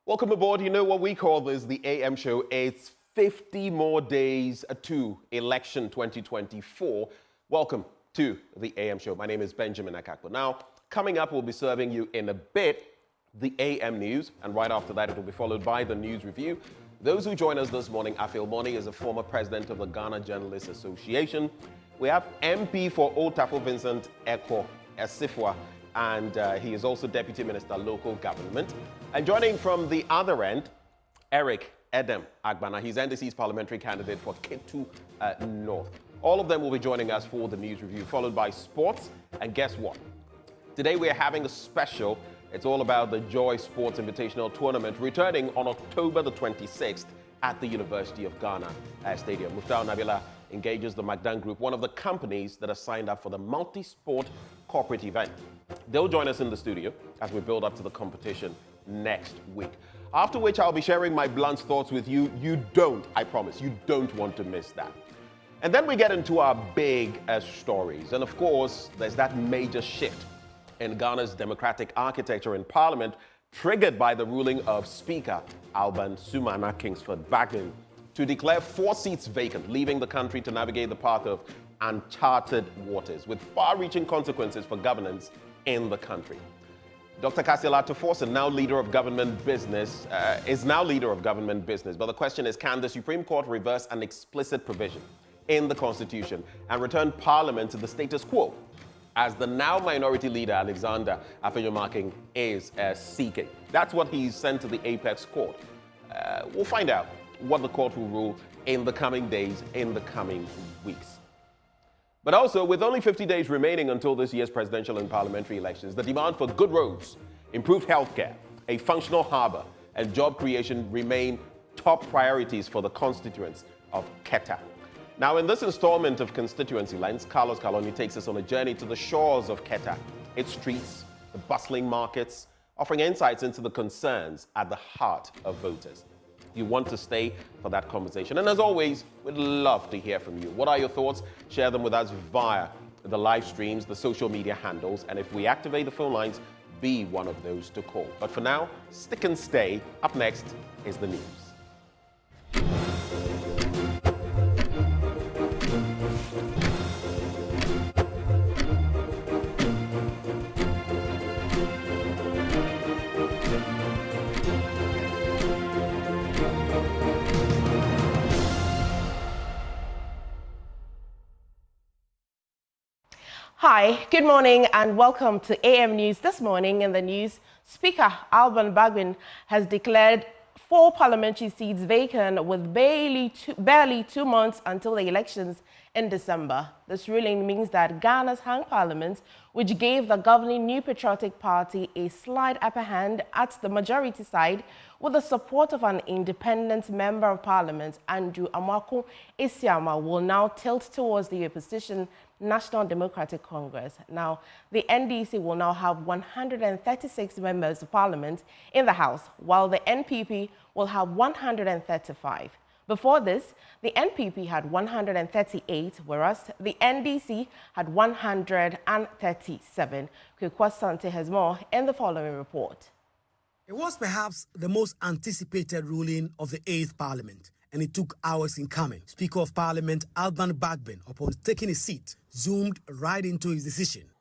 Welcome aboard. You know what we call this, the AM show. It's 50 more days to election 2024. Welcome to the AM show. My name is Benjamin Akakpo. Now, coming up, we'll be serving you in a bit the AM news, and right after that, it will be followed by the news review. Those who join us this morning, Afil Moni is a former president of the Ghana Journalists Association. We have MP for Old Tafo Vincent Eko Esifwa, and he is also Deputy Minister, Local Government. And joining from the other end, Eric Edem Agbana. He's NDC's parliamentary candidate for Ketu North. All of them will be joining us for the news review, followed by sports. And guess what? Today we're having a special. It's all about the Joy Sports Invitational Tournament, returning on October the 26th at the University of Ghana Stadium. Muftau Nabila engages the Magdan Group, one of the companies that are signed up for the multi-sport corporate event. They'll join us in the studio as we build up to the competition next week. After which I'll be sharing my blunt thoughts with you. I promise, you don't want to miss that. And then we get into our big stories. And of course, there's that major shift in Ghana's democratic architecture in Parliament, triggered by the ruling of Speaker Alban Sumana Kingsford Bagman to declare 4 seats vacant, leaving the country to navigate the path of uncharted waters, with far-reaching consequences for governance in the country. Dr. Kasiela Tuforsen, now leader of government business, is now leader of government business. But the question is, can the Supreme Court reverse an explicit provision in the Constitution and return Parliament to the status quo, as the now minority leader, Alexander Afenyomarking, is seeking? That's what he's sent to the Apex Court. We'll find out what the court will rule in the coming days, in the coming weeks. But also, with only 50 days remaining until this year's presidential and parliamentary elections, the demand for good roads, improved healthcare, a functional harbour, and job creation remain top priorities for the constituents of Keta. Now, in this installment of Constituency Lens, Carlos Kaloni takes us on a journey to the shores of Keta, its streets, the bustling markets, offering insights into the concerns at the heart of voters. You want to stay for that conversation. And as always, we'd love to hear from you. What are your thoughts? Share them with us via the live streams, the social media handles, and if we activate the phone lines, be one of those to call. But for now, stick and stay. Up next is the news. Hi, good morning and welcome to AM News. This morning in the news, Speaker Alban Bagman has declared 4 parliamentary seats vacant with barely 2 months until the elections in December. This ruling means that Ghana's hung parliament, which gave the governing New Patriotic Party a slight upper hand at the majority side, with the support of an independent member of parliament, Andrew Amako Esiama, will now tilt towards the opposition National Democratic Congress. Now, the NDC will now have 136 members of parliament in the House, while the NPP will have 135. Before this, the NPP had 138, whereas the NDC had 137. Kwekwa Sante has more in the following report. It was perhaps the most anticipated ruling of the 8th Parliament, and it took hours in coming. Speaker of Parliament Alban Bagman, upon taking his seat, zoomed right into his decision.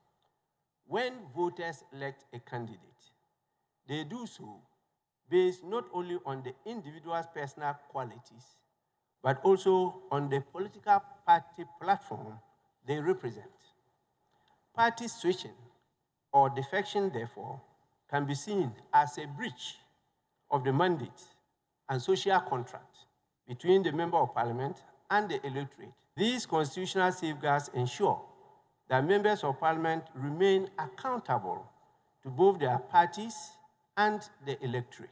When voters elect a candidate, they do so based not only on the individual's personal qualities, but also on the political party platform they represent. Party switching or defection, therefore, can be seen as a breach of the mandate and social contract between the Member of Parliament and the electorate. These constitutional safeguards ensure that members of Parliament remain accountable to both their parties and the electorate.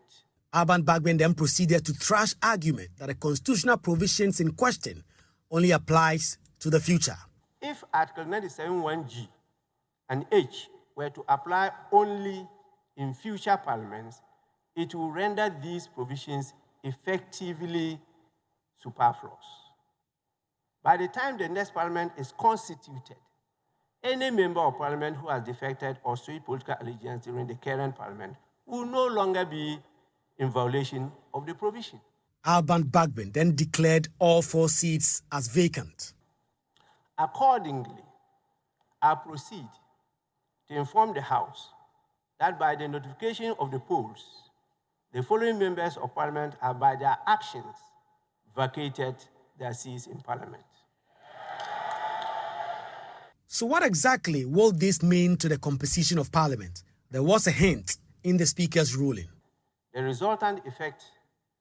Alban Bagman then proceeded to thrash argument that the constitutional provisions in question only applies to the future. If Article 97(1)(g) and H were to apply only in future parliaments, it will render these provisions effectively superfluous. By the time the next parliament is constituted, any member of parliament who has defected or swayed political allegiance during the current parliament will no longer be in violation of the provision. Alban Bagbin then declared all 4 seats as vacant. Accordingly, I proceed to inform the House that by the notification of the polls, the following members of Parliament have by their actions vacated their seats in Parliament. So what exactly will this mean to the composition of Parliament? There was a hint in the Speaker's ruling. The resultant effect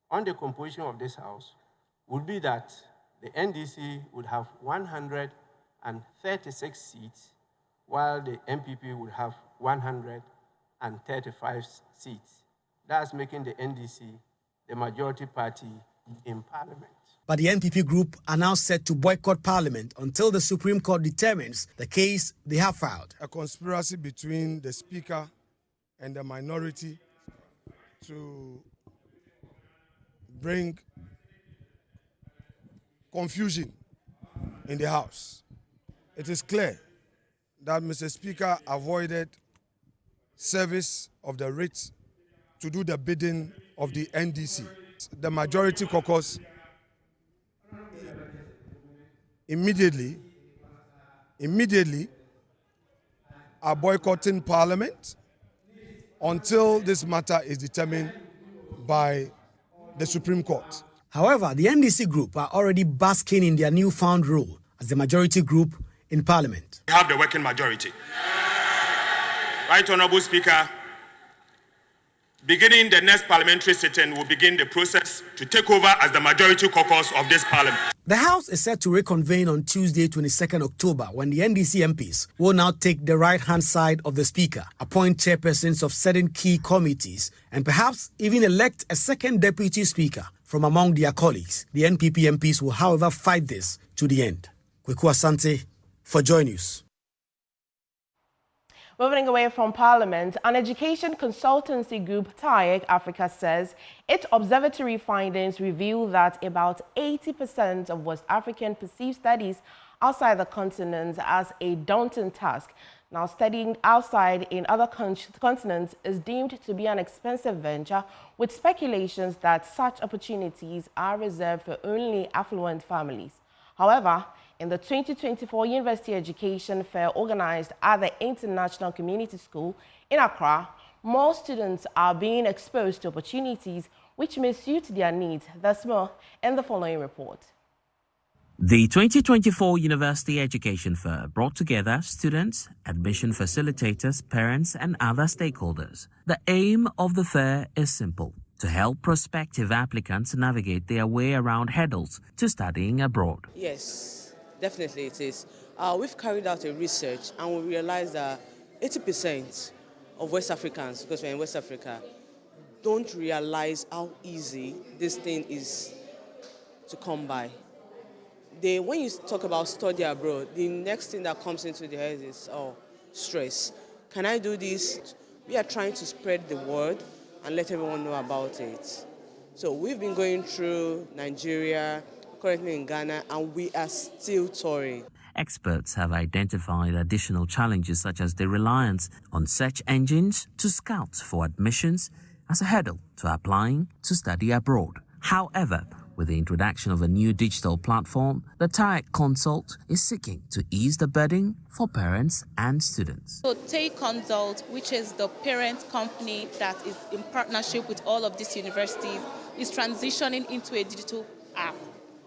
on the composition of this House would be that the NDC would have 136 seats, while the MPP would have 135 seats. That's making the NDC the majority party in Parliament. But the NPP group are now set to boycott Parliament until the Supreme Court determines the case they have filed. A conspiracy between the Speaker and the minority to bring confusion in the House. It is clear that Mr. Speaker avoided service of the writ to do the bidding of the NDC. The majority caucus immediately are boycotting Parliament until this matter is determined by the Supreme Court. However, the NDC group are already basking in their newfound role as the majority group in Parliament. We have the working majority. Right, Honourable Speaker, beginning the next parliamentary sitting, will begin the process to take over as the majority caucus of this Parliament. The House is set to reconvene on Tuesday, 22nd October, when the NDC MPs will now take the right-hand side of the Speaker, appoint chairpersons of certain key committees, and perhaps even elect a second deputy Speaker from among their colleagues. The NPP MPs will, however, fight this to the end. Kweku Asante for Joy News. Moving away from Parliament, an education consultancy group, TAEC Africa, says its observatory findings reveal that about 80% of West African perceive studies outside the continent as a daunting task. Now, studying outside in other continents is deemed to be an expensive venture, with speculations that such opportunities are reserved for only affluent families. However, in the 2024 University Education Fair organized at the International Community School in Accra, more students are being exposed to opportunities which may suit their needs. There's more in the following report. The 2024 University Education Fair brought together students, admission facilitators, parents, and other stakeholders. The aim of the fair is simple: to help prospective applicants navigate their way around hurdles to studying abroad. Yes, definitely it is. We've carried out a research and we realized that 80% of West Africans, because we're in West Africa, don't realize how easy this thing is to come by. When you talk about study abroad, the next thing that comes into the head is, stress. Can I do this? We are trying to spread the word and let everyone know about it. So we've been going through Nigeria, currently in Ghana, and we are still touring. Experts have identified additional challenges such as the reliance on search engines to scout for admissions as a hurdle to applying to study abroad. However, with the introduction of a new digital platform, the TAEC Consult is seeking to ease the burden for parents and students. So TAEC Consult, which is the parent company that is in partnership with all of these universities, is transitioning into a digital app,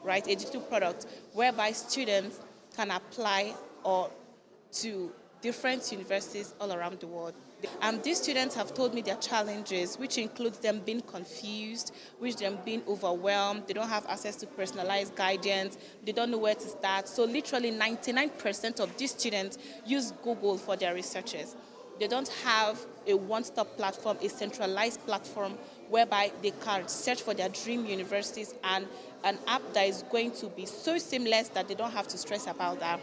right? A digital product whereby students can apply to different universities all around the world. These students have told me their challenges, which includes them being confused, them being overwhelmed. They don't have access to personalized guidance. They don't know where to start. So literally 99% of these students use Google for their researches. They don't have a one-stop platform, a centralized platform whereby they can search for their dream universities and an app that is going to be so seamless that they don't have to stress about that.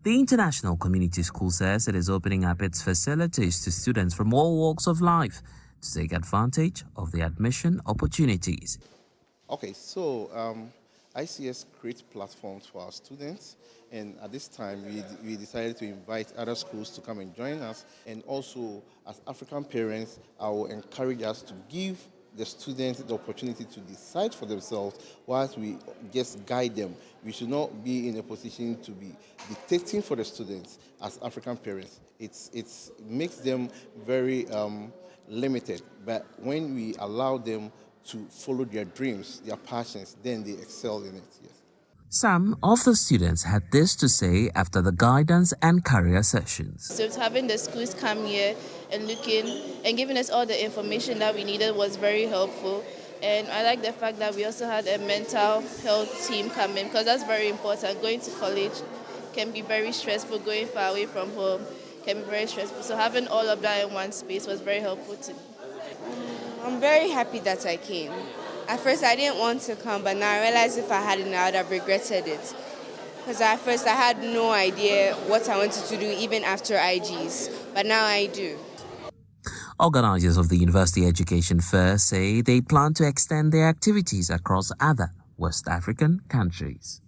The International Community School says it is opening up its facilities to students from all walks of life to take advantage of the admission opportunities. Okay, so ICS creates platforms for our students, and at this time we decided to invite other schools to come and join us. And also, as African parents, I will encourage us to give the students the opportunity to decide for themselves whilst we just guide them. We should not be in a position to be dictating for the students as African parents. It makes them very limited, but when we allow them to follow their dreams, their passions, then they excel in it. Yes. Some of the students had this to say after the guidance and career sessions. So having the schools come here and looking and giving us all the information that we needed was very helpful. And I like the fact that we also had a mental health team come in, because that's very important. Going to college can be very stressful, going far away from home can be very stressful. So having all of that in one space was very helpful to me. I'm very happy that I came. At first I didn't want to come, but now I realize if I hadn't, I would have regretted it. Because at first I had no idea what I wanted to do even after IGs, but now I do. Organizers of the University Education Fair say they plan to extend their activities across other West African countries.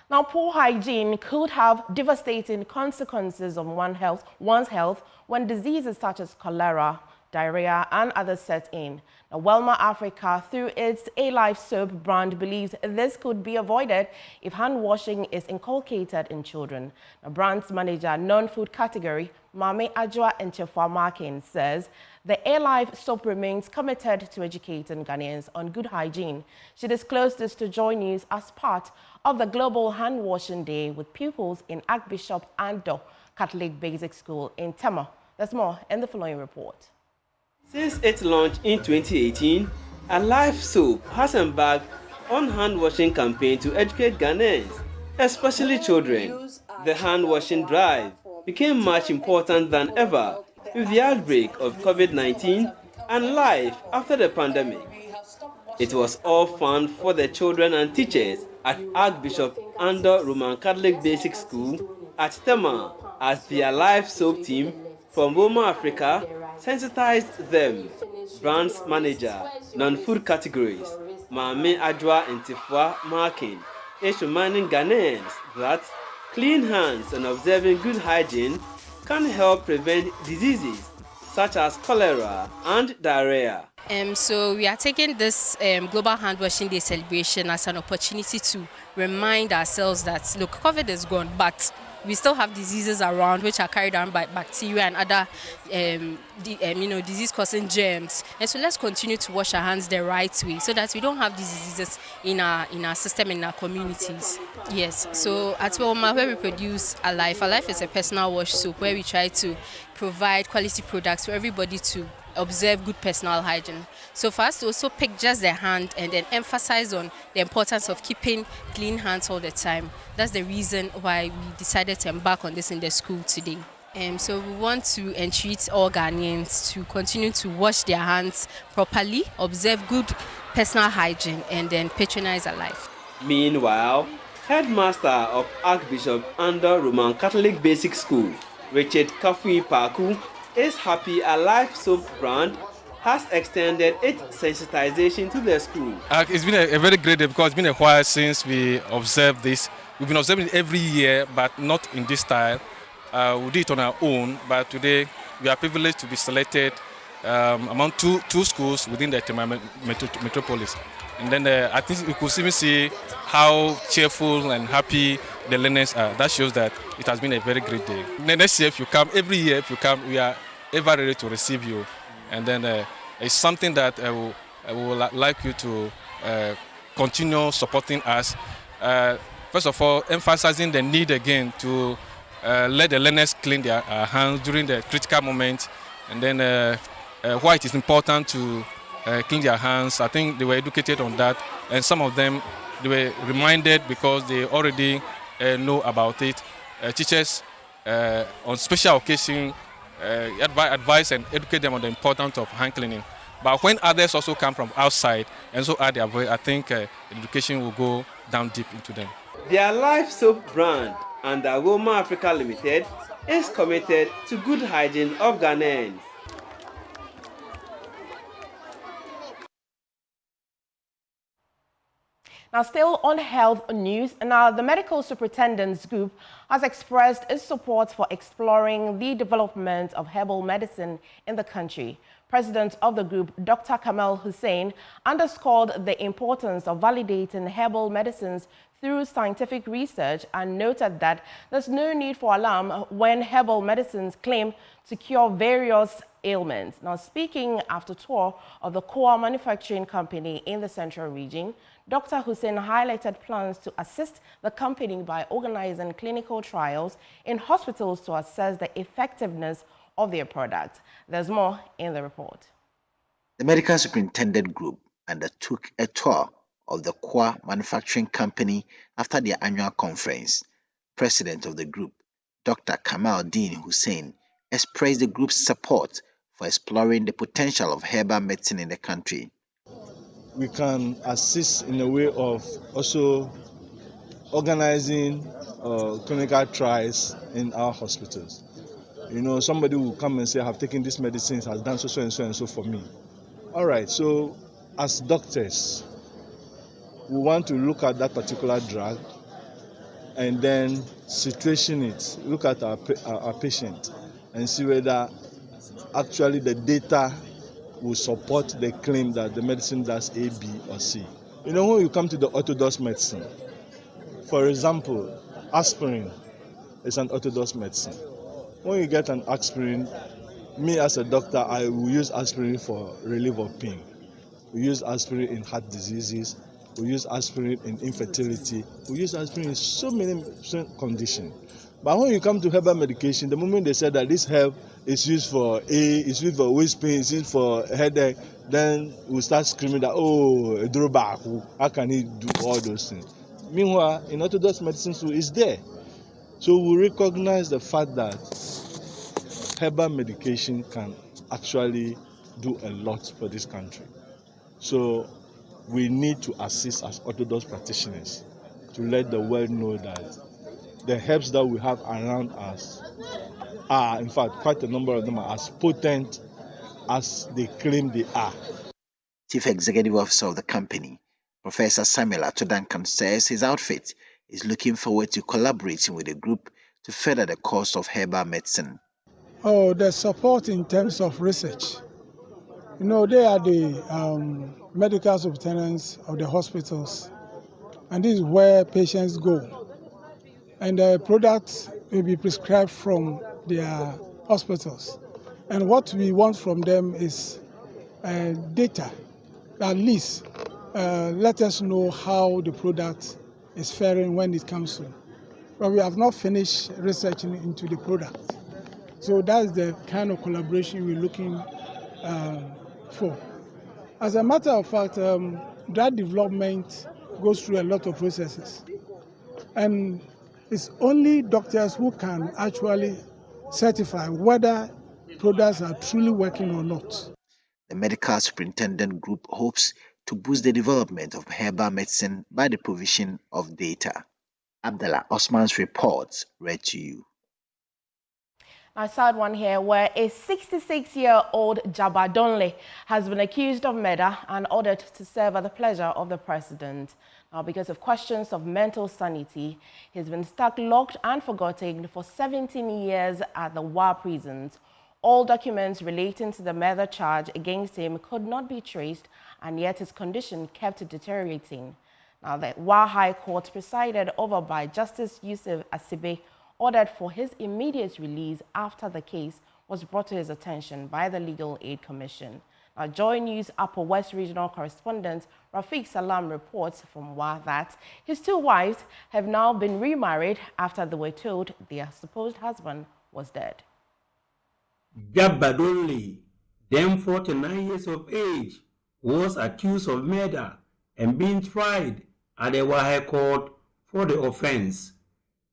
Now, poor hygiene could have devastating consequences on one's health when diseases such as cholera, diarrhea, and others set in. Now, Welma Africa, through its A-Life soap brand, believes this could be avoided if hand washing is inculcated in children. Now, brand's manager, non-food category, Mame Adwoa says the A-Life soap remains committed to educating Ghanaians on good hygiene. She disclosed this to Joy News as part of the Global Hand Washing Day with pupils in Archbishop-Ando Catholic Basic School in Tema. There's more in the following report. Since its launch in 2018, A-Life soap has embarked on hand-washing campaign to educate Ghanaians, especially children. The hand-washing drive became much important than ever with the outbreak of COVID-19 and life after the pandemic. It was all fun for the children and teachers at Archbishop-Ando Roman Catholic Basic School at Tema as the A-Life soap team from Welma Africa sensitized them. Brands manager, non-food categories, Mame Adwoa is reminding Ghanaians that clean hands and observing good hygiene can help prevent diseases such as cholera and diarrhea. So we are taking this Global Hand Washing Day celebration as an opportunity to remind ourselves that, look, COVID is gone, but we still have diseases around which are carried on by bacteria and other disease-causing germs. And so let's continue to wash our hands the right way so that we don't have these diseases in our system, in our communities. Yes, so at Welma, where we produce A-Life is a personal wash soap where we try to provide quality products for everybody to observe good personal hygiene. So for us to also pick just the hand and then emphasize on the importance of keeping clean hands all the time. That's the reason why we decided to embark on this in the school today. So we want to entreat all Ghanaians to continue to wash their hands properly, observe good personal hygiene, and then patronize A-Life. Meanwhile, headmaster of Archbishop-Ando Roman Catholic Basic School, Richard Kafui Paku, is happy A-Life soap brand has extended its sensitization to the school. It's been a very great day because it's been a while since we observed this. We've been observing it every year, but not in this style. We did it on our own, but today we are privileged to be selected among two schools within the Tema metropolis. And then I think you could even see how cheerful and happy the learners are. That shows that it has been a very great day. Next year, every year if you come, we are ever ready to receive you. And then it's something that I would like you to continue supporting us. First of all, emphasizing the need again to let the learners clean their hands during the critical moment. And then why it is important to clean their hands. I think they were educated on that. And some of them, they were reminded because they already know about it. Teachers on special occasion advise and educate them on the importance of hand cleaning. But when others also come from outside and so add their voice, I think education will go down deep into them. The A-Life soap brand under Welma Africa Limited is committed to good hygiene of Ghanaians. Now, still on health news, now the Medical Superintendent's Group has expressed its support for exploring the development of herbal medicine in the country. President of the group, Dr. Kamal Hussein, underscored the importance of validating herbal medicines through scientific research and noted that there's no need for alarm when herbal medicines claim to cure various ailments. Now, speaking after tour of the Koa manufacturing company in the central region, Dr. Hussein highlighted plans to assist the company by organizing clinical trials in hospitals to assess the effectiveness of their product. There's more in the report. The Medical Superintendent Group undertook a tour of the Koa manufacturing company after their annual conference. President of the group, Dr. Agyeman-Duah Hussein, expressed the group's support for exploring the potential of herbal medicine in the country. We can assist in a way of also organizing clinical trials in our hospitals. You know, somebody will come and say, I've taken this medicine, has done so and so and so for me. All right, so as doctors, we want to look at that particular drug and then situation it, look at our patient and see whether actually the data will support the claim that the medicine does A, B, or C. You know, when you come to the orthodox medicine, for example, aspirin is an orthodox medicine. When you get an aspirin, me as a doctor, I will use aspirin for relief of pain. We use aspirin in heart diseases. We use aspirin in infertility. We use aspirin in so many conditions. But when you come to herbal medication, the moment they said that this herb is used for it's used for waist pain, it's used for headache, then we start screaming that, oh, a drawback, how can he do all those things? Meanwhile, in orthodox medicine, so it's there. So we recognize the fact that herbal medication can actually do a lot for this country. So we need to assist as orthodox practitioners to let the world know that the herbs that we have around us are, in fact, quite a number of them are as potent as they claim they are. Chief Executive Officer of the company, Professor Samuel Atodankan, says his outfit is looking forward to collaborating with the group to further the cause of herbal medicine. Oh, the support in terms of research. You know, they are the medical superintendents of the hospitals, and this is where patients go. And the products will be prescribed from their hospitals. And what we want from them is data, at least let us know how the product is faring when it comes to. But we have not finished researching into the product. So that's the kind of collaboration we're looking for. As a matter of fact, drug development goes through a lot of processes. And it's only doctors who can actually certify whether products are truly working or not. The Medical Superintendent Group hopes to boost the development of herbal medicine by the provision of data. Abdullah Osman's report read to you. Now, sad one here, where a 66-year-old Jabadey has been accused of murder and ordered to serve at the pleasure of the president. Now, because of questions of mental sanity, he's been stuck, locked and forgotten for 17 years at the Wa prisons. All documents relating to the murder charge against him could not be traced, and yet his condition kept deteriorating. Now, the Wa High Court, presided over by Justice Yusuf Asibe, ordered for his immediate release after the case was brought to his attention by the Legal Aid Commission. Now, Joy News Upper West Regional Correspondent Rafiq Salam reports from Wa that his two wives have now been remarried after they were told their supposed husband was dead. Jabadey, then 49 years of age, was accused of murder and being tried at the Wa High Court for the offense.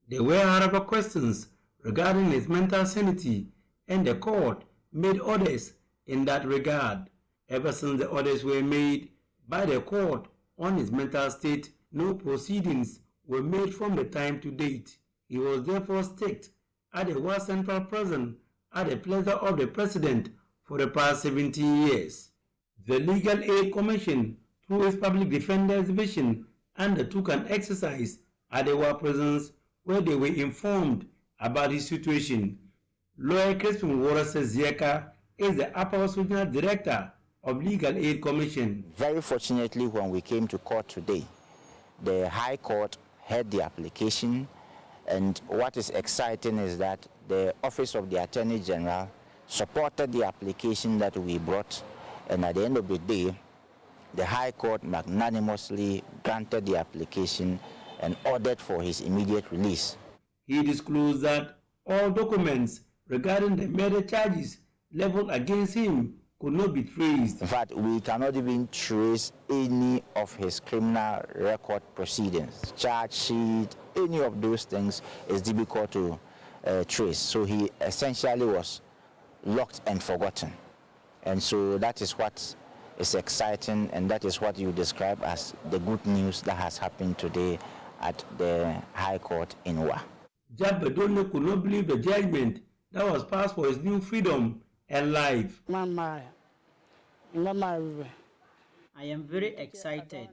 There were, however, questions regarding his mental sanity, and the court made orders in that regard. Ever since the orders were made by the court on his mental state, no proceedings were made from the time to date. He was therefore staked at the Wa Central Prison at the pleasure of the president for the past 17 years. The Legal Aid Commission, through its Public Defender's Division undertook an exercise at the Wa prisons where they were informed about his situation. Lawyer Crispin Wallace Zieka is the Upper Regional Director of Legal Aid Commission. Very fortunately, when we came to court today, the High Court heard the application, and what is exciting is that the Office of the Attorney General supported the application that we brought, and at the end of the day, the High Court magnanimously granted the application and ordered for his immediate release. He disclosed that all documents regarding the murder charges leveled against him could not be traced. In fact, we cannot even trace any of his criminal record proceedings, charge sheet, any of those things is difficult to trace. So he essentially was locked and forgotten. And so that is what is exciting, and that is what you describe as the good news that has happened today at the High Court in Wa. Jabadey could not believe the judgment that was passed for his new freedom and life. I am very excited.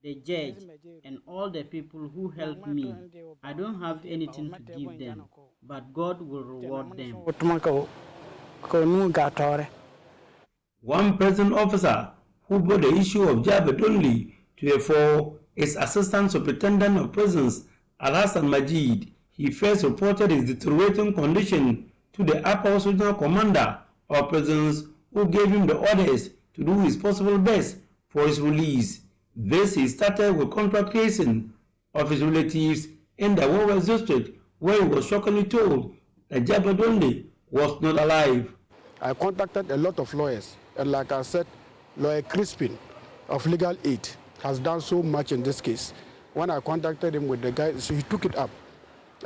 The judge and all the people who helped me, I don't have anything to give them, but God will reward them. One prison officer who brought the issue of Jabadey to the fore is Assistant Superintendent of Prisons Al-Hassan Majid. He first reported his deteriorating condition to the Upper Regional Commander of Prisons, who gave him the orders to do his possible best for his release. This he started with contact tracing of his relatives in the West District, where he was shockingly told that Jabadey was not alive. I contacted a lot of lawyers, and like I said, Lawyer Crispin of Legal Aid has done so much in this case. When I contacted him with the guy, so he took it up.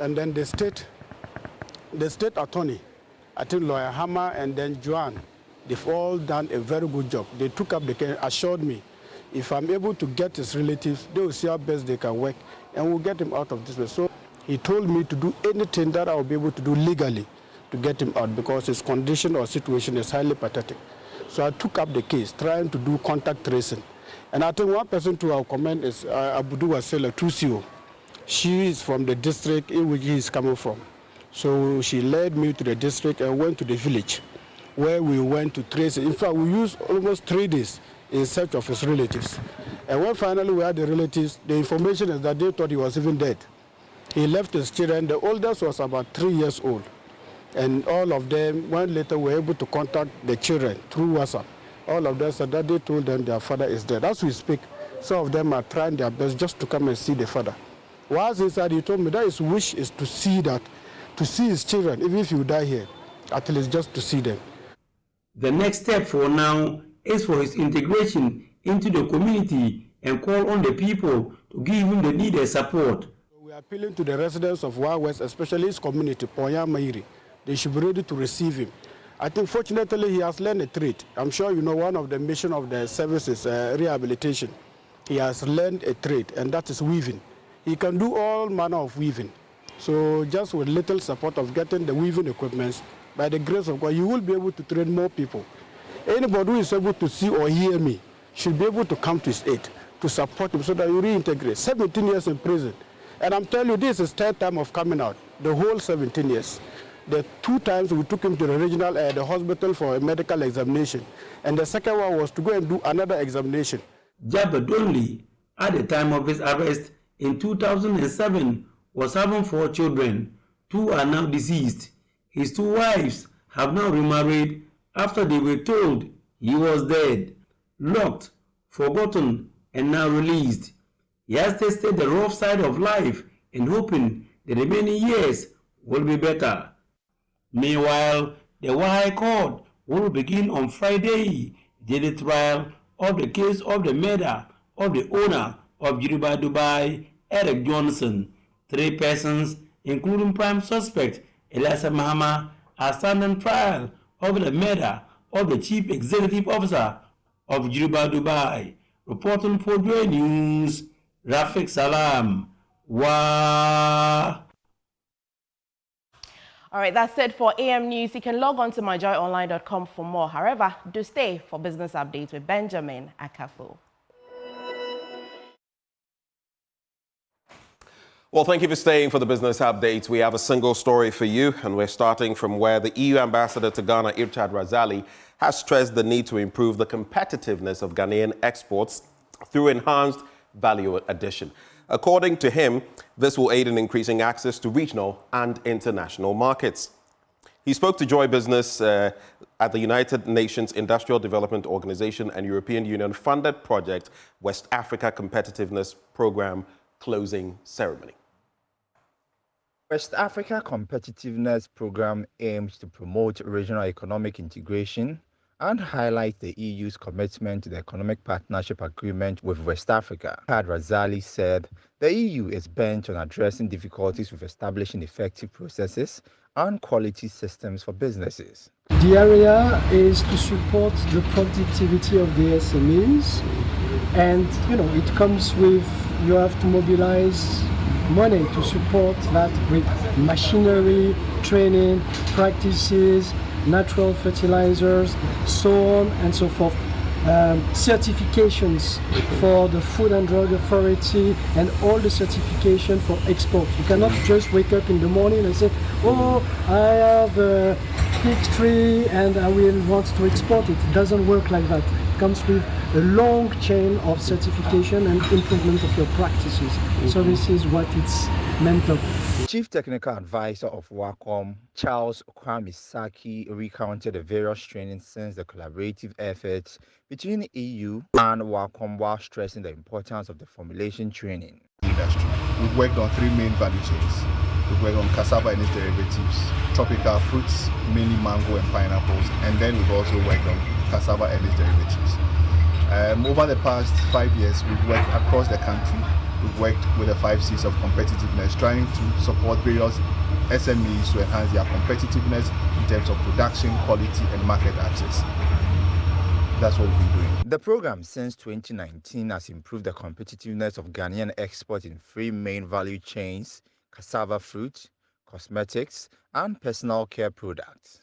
And then the state attorney, I think Lawyer Hammer and then Joanne, they've all done a very good job. They took up the case, assured me, if I'm able to get his relatives, they will see how best they can work, and we'll get him out of this place. So he told me to do anything that I will be able to do legally to get him out, because his condition or situation is highly pathetic. So I took up the case, trying to do contact tracing. And I think one person to our comment is Abudu Wasela Tusio. She is from the district in which he is coming from. So she led me to the district and went to the village where we went to trace it. In fact, we used almost 3 days in search of his relatives. And when finally we had the relatives, the information is that they thought he was even dead. He left his children. The oldest was about 3 years old. And all of them, when later were able to contact the children through WhatsApp, all of them said that they told them their father is dead. As we speak, some of them are trying their best just to come and see the father. Whilst inside, he told me that his wish is to see his children, even if you die here, at least just to see them. The next step for now is for his integration into the community and call on the people to give him the needed support. We are appealing to the residents of Wa West, especially his community, Poya Mairi. They should be ready to receive him. I think fortunately he has learned a trade. I'm sure you know one of the mission of the service is rehabilitation. He has learned a trade, and that is weaving. He can do all manner of weaving. So just with little support of getting the weaving equipments, by the grace of God, you will be able to train more people. Anybody who is able to see or hear me should be able to come to his aid, to support him so that you reintegrate. 17 years in prison. And I'm telling you, this is his 3rd time of coming out, the whole 17 years. The 2 times we took him to the regional the hospital for a medical examination. And the second one was to go and do another examination. Jabadey, at the time of his arrest in 2007, was having 4 children. 2 are now deceased. His 2 wives have now remarried after they were told he was dead, locked, forgotten, and now released. He has tasted the rough side of life and hoping the remaining years will be better. Meanwhile, the High Court will begin on Friday the trial of the case of the murder of the owner of Jabadey, Eric Johnson. 3 persons, including prime suspect Eliasa Mahama, are standing trial over the murder of the chief executive officer of Jabadey. Reporting for Joy News, Rafik Salam. Wa. All right, that's it for AM News. You can log on to myjoyonline.com for more. However, do stay for business updates with Benjamin Akafo. Well, thank you for staying for the business update. We have a single story for you, and we're starting from where the EU ambassador to Ghana, Irchad Razali, has stressed the need to improve the competitiveness of Ghanaian exports through enhanced value addition. According to him, this will aid in increasing access to regional and international markets. He spoke to Joy Business at the United Nations Industrial Development Organization and European Union funded project West Africa Competitiveness Program closing ceremony. West Africa Competitiveness Program aims to promote regional economic integration and highlight the EU's commitment to the Economic Partnership Agreement with West Africa. Irchad Razali said the EU is bent on addressing difficulties with establishing effective processes and quality systems for businesses. The area is to support the productivity of the SMEs, and it comes with, you have to mobilize money to support that with machinery, training, practices, natural fertilizers, so on and so forth. Certifications for the Food and Drug Authority and all the certification for export. You cannot just wake up in the morning and say, oh, I have a pig tree and I will want to export it. It doesn't work like that. It comes with a long chain of certification and improvement of your practices. So this is what it's meant of. Chief Technical Advisor of WACOM, Charles Kwamisaki, recounted the various trainings since the collaborative efforts between the EU and WACOM while stressing the importance of the formulation training. Industry. We've worked on 3 main value chains. We've worked on cassava and its derivatives, tropical fruits, mainly mango and pineapples, and then we've also worked on cassava and its derivatives. Over the past 5 years, we've worked across the country. We've worked with the 5 C's of competitiveness, trying to support various SMEs to enhance their competitiveness in terms of production, quality, and market access. That's what we've been doing. The program since 2019 has improved the competitiveness of Ghanaian exports in 3 main value chains: cassava fruit, cosmetics, and personal care products.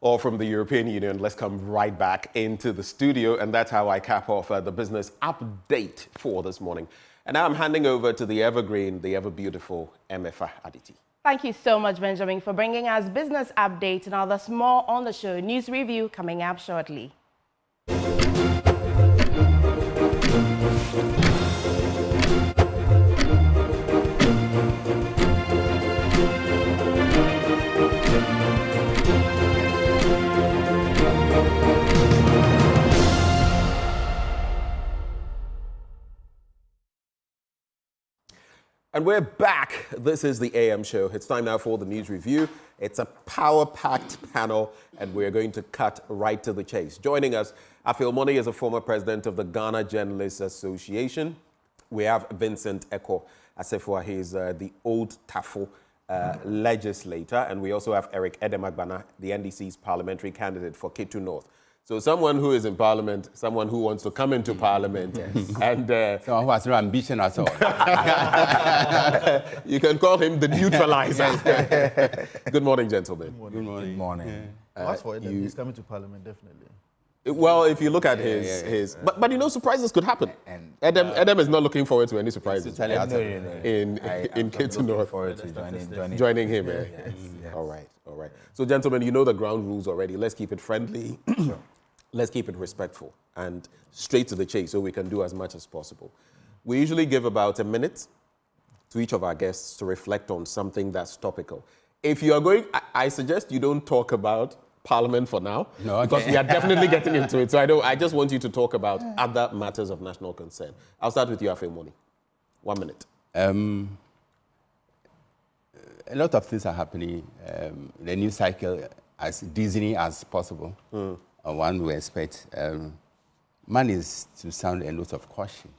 Or from the European Union, let's come right back into the studio, and that's how I cap off the business update for this morning. And now I'm handing over to the evergreen, the ever-beautiful Emefa Aditi. Thank you so much, Benjamin, for bringing us business updates. Now there's more on the show. News review coming up shortly. And we're back. This is the AM show. It's time now for the news review. It's a power-packed panel, and we're going to cut right to the chase. Joining us, Afil Moni is a former president of the Ghana Journalists Association. We have Vincent Eko Asefua. He's the old TAFO legislator. And we also have Eric Edemagbana, the NDC's parliamentary candidate for Ketu North. So someone who is in parliament, someone who wants to come into parliament, and someone who has no ambition at all. You can call him the neutralizer. Good morning, gentlemen. Good morning. Good morning. As for Edem, he's coming to parliament, definitely. Well, if you look at his but you know, surprises could happen. And Edem is not looking forward to any surprises in Ketu North. Forward to joining him. All right. So, gentlemen, you know the ground rules already. Let's keep it friendly. Sure. Let's keep it respectful and straight to the chase so we can do as much as possible. We usually give about a minute to each of our guests to reflect on something that's topical. If you are going, I suggest you don't talk about Parliament for now, because we are definitely getting into it. So I just want you to talk about other matters of national concern. I'll start with you, Afil Moni. 1 minute. A lot of things are happening. The news cycle as dizzying as possible. One will expect. Man is to sound a note of caution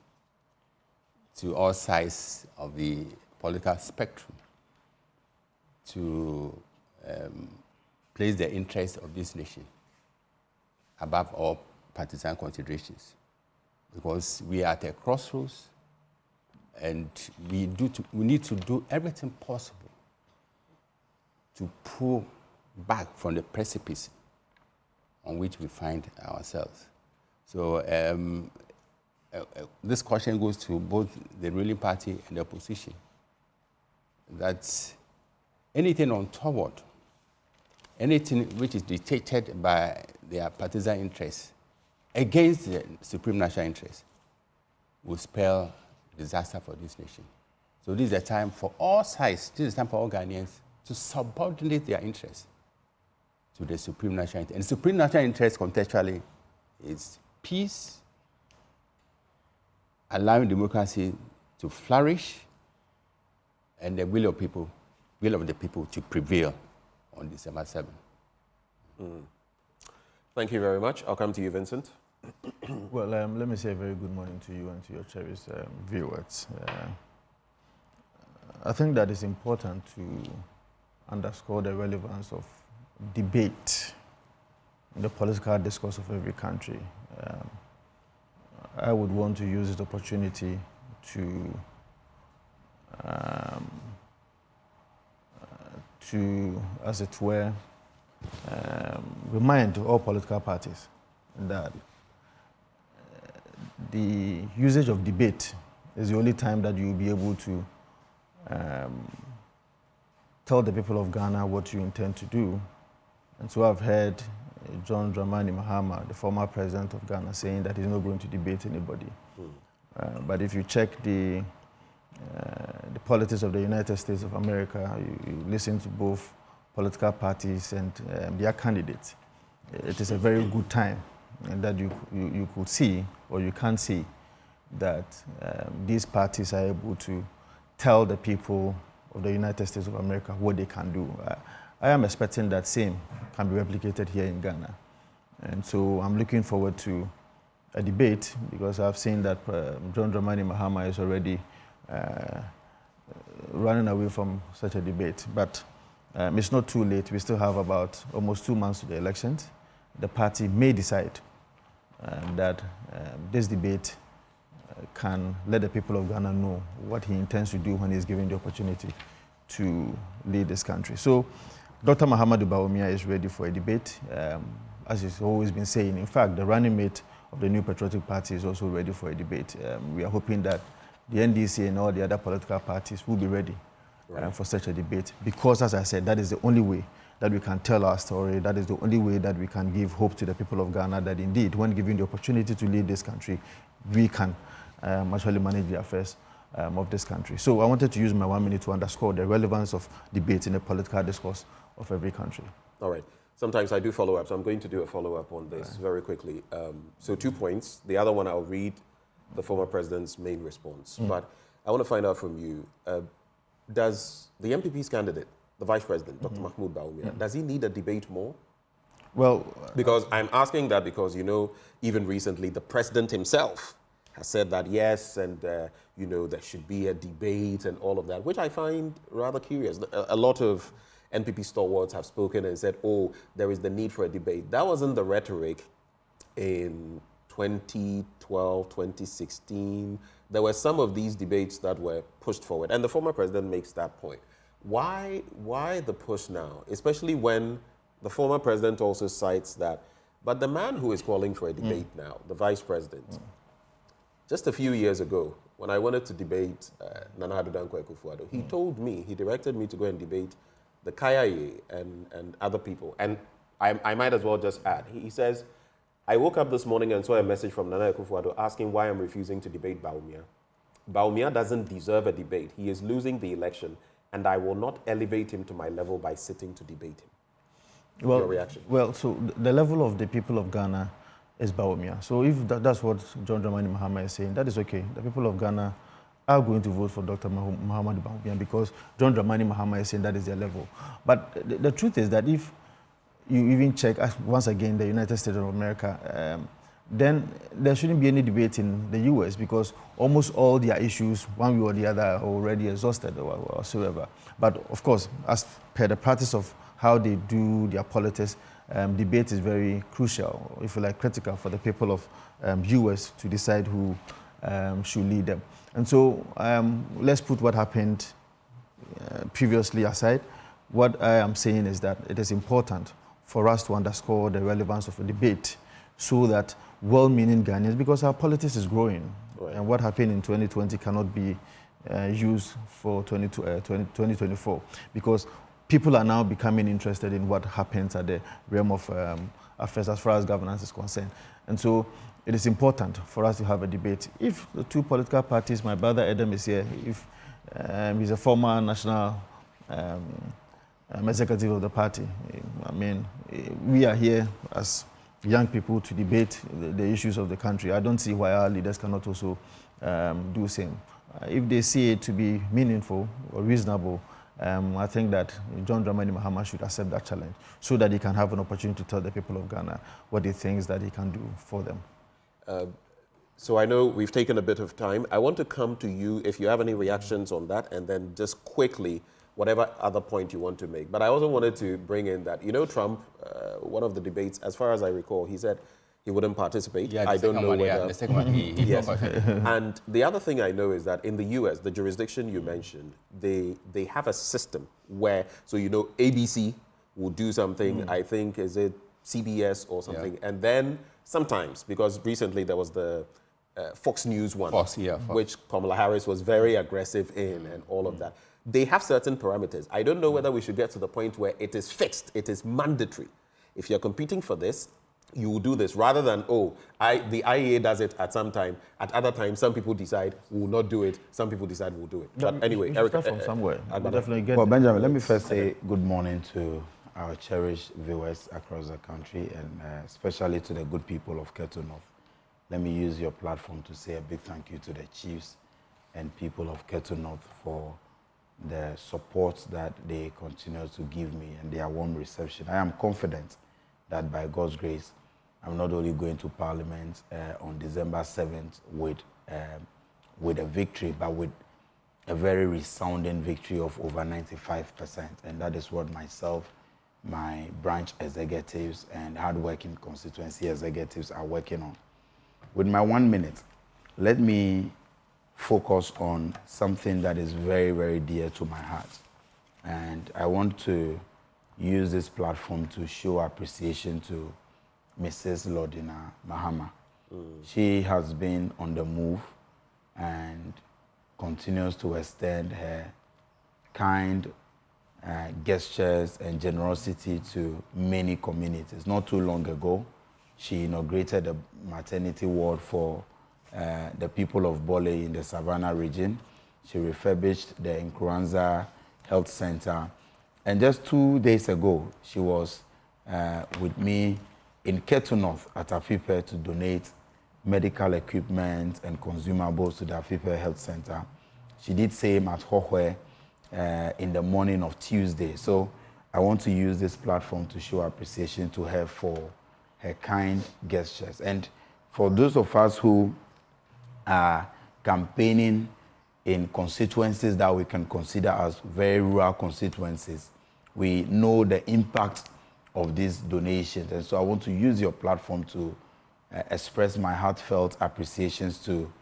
to all sides of the political spectrum to place the interests of this nation above all partisan considerations, because we are at a crossroads, and we need to do everything possible to pull back from the precipice on which we find ourselves. So this question goes to both the ruling party and the opposition, that anything untoward, anything which is dictated by their partisan interests against the supreme national interest will spell disaster for this nation. So this is a time for all sides, this is a time for all Ghanaians to subordinate their interests to the supreme national interest. And the supreme national interest contextually is peace, allowing democracy to flourish, and the will of the people to prevail on December 7th. Thank you very much. I'll come to you, Vincent. Well, let me say a very good morning to you and to your cherished viewers. I think that it's important to underscore the relevance of debate in the political discourse of every country. I would want to use this opportunity to as it were, remind all political parties that the usage of debate is the only time that you'll be able to tell the people of Ghana what you intend to do. And so I've heard John Dramani Mahama, the former president of Ghana, saying that he's not going to debate anybody. But if you check the politics of the United States of America, you listen to both political parties and their candidates, it is a very good time and that you could see, or you can see, that these parties are able to tell the people of the United States of America what they can do. I am expecting that same can be replicated here in Ghana. And so I'm looking forward to a debate, because I've seen that John Dramani Mahama is already running away from such a debate. But it's not too late. We still have about almost 2 months to the elections. The party may decide that this debate can let the people of Ghana know what he intends to do when he's given the opportunity to lead this country. So Dr. Mahamudu Bawumia is ready for a debate, as he's always been saying. In fact, the running mate of the New Patriotic Party is also ready for a debate. We are hoping that the NDC and all the other political parties will be ready for such a debate, because, as I said, that is the only way that we can tell our story. That is the only way that we can give hope to the people of Ghana that indeed, when given the opportunity to lead this country, we can actually manage the affairs of this country. So I wanted to use my 1 minute to underscore the relevance of debate in the political discourse of every country. All right. Sometimes I do follow-up, so I'm going to do a follow-up on this very quickly. So 2 points. The other one, I'll read the former president's main response. But I want to find out from you, does the MPP's candidate, the vice president, Dr. Mahmoud Bawumia, does he need a debate more? Well, because I'm asking that because, you know, even recently the president himself has said that yes, and you know, there should be a debate and all of that, which I find rather curious. A lot of NPP stalwarts have spoken and said, oh, there is the need for a debate. That wasn't the rhetoric in 2012, 2016. There were some of these debates that were pushed forward, and the former president makes that point. Why the push now, especially when the former president also cites that, but the man who is calling for a debate now, the vice president, just a few years ago, when I wanted to debate Nana Addo Dankwa Akufo-Addo, he told me, he directed me to go and debate the Kayaye and other people. And I might as well just add, he says, I woke up this morning and saw a message from Nana Akufo-Addo asking why I'm refusing to debate Bawumia. Bawumia doesn't deserve a debate. He is losing the election, and I will not elevate him to my level by sitting to debate him. Well, your reaction? Well, so the level of the people of Ghana is Bawumia. So if that's what John Dramani Mahama is saying, that is okay. The people of Ghana are going to vote for Dr. Mahamudu Bawumia because John Dramani Mahama is saying that is their level. But the truth is that if you even check, once again, the United States of America, then there shouldn't be any debate in the US because almost all their issues, one way or the other, are already exhausted or whatsoever. But of course, as per the practice of how they do their politics, debate is very crucial, if you like, critical for the people of US to decide who should lead them. And so let's put what happened previously aside. What I am saying is that it is important for us to underscore the relevance of a debate so that well-meaning Ghanaians, because our politics is growing, and what happened in 2020 cannot be used for 2024, because people are now becoming interested in what happens at the realm of affairs as far as governance is concerned. And so it is important for us to have a debate. If the two political parties, my brother Adam is here, if he's a former national executive of the party, I mean, we are here as young people to debate the issues of the country. I don't see why our leaders cannot also do the same. If they see it to be meaningful or reasonable, I think that John Dramani Mahama should accept that challenge so that he can have an opportunity to tell the people of Ghana what he thinks that he can do for them. So I know we've taken a bit of time. I want to come to you if you have any reactions on that, and then just quickly, whatever other point you want to make. But I also wanted to bring in that, you know, Trump, one of the debates, as far as I recall, he said he wouldn't participate. Yeah, I don't know whether... Yeah, the second one, he yes. And the other thing I know is that in the US, the jurisdiction you mentioned, they have a system where, so you know, ABC will do something, I think, is it CBS or something, and then sometimes, because recently there was the Fox News one, Fox. which Kamala Harris was very aggressive in and all of that. They have certain parameters. I don't know whether we should get to the point where it is fixed, it is mandatory. If you're competing for this, you will do this, rather than, the IEA does it at some time. At other times, some people decide we will not do it. Some people decide we'll do it. But anyway, Eric, from somewhere. Definitely get well, Benjamin, let me first say good morning to our cherished viewers across the country, and especially to the good people of Ketu North. Let me use your platform to say a big thank you to the chiefs and people of Ketu North for the support that they continue to give me and their warm reception. I am confident that by God's grace, I'm not only going to Parliament on December 7th with a victory, but with a very resounding victory of over 95%. And that is what myself, my branch executives, and hardworking constituency executives are working on. With my 1 minute, let me focus on something that is very, very dear to my heart. And I want to use this platform to show appreciation to Mrs. Lordina Mahama. She has been on the move and continues to extend her kind gestures and generosity to many communities. Not too long ago, she inaugurated a maternity ward for the people of Bole in the Savannah region. She refurbished the Nkuranza Health Center. And just 2 days ago, she was with me in Ketu North at Afipe to donate medical equipment and consumables to the Afipe Health Center. She did same at Hohwe in the morning of Tuesday. So I want to use this platform to show appreciation to her for her kind gestures. And for those of us who are campaigning in constituencies that we can consider as very rural constituencies, we know the impact of these donations. And so I want to use your platform to express my heartfelt appreciations to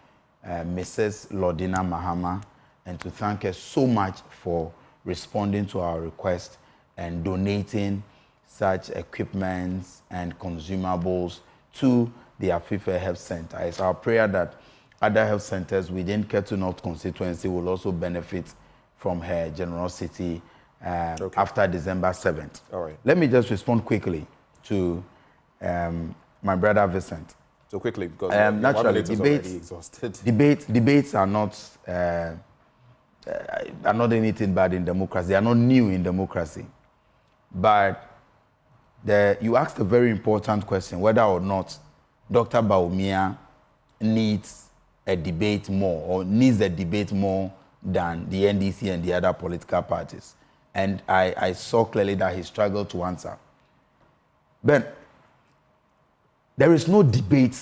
Mrs. Lordina Mahama, and to thank her so much for responding to our request and donating such equipment and consumables to the Afife Health Center. It's our prayer that other health centers within Ketu North constituency will also benefit from her generosity after December 7th. All right. Let me just respond quickly to my brother Vincent. So quickly, because naturally, debates are not anything bad in democracy. They are not new in democracy. But you asked a very important question, whether or not Dr. Bawumia needs a debate more, or needs a debate more than the NDC and the other political parties. And I saw clearly that he struggled to answer. But there is no debate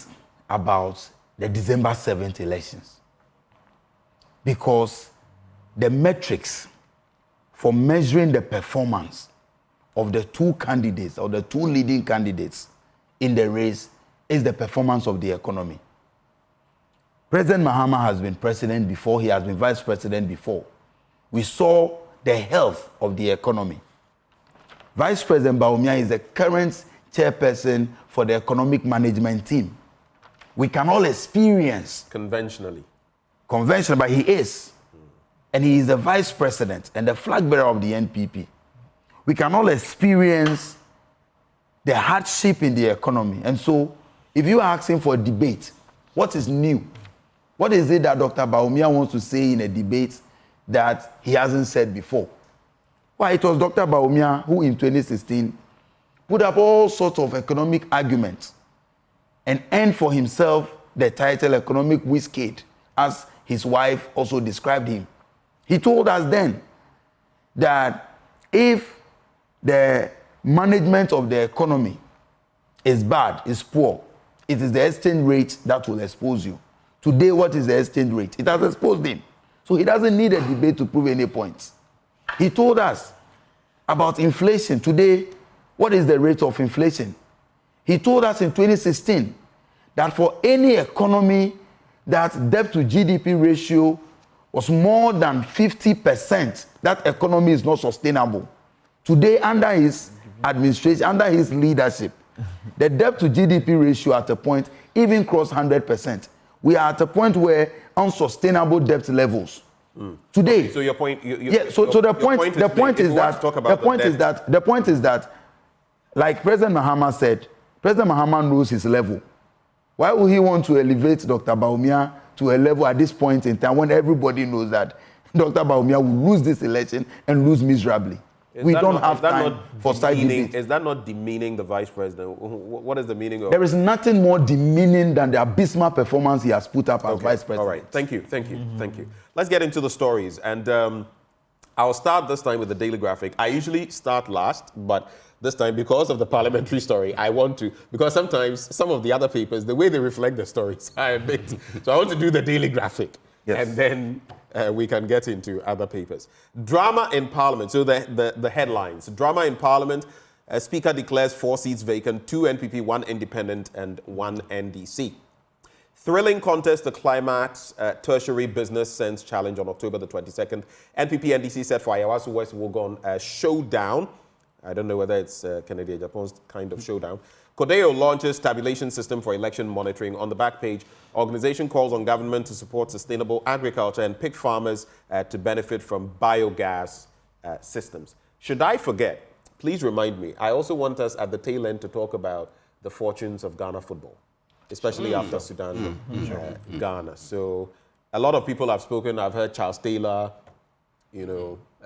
about the December 7th elections, because the metrics for measuring the performance of the two candidates, or the two leading candidates in the race, is the performance of the economy. President Mahama has been president before, he has been vice president before. We saw the health of the economy. Vice President Bawumia is the current chairperson for the economic management team. We can all experience. Conventionally, but he is. And he is the vice president and the flag bearer of the NPP. We can all experience the hardship in the economy. And so, if you are asking for a debate, what is new? What is it that Dr. Bawumia wants to say in a debate that he hasn't said before? Why, it was Dr. Bawumia who in 2016 put up all sorts of economic arguments and earned for himself the title Economic Wizkid, as his wife also described him. He told us then that if the management of the economy is bad, is poor, it is the exchange rate that will expose you. Today, what is the exchange rate? It has exposed him. So he doesn't need a debate to prove any points. He told us about inflation. Today, what is the rate of inflation? He told us in 2016 that for any economy that debt to GDP ratio was more than 50%, that economy is not sustainable. Today, under his administration, under his leadership, the debt to GDP ratio at a point even crossed 100%. We are at a point where unsustainable debt levels. Today. So your point. The point is that, like President Mahama said, President Mahama knows his level. Why would he want to elevate Dr. Bawumia to a level at this point in time when everybody knows that Dr. Bawumia will lose this election and lose miserably? We don't have time for side debates. Is that not demeaning the vice president? What is the meaning of? There is nothing more demeaning than the abysmal performance he has put up as vice president. All right. Thank you. Let's get into the stories. And I'll start this time with the Daily Graphic. I usually start last, but this time, because of the parliamentary story, I want to, because sometimes some of the other papers, the way they reflect the stories, I admit. So I want to do the Daily Graphic. Yes. And then we can get into other papers. Drama in Parliament. So the headlines. Drama in Parliament. Speaker declares 4 seats vacant, 2 NPP, 1 independent, and 1 NDC. Thrilling contest to climax. Tertiary business sense challenge on October the 22nd. NPP NDC set for Ayawaso West Wugon showdown. I don't know whether it's Kennedy Japan's kind of showdown. Codeo launches tabulation system for election monitoring. On the back page, organization calls on government to support sustainable agriculture and pig farmers to benefit from biogas systems. Should I forget, please remind me, I also want us at the tail end to talk about the fortunes of Ghana football, especially after Sudan, Ghana. So a lot of people have spoken. I've heard Charles Taylor,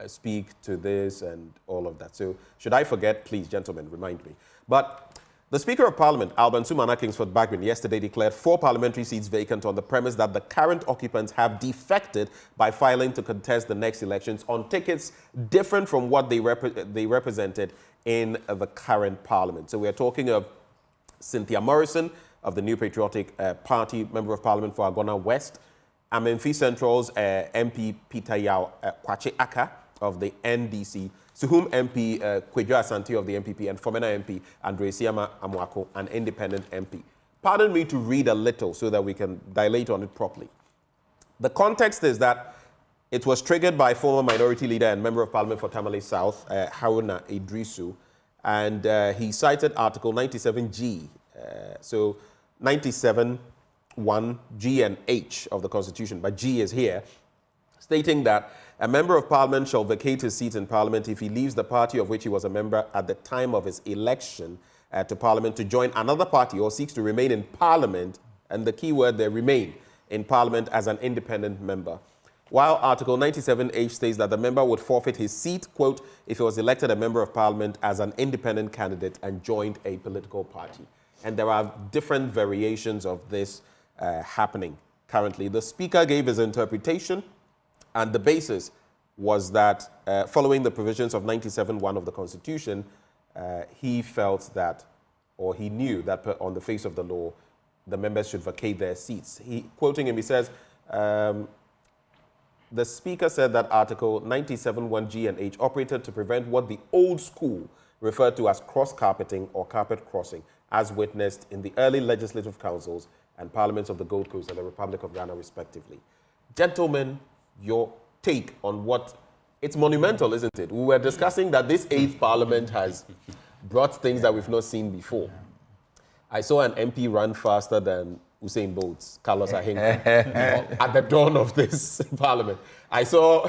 speak to this and all of that. So should I forget, please, gentlemen, remind me. But the Speaker of Parliament, Alban Sumana Kingsford Bagbin, yesterday declared 4 parliamentary seats vacant on the premise that the current occupants have defected by filing to contest the next elections on tickets different from what they represented in the current Parliament. So we are talking of Cynthia Morrison of the New Patriotic Party, Member of Parliament for Agona West, Amenfi Central's MP Peter Yao Kwache Aka of the NDC, Suhum MP Kwejo Asante of the MPP, and Fomena MP Andre Siama Amwako, an independent MP. Pardon me to read a little so that we can dilate on it properly. The context is that it was triggered by former Minority Leader and Member of Parliament for Tamale South, Haruna Idrisu, and he cited Article 97G, so 97(1) G and H of the Constitution, but G is here, stating that a member of Parliament shall vacate his seat in Parliament if he leaves the party of which he was a member at the time of his election to Parliament to join another party or seeks to remain in Parliament, and the key word there, remain in Parliament as an independent member. While Article 97H states that the member would forfeit his seat, quote, if he was elected a member of Parliament as an independent candidate and joined a political party. And there are different variations of this happening currently. The Speaker gave his interpretation, and the basis was that following the provisions of 97(1) of the Constitution, he felt that, or he knew that on the face of the law, the members should vacate their seats. Quoting him, he says, the Speaker said that Article 97(1) G and H operated to prevent what the old school referred to as cross-carpeting or carpet crossing, as witnessed in the early legislative councils and parliaments of the Gold Coast and the Republic of Ghana, respectively. Gentlemen, your take on what, it's monumental, isn't it? We were discussing that this 8th parliament has brought things that we've not seen before. I saw an MP run faster than Usain Bolt's Carlos Ahinka at the dawn of this parliament. I saw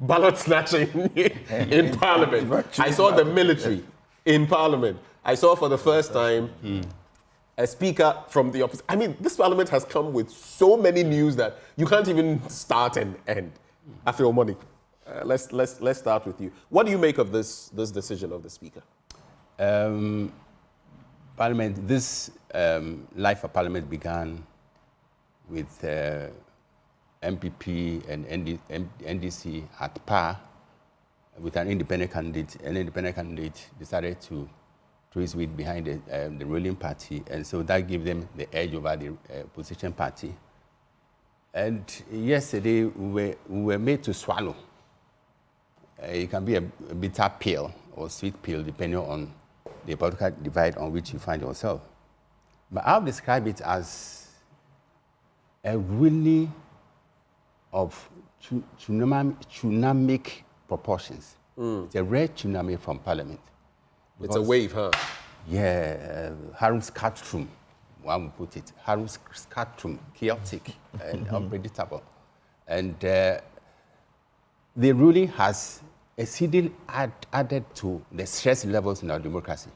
ballot snatching in parliament. I saw the military in parliament. I saw for the first time a speaker from the opposition. I mean, this parliament has come with so many news that you can't even start and end. I feel money. Let's start with you. What do you make of this decision of the speaker? Parliament, this life of Parliament began with MPP and NDC at par with an independent candidate. An independent candidate decided to throw his weight behind the ruling party, and so that gave them the edge over the opposition party. And yesterday, we were made to swallow. It can be a bitter pill or sweet pill, depending on the political divide on which you find yourself. But I'll describe it as a really of tsunamic proportions. It's a rare tsunami from Parliament. It's a wave, huh? Yeah, Harum Scattrum, one would put it. Harum Scattrum, chaotic and unpredictable. And the ruling has exceedingly added to the stress levels in our democracy.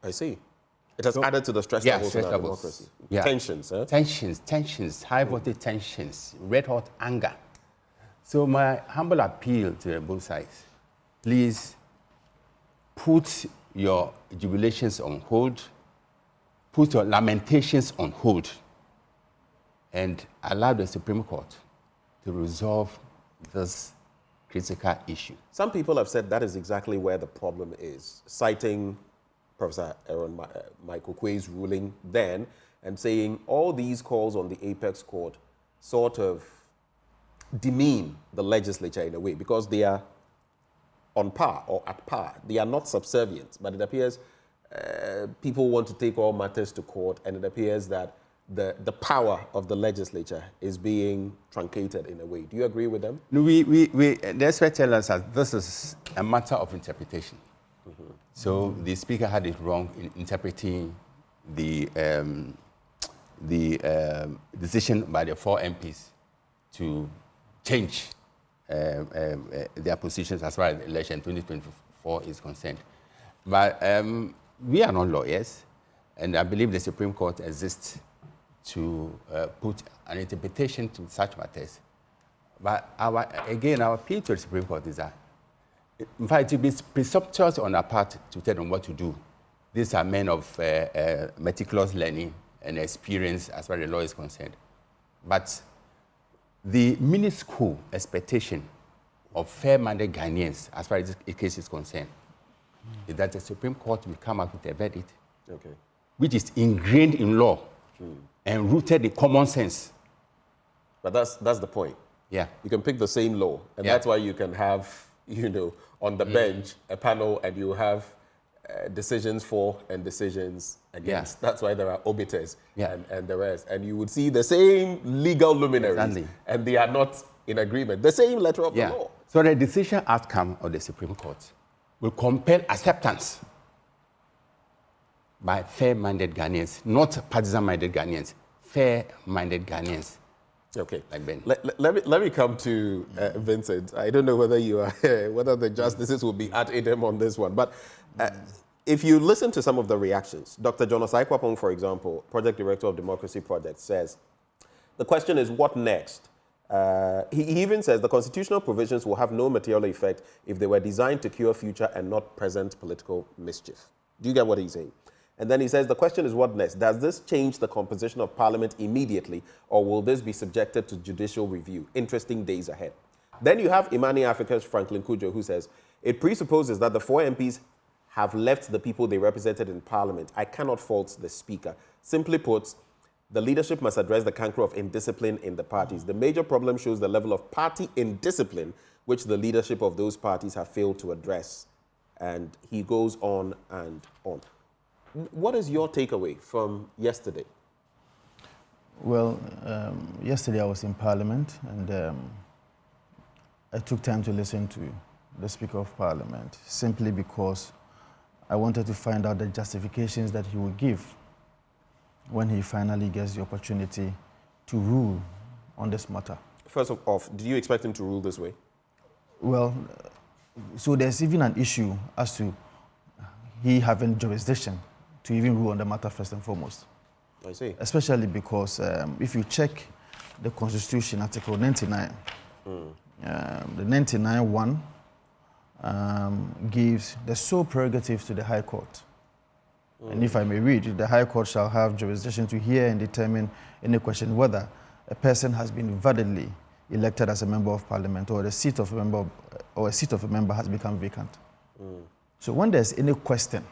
I see. It has added to the stress levels in our democracy. Yeah. Tensions, huh? Tensions, high voltage tensions, red hot anger. So my humble appeal to both sides, please put your jubilations on hold, put your lamentations on hold, and allow the Supreme Court to resolve this critical issue. Some people have said that is exactly where the problem is, citing Professor Aaron Michael Quay's ruling then and saying all these calls on the apex court sort of demean the legislature in a way because they are on par or at par. They are not subservient, but it appears people want to take all matters to court, and it appears that the power of the legislature is being truncated in a way. Do you agree with them? No, the expert tells us that this is a matter of interpretation. So the speaker had it wrong in interpreting the decision by the 4 MPs to change their positions as far as the election 2024 is concerned. But we are not lawyers, and I believe the Supreme Court exists to put an interpretation to such matters. But our appeal to the Supreme Court is that, in fact, it would be presumptuous on our part to tell them what to do. These are men of meticulous learning and experience as far as the law is concerned. But the minuscule expectation of fair-minded Ghanaians, as far as this case is concerned, is that the Supreme Court will come up with a verdict, which is ingrained in law and rooted in common sense. But that's the point. Yeah. You can pick the same law, and that's why you can have, on the bench, a panel, and you have decisions for and decisions against. Yeah. That's why there are obiters and the rest. And you would see the same legal luminaries, and they are not in agreement. The same letter of the law. So the decision outcome of the Supreme Court will compel acceptance by fair-minded Ghanaians, not partisan-minded Ghanaians, fair-minded Ghanaians. Okay. Like Ben. Let me come to Vincent. I don't know whether you are whether the justices will be at idem on this one, but if you listen to some of the reactions, Dr. John Osai-Kwapong, for example, Project Director of Democracy Project, says the question is what next. He even says the constitutional provisions will have no material effect if they were designed to cure future and not present political mischief. Do you get what he's saying? And then he says the question is what next? Does this change the composition of Parliament immediately, or will this be subjected to judicial review? Interesting days ahead. Then you have Imani Africa's Franklin Kujo, who says it presupposes that the 4 MPs have left the people they represented in Parliament. I cannot fault the Speaker. Simply put, the leadership must address the canker of indiscipline in the parties. The major problem shows the level of party indiscipline which the leadership of those parties have failed to address. And he goes on and on. What is your takeaway from yesterday? Well, yesterday I was in Parliament, and I took time to listen to the Speaker of Parliament simply because I wanted to find out the justifications that he would give when he finally gets the opportunity to rule on this matter. First off, do you expect him to rule this way? Well, so there's even an issue as to he having jurisdiction to even rule on the matter first and foremost. I see. Especially because if you check the Constitution, Article 99, the 99(1) gives the sole prerogative to the High Court. And if I may read, the High Court shall have jurisdiction to hear and determine any question whether a person has been validly elected as a member of Parliament or a seat of a member has become vacant. So when there's any question,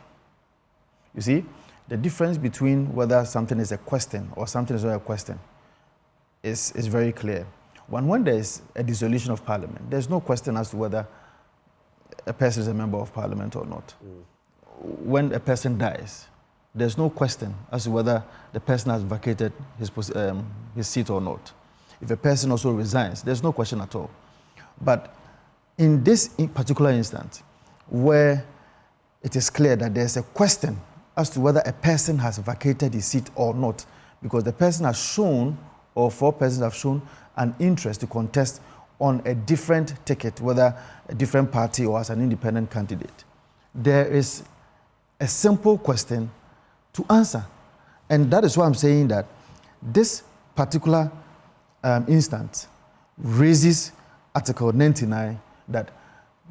you see, the difference between whether something is a question or something is not a question is very clear. When there is a dissolution of Parliament, there's no question as to whether a person is a member of Parliament or not. When a person dies, there's no question as to whether the person has vacated his seat or not. If a person also resigns, there's no question at all. But in this particular instance, where it is clear that there's a question as to whether a person has vacated his seat or not, because the person has shown, or 4 persons have shown, an interest to contest on a different ticket, whether a different party or as an independent candidate. There is a simple question to answer. And that is why I'm saying that this particular instance raises Article 99 that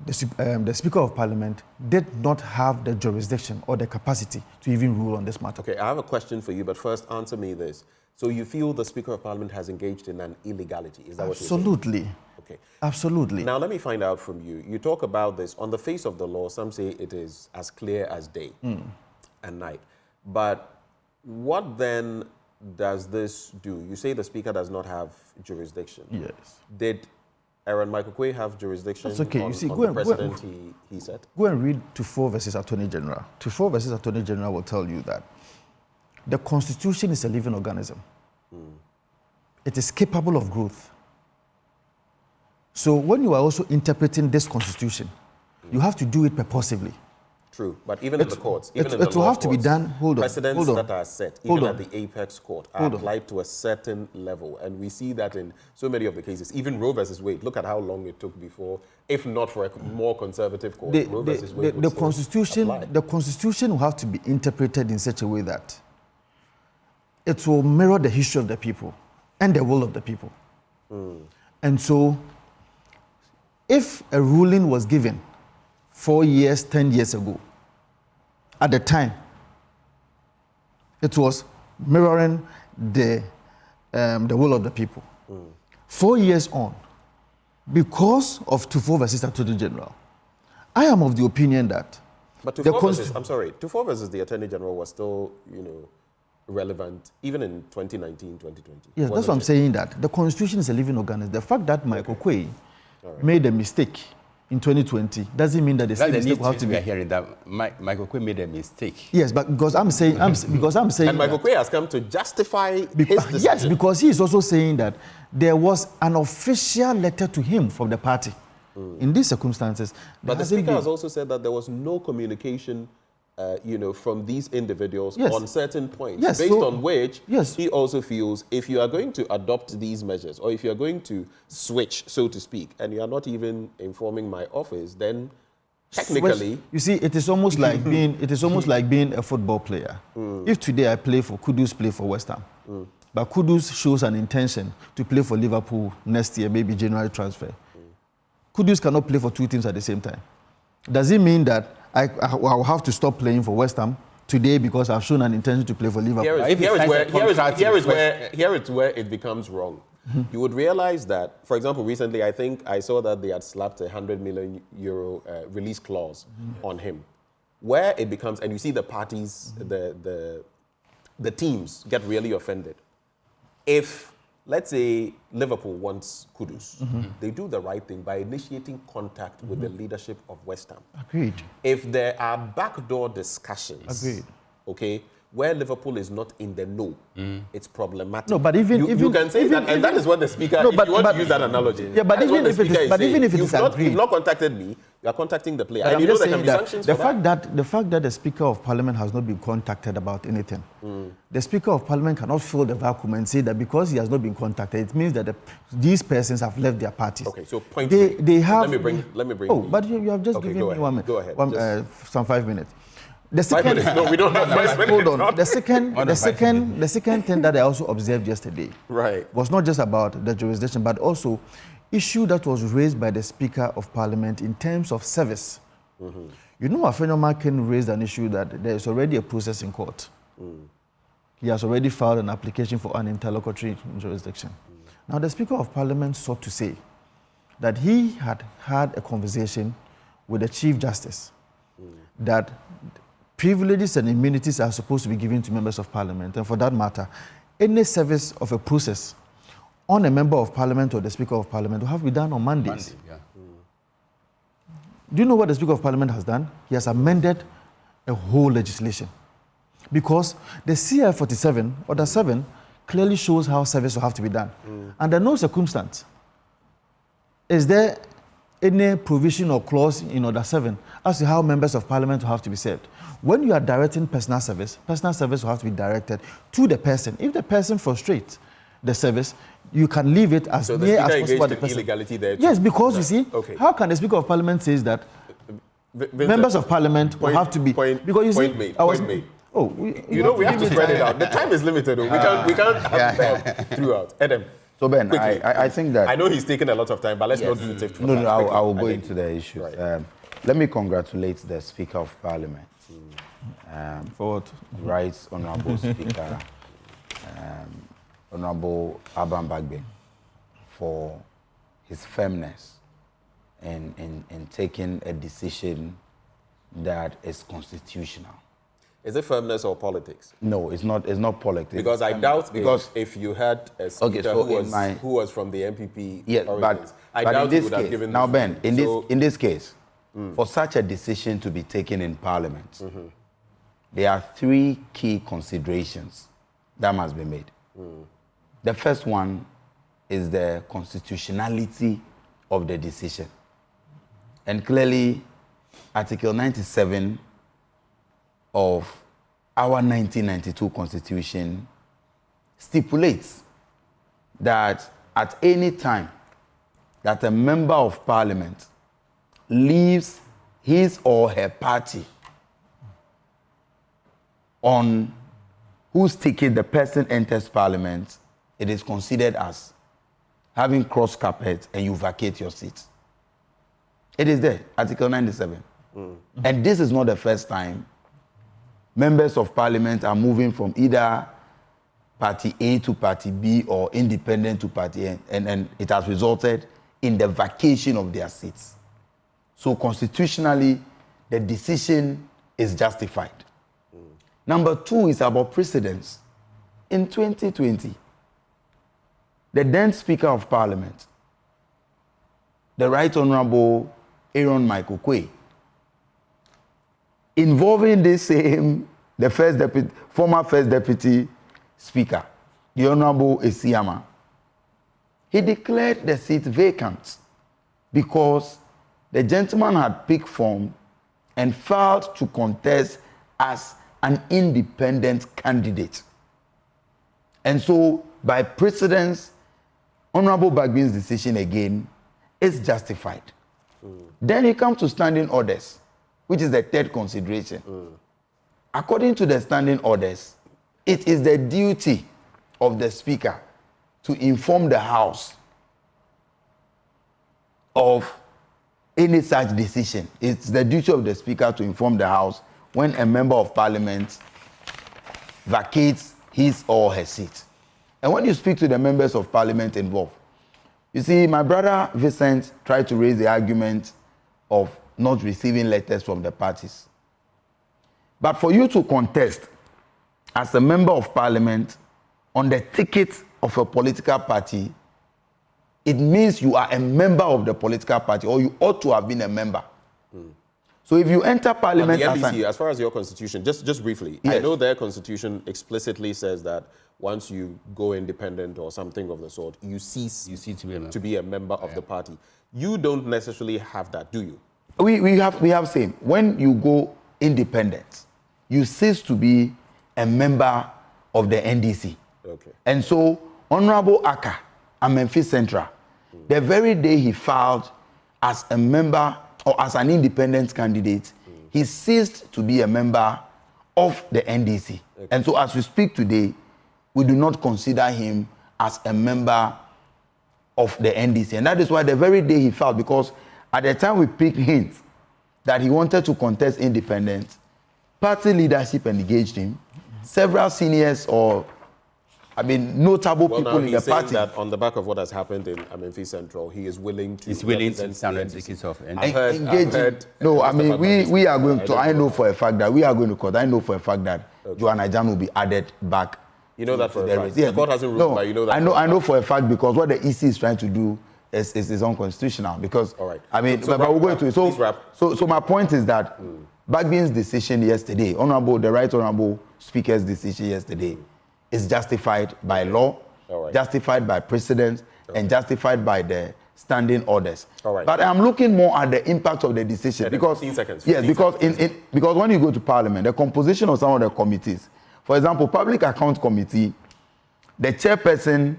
the Speaker of Parliament did not have the jurisdiction or the capacity to even rule on this matter. Okay, I have a question for you, but first answer me this. So you feel the Speaker of Parliament has engaged in an illegality? Is that what you're saying? Absolutely. Okay. Absolutely. Now let me find out from you. You talk about this on the face of the law. Some say it is as clear as day and night. But what then does this do? You say the Speaker does not have jurisdiction. Yes. Did Aaron Michael Quay have jurisdiction? That's okay. On, you see, on the president he said? Go and read Tufo versus Attorney General. Tufo versus Attorney General will tell you that the Constitution is a living organism. It is capable of growth. So when you are also interpreting this Constitution, you have to do it purposively. True, but even in the courts, even in the it will have to be done. Hold on. Precedents that are set, even at the apex court, are applied to a certain level, and we see that in so many of the cases. Even Roe versus Wade. Look at how long it took before, if not for a more conservative court, Roe versus Wade. The Constitution will have to be interpreted in such a way that it will mirror the history of the people and the will of the people. And so, if a ruling was given 4 years, 10 years ago, at the time, it was mirroring the will of the people. 4 years on, because of Tufo versus Attorney General, I am of the opinion that... But Tufo versus the Attorney General was still, relevant, even in 2019, 2020. Yes, that's what I'm saying, that the Constitution is a living organism. The fact that Michael Quay made a mistake in 2020 doesn't mean that the same mistake will have to be. We are hearing that Michael Quay made a mistake. Yes, but because I'm saying, and Michael Quay has come to justify his decision. Yes, because he is also saying that there was an official letter to him from the party. In these circumstances, but the Speaker has also said that there was no communication, from these individuals on certain points, based on which he also feels if you are going to adopt these measures, or if you are going to switch, so to speak, and you are not even informing my office, then technically, you see, it is almost like being a football player. If today I play for Kudus, play for West Ham, but Kudus shows an intention to play for Liverpool next year, maybe January transfer. Kudus cannot play for 2 teams at the same time. Does it mean that I will have to stop playing for West Ham today because I've shown an intention to play for Liverpool? Here is where it becomes wrong. You would realize that, for example, recently I think I saw that they had slapped a €100 million release clause on him, where it becomes, and you see the parties, the teams get really offended. If, let's say, Liverpool wants Kudus, they do the right thing by initiating contact with the leadership of West Ham. Agreed. If there are backdoor discussions, agreed, okay, where Liverpool is not in the know, it's problematic. No, but even you can say that, and that is what the speaker. No, if you want to use that analogy, yeah, but even if it is agreed, you've not contacted me. You are contacting the player. And you know there can be sanctions the for fact that the fact that the Speaker of Parliament has not been contacted about anything, the Speaker of Parliament cannot fill the vacuum and say that because he has not been contacted, it means that these persons have left their parties. Okay, so they have. Let me bring. Oh, but you have just given me 1 minute. Go ahead. Some 5 minutes. The second, 5 minutes. No, we don't have 5 minutes. Hold on. The second thing that I also observed yesterday was not just about the jurisdiction, but also issue that was raised by the Speaker of Parliament in terms of service. You know, Afenyo Makin raised an issue that there is already a process in court. He has already filed an application for an interlocutory jurisdiction. Now, the Speaker of Parliament sought to say that he had had a conversation with the Chief Justice that privileges and immunities are supposed to be given to members of Parliament, and for that matter, any service of a process on a member of Parliament or the Speaker of Parliament will have to be done on Mondays. Do you know what the Speaker of Parliament has done? He has amended a whole legislation. Because the CI 47, Order 7, clearly shows how service will have to be done. Under no circumstance is there any provision or clause in Order 7 as to how members of Parliament will have to be served. When you are directing personal service will have to be directed to the person. If the person frustrates the service, you can leave it as near as possible to the person. Illegality there too. Yes, because you see, how can the Speaker of Parliament say that members of Parliament will have to be... Because you see, you know, we have to spread it out. The time is limited. We can't have throughout. Adam. So Ben, quickly, I think that... I know he's taken a lot of time, but let's not do it. No, I will go into the issues. Right. Let me congratulate the Speaker of Parliament. For what? Right Honourable Speaker, Honourable Agyeman-Duah, for his firmness in taking a decision that is constitutional. Is it firmness or politics? No, it's not politics. Because I doubt if you had a speaker who was from the MPP origins, I doubt he would have given now, Ben, in this case, for such a decision to be taken in Parliament, there are 3 key considerations that must be made. The first one is the constitutionality of the decision. And clearly, Article 97 of our 1992 Constitution stipulates that at any time that a member of Parliament leaves his or her party on whose ticket the person enters Parliament, it is considered as having crossed carpet and you vacate your seat. It is there, Article 97. And this is not the first time members of Parliament are moving from either Party A to Party B or independent to Party A, and it has resulted in the vacation of their seats. So constitutionally, the decision is justified. Number 2 is about precedence. In 2020, the then Speaker of Parliament, the Right Honourable Aaron Michael Quay, involving the same, former First Deputy Speaker, the Honourable Esiama, he declared the seat vacant because the gentleman had picked form and failed to contest as an independent candidate. And so, by precedence, Honourable Bagbi's decision again is justified. Then he comes to standing orders, which is the third consideration. According to the standing orders, it is the duty of the Speaker to inform the House of any such decision. It's the duty of the Speaker to inform the House when a member of Parliament vacates his or her seat. And when you speak to the members of Parliament involved, you see, my brother Vincent tried to raise the argument of not receiving letters from the parties. But for you to contest as a member of Parliament on the ticket of a political party, it means you are a member of the political party, or you ought to have been a member. So if you enter parliament the NDC, as far as your constitution, just briefly, yes. I know their constitution explicitly says that once you go independent or something of the sort, you cease to be a member of the party. You don't necessarily have that, do you? We have same. When you go independent, you cease to be a member of the NDC. Okay. And so Honorable Aka, Amenfi Central, the very day he filed as a member or as an independent candidate, he ceased to be a member of the NDC. Okay. And so as we speak today, we do not consider him as a member of the NDC. And that is why the very day he filed, because at the time we picked hints that he wanted to contest independence, party leadership engaged him. Several seniors notable people in the party. That on the back of what has happened in Amenfi Central, he is willing to. He's willing to stand on the ticket of engage. No, I mean we are going to. I know for a fact that we are going to court. I know for a fact that Joan Ajan will be added back. You know that for a fact. Yes, the court hasn't ruled, but you know that. I know for a fact because what the EC is trying to do is unconstitutional. Because all right. I mean, but we're going to. So my point is that Bagbi's decision yesterday, the Right Honorable Speaker's decision yesterday, is justified by law, justified by precedent, and justified by the standing orders. But I'm looking more at the impact of the decision because 15 seconds. Yes, because when you go to Parliament, the composition of some of the committees, for example, Public Account Committee, the chairperson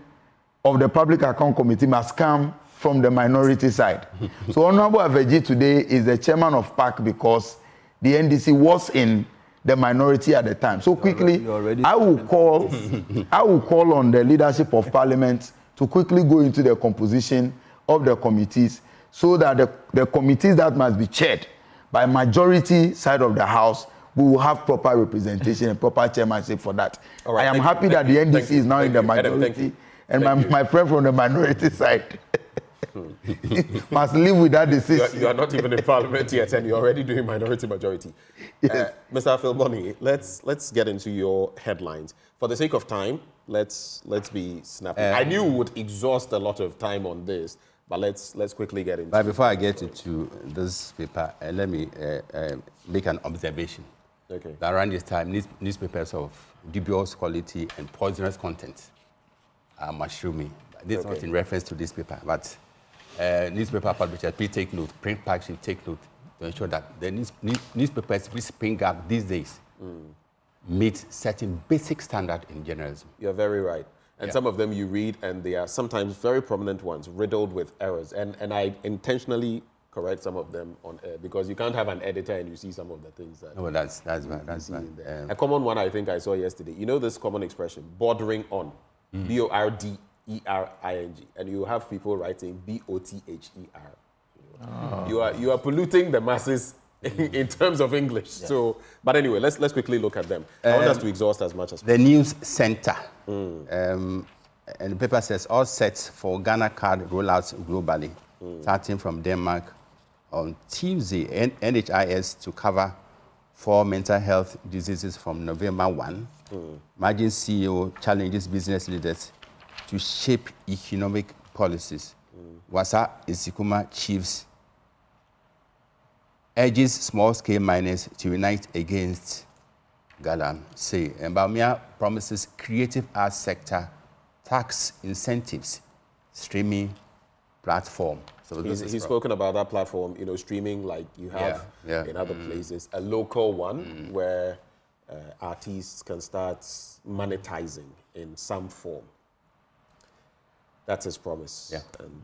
of the Public Account Committee must come from the minority side. So Honorable Aveji today is the chairman of PAC because the NDC was in the minority at the time. So quickly, I will call on the leadership of Parliament to quickly go into the composition of the committees so that the committees that must be chaired by majority side of the House, we will have proper representation and proper chairmanship for that. I am happy that the NDC is now in the majority and my friend from the minority side must live with that decision. You are not even in Parliament yet, and you're already doing majority. Yes. Mr. Philboni, let's get into your headlines. For the sake of time, let's be snappy. I knew we would exhaust a lot of time on this, but let's quickly get into it. But before I get into this paper, let me make an observation. Okay. That around this time, newspapers of dubious quality and poisonous content are mushrooming. This is not in reference to this paper, but newspaper publishers, please take note, print packaging, take note to ensure that the newspapers which spring up these days meet certain basic standard in journalism. You're very right. And some of them you read, and they are sometimes very prominent ones, riddled with errors. And I intentionally correct some of them on air because you can't have an editor and you see some of the things that... No, that's right. A common one I think I saw yesterday. You know this common expression, bordering on, BORDERING, and you have people writing BOTHER. You are polluting the masses in terms of English. Yes. So, but anyway, let's quickly look at them. I want us to exhaust as much as possible. The news center, and the paper says all sets for Ghana card rollouts globally, starting from Denmark on Tuesday. NHIS to cover 4 mental health diseases from November 1. Margin CEO challenges business leaders to shape economic policies. Wasa Isikuma chiefs urges small-scale miners to unite against Galam. Say, Mbamia promises creative arts sector tax incentives, streaming platform. So he's spoken about that platform, streaming like you have in other places, a local one where artists can start monetizing in some form. That's his promise. Yeah. And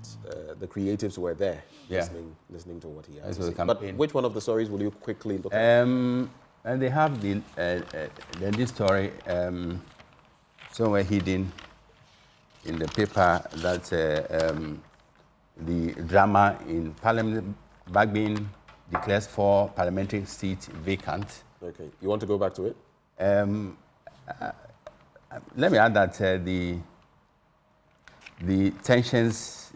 the creatives were there listening to what he had to say. But which one of the stories will you quickly look at? And they have this story somewhere hidden in the paper that the drama in Parliament, Bagbein declares 4 parliamentary seats vacant. Okay. You want to go back to it? Let me add that the tensions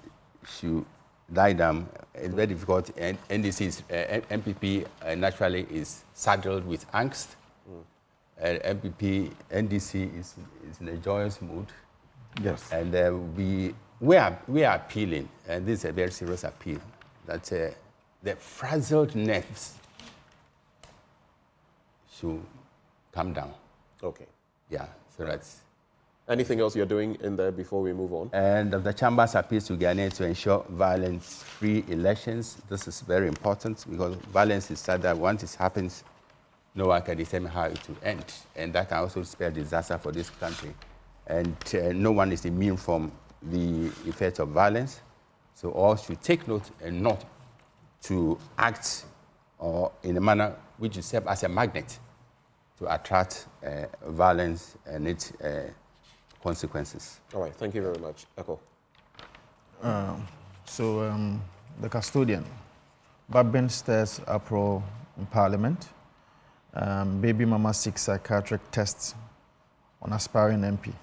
should die down. It's very difficult. And NDC MPP naturally is saddled with angst. NDC is in a joyous mood. Yes. And we are appealing, and this is a very serious appeal, that the frazzled nerves should come down. Okay. Yeah, so that's... Anything else you're doing in there before we move on? And the Chamber's appeals to Ghanaians to ensure violence-free elections. This is very important because violence is such that once it happens, no one can determine how it will end. And that can also spell disaster for this country. And no one is immune from the effects of violence. So all should take note and not to act or in a manner which is serve as a magnet to attract violence and its consequences. All right, thank you very much. Echo. The custodian, Bagbin stirs uproar in Parliament. Baby mama seeks psychiatric tests on aspiring MP.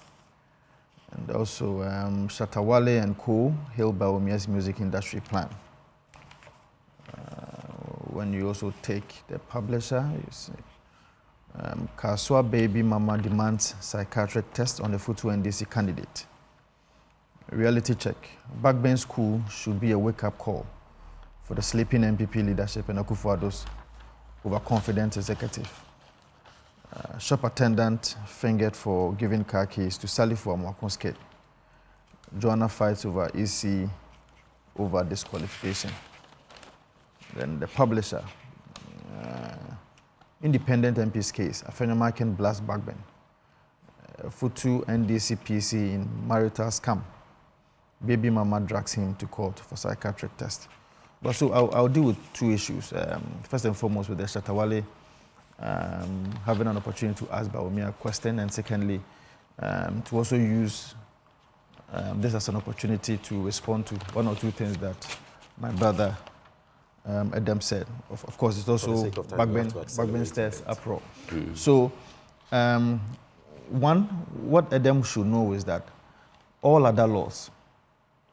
And also Shatawale and co. hail Bawomia's music industry plan. When you also take the publisher, you see Kaswa baby mama demands psychiatric test on the Futu NDC candidate. Reality check. Backbench school should be a wake-up call for the sleeping MPP leadership and Akufo-Addo's overconfident executive. Shop attendant fingered for giving car keys to Salifu Amwakonske. Joanna fights over EC over disqualification. Then the publisher. Independent MP's case, Afenema can blast Bagbin. Futu NDC PC in marital scam. Baby mama drags him to court for psychiatric test. But so I'll deal with two issues. First and foremost with the Shatawale having an opportunity to ask Bawumia a question, and secondly, to also use this as an opportunity to respond to one or two things that my brother Adam said. Of course, it's also Bagbin stirs uproar. So, one, what Adam should know is that all other laws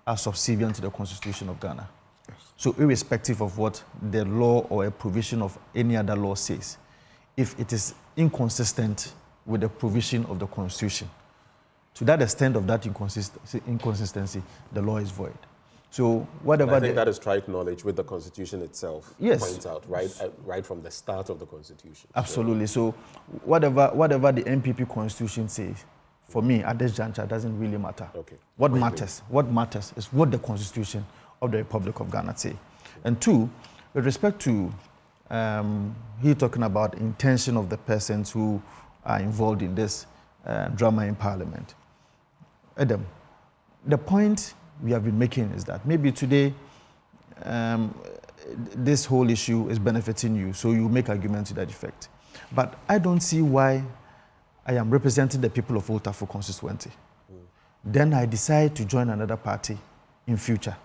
are subservient to the Constitution of Ghana. Yes. So, irrespective of what the law or a provision of any other law says, if it is inconsistent with the provision of the Constitution, to that extent of that inconsistency, the law is void. So whatever. And I think that is trite knowledge with the Constitution itself. Yes. Points out right from the start of the Constitution. Absolutely. So whatever the MPP Constitution says, for me at this juncture doesn't really matter. Okay. What matters is what the Constitution of the Republic of Ghana say. And two, with respect to he talking about intention of the persons who are involved in this drama in Parliament. Adam, the point we have been making is that maybe today this whole issue is benefiting you, so you make arguments to that effect. But I don't see why I am representing the people of Otafu constituency. Then I decide to join another party in future.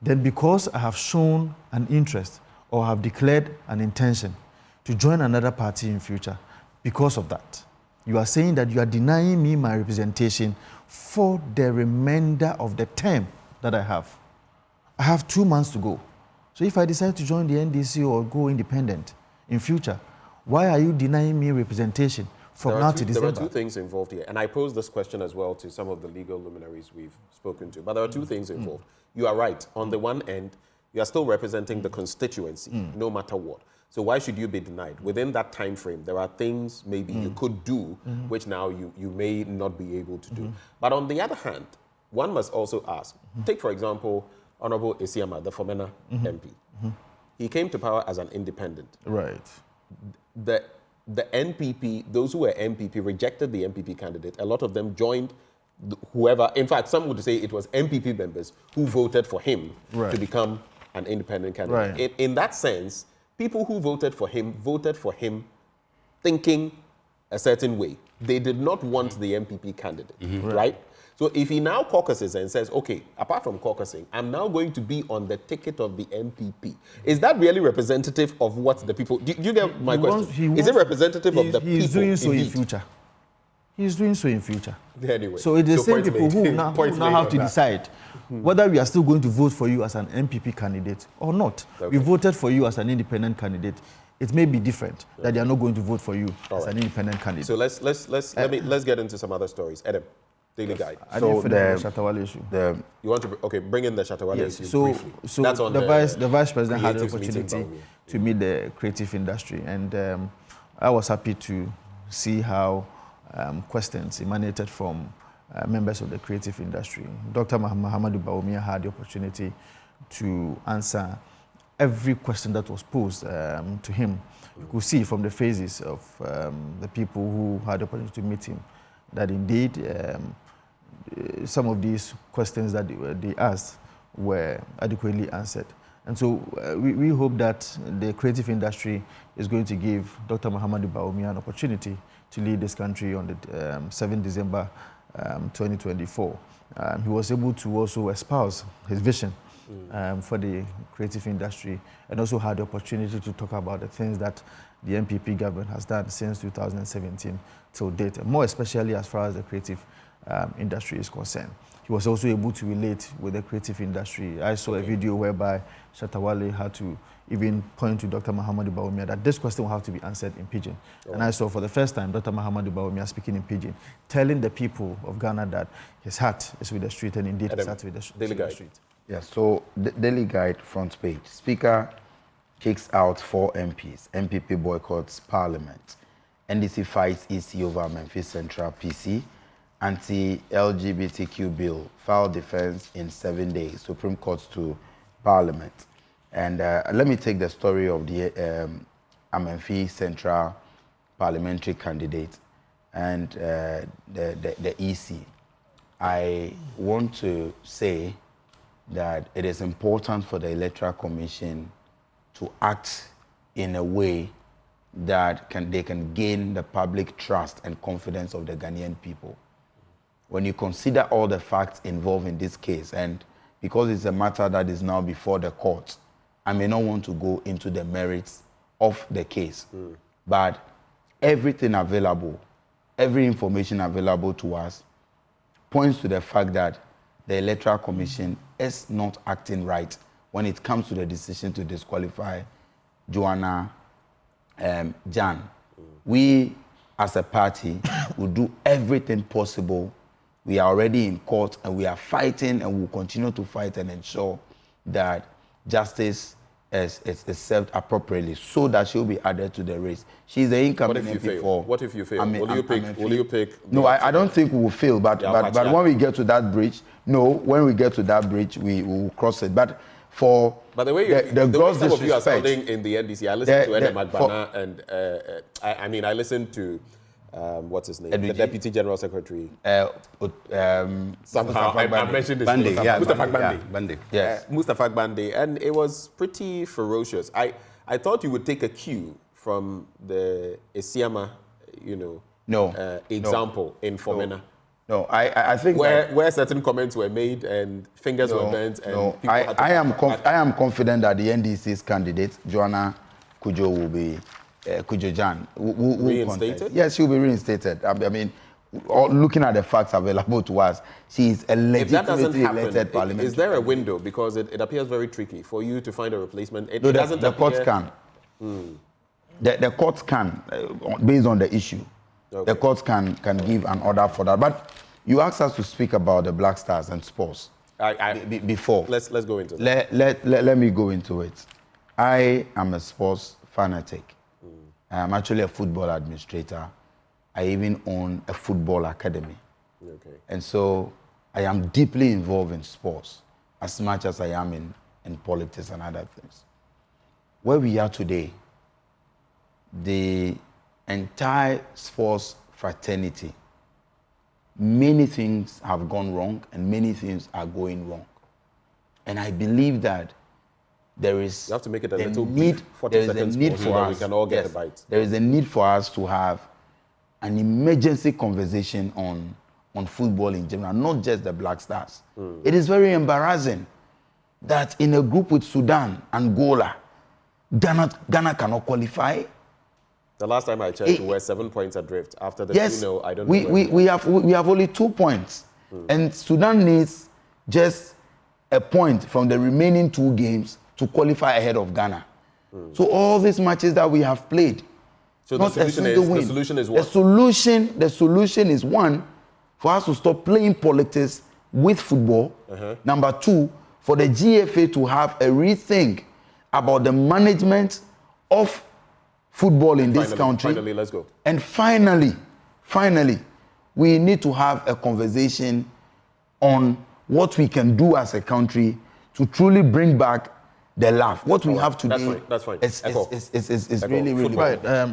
Then because I have shown an interest or have declared an intention to join another party in future, because of that, you are saying that you are denying me my representation for the remainder of the term that I have. I have 2 months to go. So if I decide to join the NDC or go independent in future, why are you denying me representation from now to December? There are two things involved here. And I posed this question as well to some of the legal luminaries we've spoken to. But there are two things involved. You are right. On the one end, you are still representing the constituency, no matter what. So why should you be denied? Within that time frame, there are things maybe you could do, which now you may not be able to do. But on the other hand, one must also ask, take for example, Honorable Isiama, the Fomena MP. He came to power as an independent. Right. The NPP, those who were NPP rejected the NPP candidate. A lot of them joined whoever, in fact, some would say it was NPP members who voted for him to become an independent candidate. Right. In that sense, people who voted for him thinking a certain way. They did not want the NPP candidate, right? So if he now caucuses and says, okay, apart from caucusing, I'm now going to be on the ticket of the NPP. Is that really representative of what the people... Do you get my question? Is it representative of the people? He's doing so in future. He's doing so in future. Anyway. So it's the same people who now have to decide whether we are still going to vote for you as an NPP candidate or not. We voted for you as an independent candidate. It may be different that they are not going to vote for you as an independent candidate. So let's get into some other stories. Adam, Daily Guide. I didn't finish the Shatawale issue. You want to bring in the Shatawale issue briefly. So that's on the vice president had the opportunity to meet the creative industry, and I was happy to see how questions emanated from members of the creative industry. Dr. Agyeman-Duah had the opportunity to answer every question that was posed to him. You could see from the faces of the people who had the opportunity to meet him that indeed some of these questions that they asked were adequately answered. And so we hope that the creative industry is going to give Dr. Agyeman-Duah an opportunity to lead this country on the 7th December 2024. He was able to also espouse his vision for the creative industry, and also had the opportunity to talk about the things that the NPP government has done since 2017 till date, and more especially as far as the creative industry is concerned. He was also able to relate with the creative industry. I saw a video whereby Shatawale had to even point to Dr. Agyeman-Duah that this question will have to be answered in Pidgin. And I saw for the first time Dr. Agyeman-Duah speaking in Pidgin, telling the people of Ghana that his heart is with the street, and indeed his heart is with the street. Yeah, so the Daily Guide front page. Speaker kicks out 4 MPs. MPP boycotts Parliament. NDC fights EC over Memphis Central PC. Anti-LGBTQ bill. File defense in 7 days. Supreme Court to Parliament. And let me take the story of the Memphis Central parliamentary candidate and the EC. I want to say that it is important for the Electoral Commission to act in a way that they can gain the public trust and confidence of the Ghanaian people. When you consider all the facts involved in this case, and because it's a matter that is now before the court, I may not want to go into the merits of the case, but everything available, every information available to us points to the fact that the Electoral Commission is not acting right when it comes to the decision to disqualify Joanna Jan. We, as a party, will do everything possible. We are already in court, and we are fighting, and will continue to fight and ensure that justice is served appropriately, so that she'll be added to the race. She's the incoming MP for. What if you fail? Will you pick? No, I don't think we will fail. But when we get to that bridge, when we get to that bridge, we will cross it. But for the way some of you are sounding in the NDC, I listened to Edem Agbana, and I listened to what's his name? The Deputy General Secretary. Somehow I mentioned his name. Mustafa Agyeman-Duah. Yes. Mustafa Agyeman-Duah, and it was pretty ferocious. I thought you would take a cue from the Esiama, example in Formena. No, I think where certain comments were made and fingers were bent. And I am confident that the NDC's candidate, Joanna Kujo, will be Kujo Jan. Reinstated? Yes, she'll be reinstated. I mean, looking at the facts available to us, she is a legitimately elected parliamentary. Is there a window? Because it appears very tricky for you to find a replacement. The courts can. The courts can, based on the issue. Okay. The courts can give an order for that. But you asked us to speak about the Black Stars and sports before. Let's go into that. Let me go into it. I am a sports fanatic. I'm actually a football administrator. I even own a football academy. Okay. And so I am deeply involved in sports as much as I am in politics and other things. Where we are today, the entire sports fraternity, many things have gone wrong and many things are going wrong. And I believe that there is you have to make it a little brief, 40 seconds more so that we can all get a bite. There is a need for us to have an emergency conversation on football in general, not just the Black Stars. It is very embarrassing that in a group with Sudan, Angola, Ghana cannot qualify. The last time I checked, we were 7 points adrift. After the 2-0, I don't know. We have only 2 points. And Sudan needs just a point from the remaining 2 games to qualify ahead of Ghana. So all these matches that we have played, so the solution is what? The solution is, one, for us to stop playing politics with football. Number 2, for the GFA to have a rethink about the management of football in this country. Finally, let's go. And finally, we need to have a conversation on what we can do as a country to truly bring back the laugh. What we have today that's fine. is really, really right. I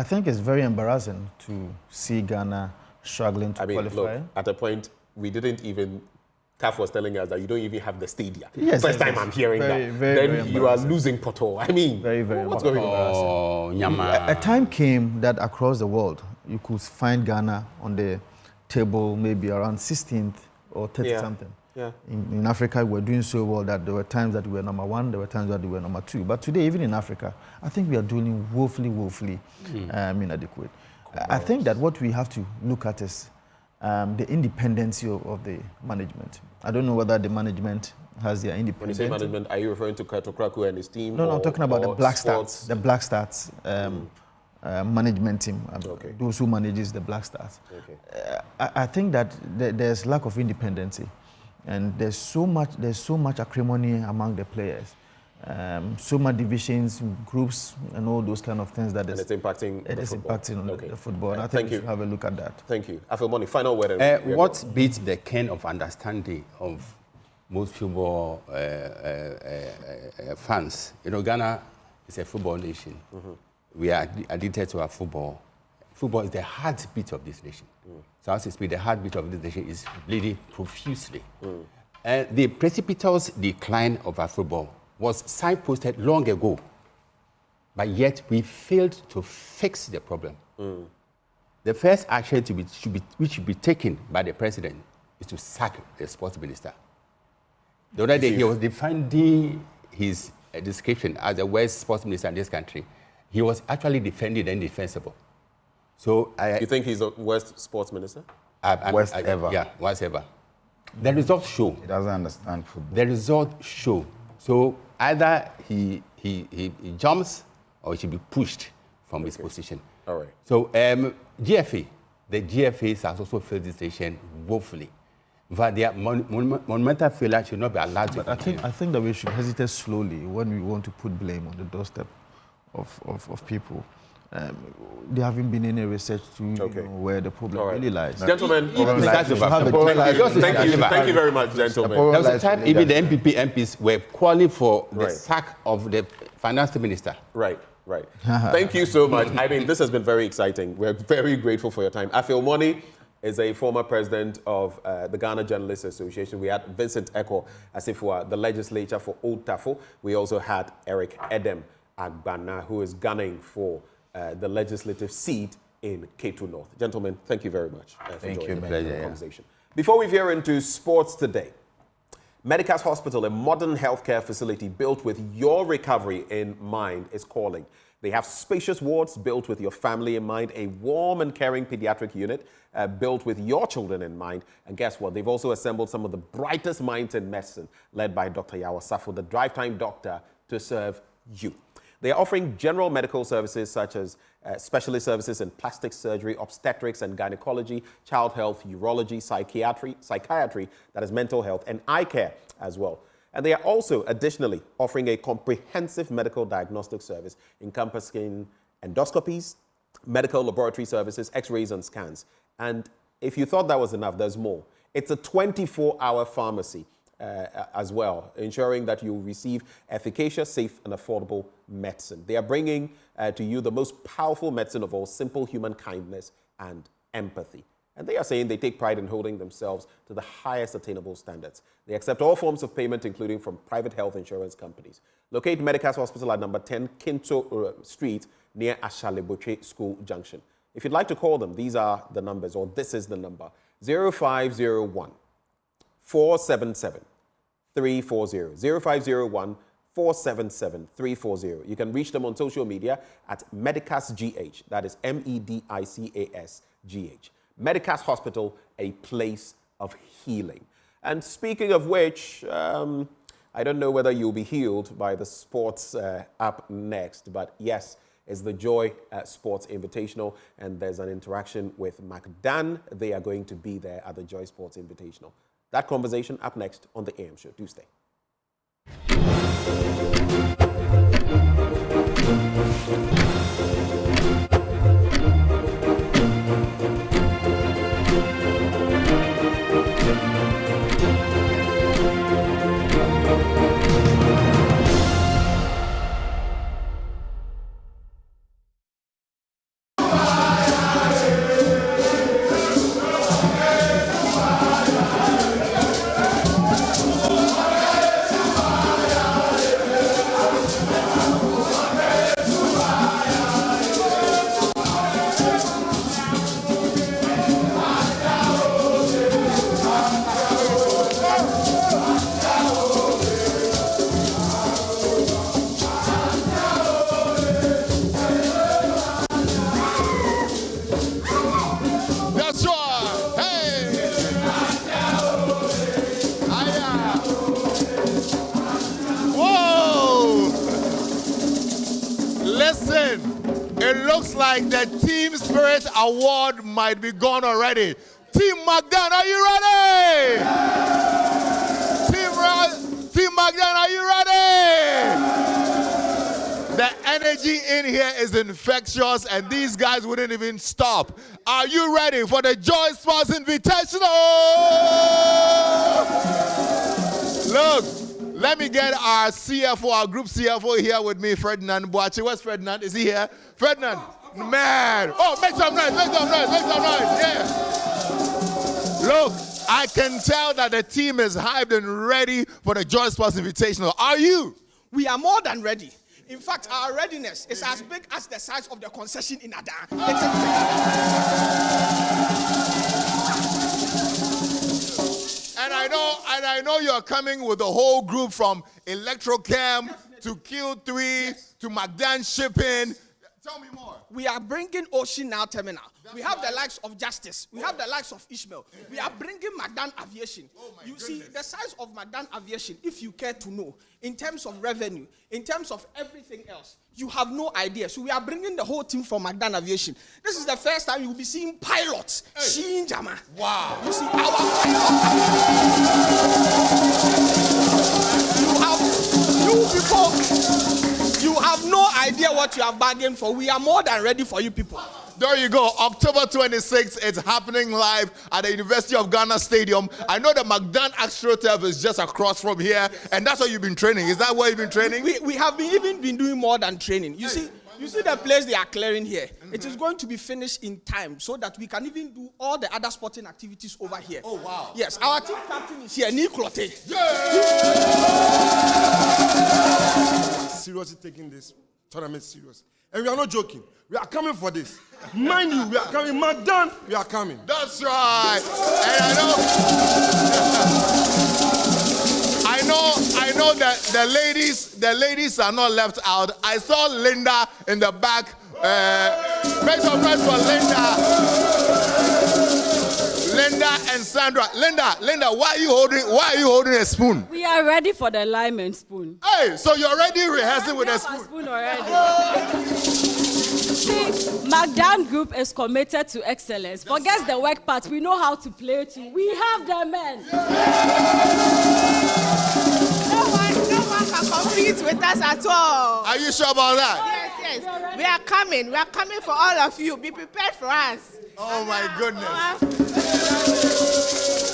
think it's very embarrassing to see Ghana struggling to qualify. Look, at a point, we didn't even. CAF was telling us that you don't even have the stadia. Yes, First time I'm hearing that. Then you are losing Poto. I mean, very, very what's going on? A time came that across the world, you could find Ghana on the table maybe around 16th or 30 something. Yeah. In Africa, we were doing so well that there were times that we were number 1, there were times that we were number 2. But today, even in Africa, I think we are doing woefully inadequate. I think that what we have to look at is the independence of the management. I don't know whether the management has their independence. When you say management, are you referring to Kato Kraku and his team? No, I'm talking about the Black Stars. The Black Stars management team. Those who manages the Black Stars. Okay. I think that there's lack of independency, and there's so much acrimony among the players. So much divisions, groups, and all those kind of things that it's impacting. The football. And I think we should have a look at that. Thank you. Afilmoni, final word. What beats the kern of understanding of most football fans? Ghana is a football nation. We are addicted to our football. Football is the heartbeat of this nation. So as to speak, the heartbeat of this nation is bleeding profusely. The precipitous decline of our football was signposted long ago, but yet we failed to fix the problem. The first action which should be taken by the president is to sack the sports minister. The other day, he was defending his description as the worst sports minister in this country. He was actually defending the indefensible. So you think he's the worst sports minister? Worst ever. Yeah, worst ever. The results show. He doesn't understand football. The results show. So either he jumps or he should be pushed from his position. All right. So the GFAs has also failed this nation woefully. In fact, their monumental failure should not be allowed to continue. I think that we should hesitate slowly when we want to put blame on the doorstep of people. There haven't been any research to know where the problem really lies. Gentlemen, thank you very much, gentlemen. There was a time even the MPP MPs were calling for the sack of the finance minister. Right. Thank you so much. I mean, this has been very exciting. We're very grateful for your time. Afilmoni is a former president of the Ghana Journalists Association. We had Vincent Eko Asifua, the legislature for Old Tafo. We also had Eric Edem Agbana, who is gunning for the legislative seat in Ketu North. Gentlemen, thank you very much for joining the conversation. Before we veer into sports today, Medicas Hospital, a modern healthcare facility built with your recovery in mind, is calling. They have spacious wards built with your family in mind, a warm and caring pediatric unit built with your children in mind. And guess what? They've also assembled some of the brightest minds in medicine, led by Dr. Yawasafo, the drive-time doctor, to serve you. They are offering general medical services such as specialist services in plastic surgery, obstetrics and gynecology, child health, urology, psychiatry, that is mental health, and eye care as well. And they are also additionally offering a comprehensive medical diagnostic service encompassing endoscopies, medical laboratory services, x-rays and scans. And if you thought that was enough, there's more. It's a 24-hour pharmacy as well, ensuring that you receive efficacious, safe, and affordable medicine. They are bringing to you the most powerful medicine of all, simple human kindness and empathy. And they are saying they take pride in holding themselves to the highest attainable standards. They accept all forms of payment, including from private health insurance companies. Locate Medicas Hospital at number 10 Kinto Street near Ashaleboche School Junction. If you'd like to call them, these are the numbers, or this is the number, 0501 477 340, 0501 477 340. You can reach them on social media at MedicasGH, that is MEDICASGH. Medicas Hospital, a place of healing. And speaking of which, I don't know whether you'll be healed by the sports up next, but yes, it's the Joy Sports Invitational, and there's an interaction with MacDan. They are going to be there at the Joy Sports Invitational. That conversation up next on the AM Show. Do stay. Like the Team Spirit Award might be gone already. Team Magdan, are you ready? Team Magdan, are you ready? The energy in here is infectious and these guys wouldn't even stop. Are you ready for the Joy Sports Invitational? Look, let me get our CFO, our group CFO here with me, Ferdinand Boache. Where's Ferdinand? Is he here? Ferdinand. Man, oh, make some noise, make some noise, make some noise, yeah. Look, I can tell that the team is hyped and ready for the Joy Sports Invitational. Are you? We are more than ready. In fact, our readiness is as big as the size of the concession in Adan. And I know you're coming with the whole group from Electrochem to Q3 to Magdan Shipping. Tell me more. We are bringing Ocean Now Terminal. We have the likes of Justice. We have the likes of Ishmael. We are bringing Magdan Aviation. You see, the size of Magdan Aviation, if you care to know, in terms of revenue, in terms of everything else, you have no idea. So we are bringing the whole team from Magdan Aviation. This is the first time you will be seeing pilots. Shinjama. Wow. You see, our pilots. You have no idea what you have bargained for. We are more than ready for you people. There you go. October 26th, it's happening live at the University of Ghana Stadium. I know the Magdan AstroTurf is just across from here, and that's where you've been training. Is that where you've been training? We have even been doing more than training. You see the place they are clearing here. It is going to be finished in time so that we can even do all the other sporting activities over here. Oh, wow. Yes, our team captain is here, Niklote. Seriously taking this tournament serious. And we are not joking. We are coming for this. Mind you, we are coming. Magdan, we are coming. That's right. And I know that the ladies are not left out. I saw Linda in the back. Make some noise for Linda. Linda and Sandra. Linda, why are you holding a spoon? We are ready for the lime and spoon. Hey, so you're already rehearsing with a spoon already. See, Magdan Group is committed to excellence. Forget the work part. We know how to play too. We have the men. No one can compete with us at all. Are you sure about that? Yes. We are coming. We are coming for all of you. Be prepared for us. Oh my goodness.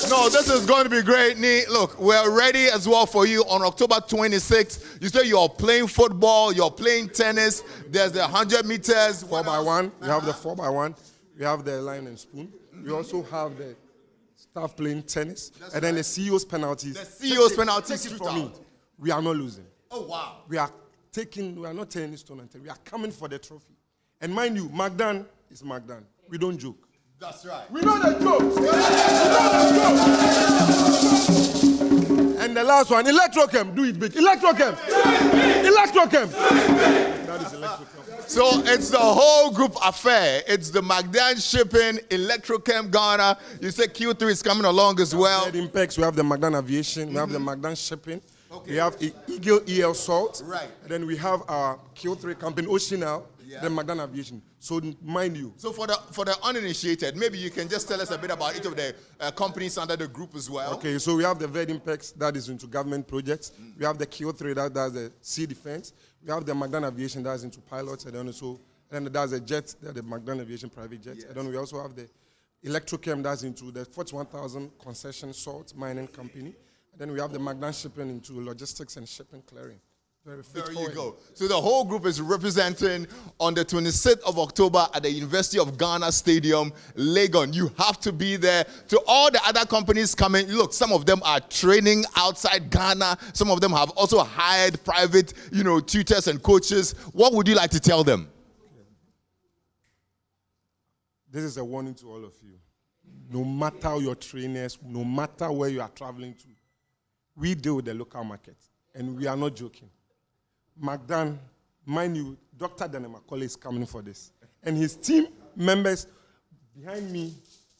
No, this is going to be great, Nee. Look, we're ready as well for you on October 26th. You say you're playing football, you're playing tennis. There's the 100 meters. 4x1. We have the 4x1. We have the line and spoon. We also have the staff playing tennis. That's and then the CEO's penalties. The CEO's penalties. Take it from me. We are not losing. Oh, wow. We are not turning this tournament. We are coming for the trophy. And mind you, Magdan is Magdan. We don't joke. That's right. We know the joke. And the last one, Electrochem. Do it big. Electrochem. Electrochem. That is Electrochem. So it's the whole group affair. It's the Magdan Shipping, Electrochem Ghana. You said Q3 is coming along as well. We have the Magdan Aviation. We have the Magdan Shipping. Okay. We have Eagle EL Salt. Right. And then we have our Q3 company, Ocean Now. the Magdan Aviation. So mind you. So for the uninitiated, maybe you can just tell us a bit about each of the companies under the group as well. Okay, so we have the Verdimpex that is into government projects. We have the Kyo3 that does the sea defense. We have the Magdan Aviation that is into pilots, and then also there's a jet, the Magdan Aviation private jet. And then we also have the Electrochem that's into the 41,000 concession salt mining company. And then we have the Magdan Shipping into logistics and shipping clearing. There you go. So the whole group is representing on the 26th of October at the University of Ghana Stadium, Legon. You have to be there. To all the other companies coming, look, some of them are training outside Ghana. Some of them have also hired private, tutors and coaches. What would you like to tell them? This is a warning to all of you. No matter your trainers, no matter where you are traveling to, we deal with the local market, and we are not joking. Magdan, mind you, Dr. Daniel Macaulay is coming for this. And his team members behind me,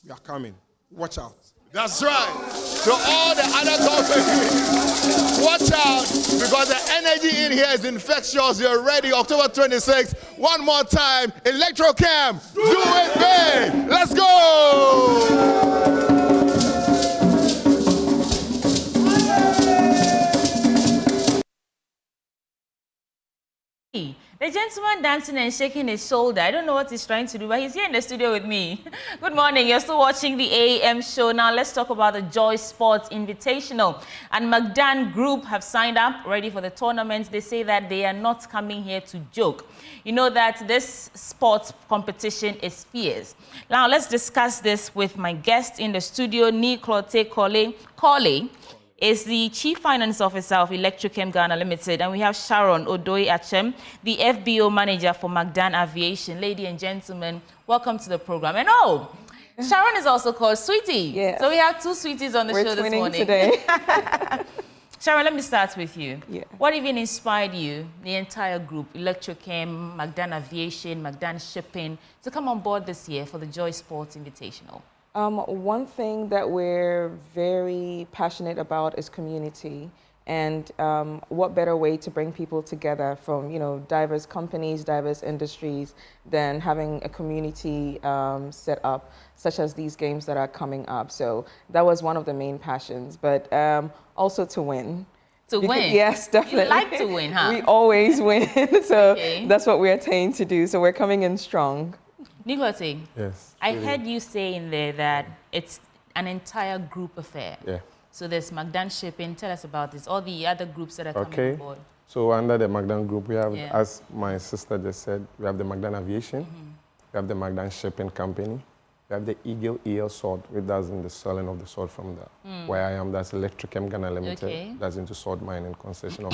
we are coming. Watch out. That's right. So all the other companies, watch out, because the energy in here is infectious. You're ready. October 26th. One more time. Electrochem. Do it big. Let's go. The gentleman dancing and shaking his shoulder. I don't know what he's trying to do, but he's here in the studio with me. Good morning. You're still watching the AM show. Now let's talk about the Joy Sports Invitational. And Magdan Group have signed up, ready for the tournament. They say that they are not coming here to joke. You know that this sports competition is fierce. Now let's discuss this with my guest in the studio, Niklote Kole is the Chief Finance Officer of Electrochem Ghana Limited, and we have Sharon Odoi-Achem, the FBO Manager for Magdan Aviation. Ladies and gentlemen, welcome to the program. And Sharon is also called Sweetie. Yeah. So we have two Sweeties on the show this morning. Today. Sharon, let me start with you. Yeah. What even inspired you, the entire group, Electrochem, Magdan Aviation, Magdan Shipping, to come on board this year for the Joy Sports Invitational? One thing that we're very passionate about is community, and what better way to bring people together from diverse companies, diverse industries, than having a community set up, such as these games that are coming up. So that was one of the main passions, but also to win. To win? Yes, definitely. You like to win, huh? We always win, so that's what we're attained to do. So we're coming in strong. Niklote, yes, I heard you say in there that it's an entire group affair. Yeah. So there's Magdan Shipping. Tell us about this. All the other groups that are coming on board. So under the Magdan Group, we have, as my sister just said, we have the Magdan Aviation, we have the Magdan Shipping Company, we have the Eagle EL Salt, which does in the selling of the salt from where I am. That's Electrochem Ghana Limited. That's into salt mining concession of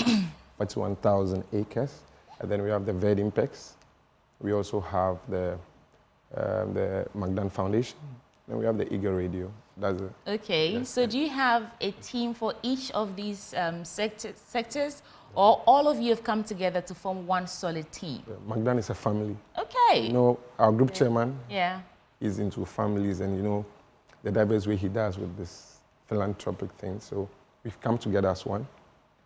41,000 acres. And then we have the Verdimpex. We also have the Magdan Foundation, and we have the Eagle Radio. That's it. Okay, so do you have a team for each of these sectors, or all of you have come together to form one solid team? Magdan is a family. Okay. Our group chairman is into families, and the diverse way he does with this philanthropic thing. So we've come together as one.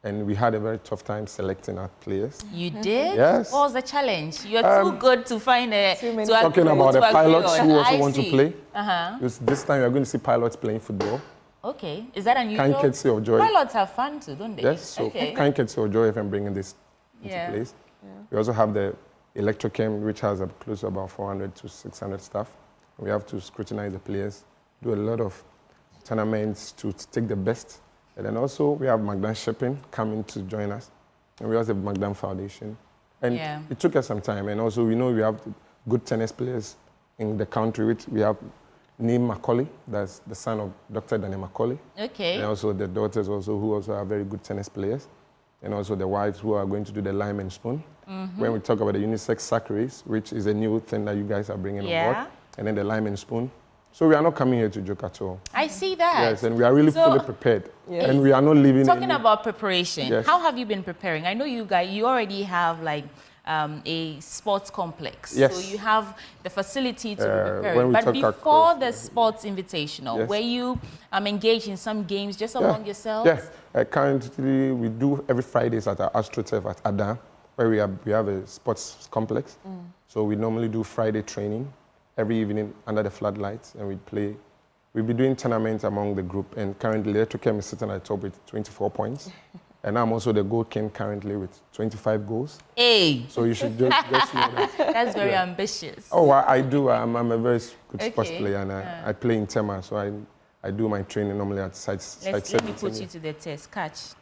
And we had a very tough time selecting our players. You did? Yes. What was the challenge? You're too good to find talking about the pilots who also want to play. This time you're going to see pilots playing football. Okay. Is that unusual? Kind Courtesy of Joy. Pilots have fun too, don't they? Yes. So Kind Courtesy of Joy FM bringing this into place. Yeah. We also have the Electrochem, which has close to about 400 to 600 staff. We have to scrutinize the players, do a lot of tournaments to take the best. And then also we have Magdan Shipping coming to join us. And we also have Magdan Foundation. And it took us some time. And also we know we have good tennis players in the country, which we have Neem Macaulay, that's the son of Dr. Daniel Macaulay. Okay. And also the daughters who also are very good tennis players. And also the wives who are going to do the lime and spoon. When we talk about the unisex sack race, which is a new thing that you guys are bringing on board. And then the lime and spoon. So we are not coming here to joke at all. I see that. Yes, and we are really fully prepared. And we are not leaving. Talking about preparation, how have you been preparing? I know you guys, you already have like a sports complex. Yes. So you have the facility to be preparing. But before the sports invitational, were you engaged in some games just among yourselves? Yes. Currently, we do every Fridays at our AstroTurf at Ada. where we have a sports complex. So we normally do Friday training every evening under the floodlights, and we play. We'll be doing tournaments among the group, and currently Electrochem is sitting at the top with 24 points. And I'm also the goal king currently with 25 goals. Hey! So you should just know that. That's very ambitious. Oh, I do. I'm a very good sports player, and I play in Tema, so I do my training normally at site Let me put you to the test. Catch.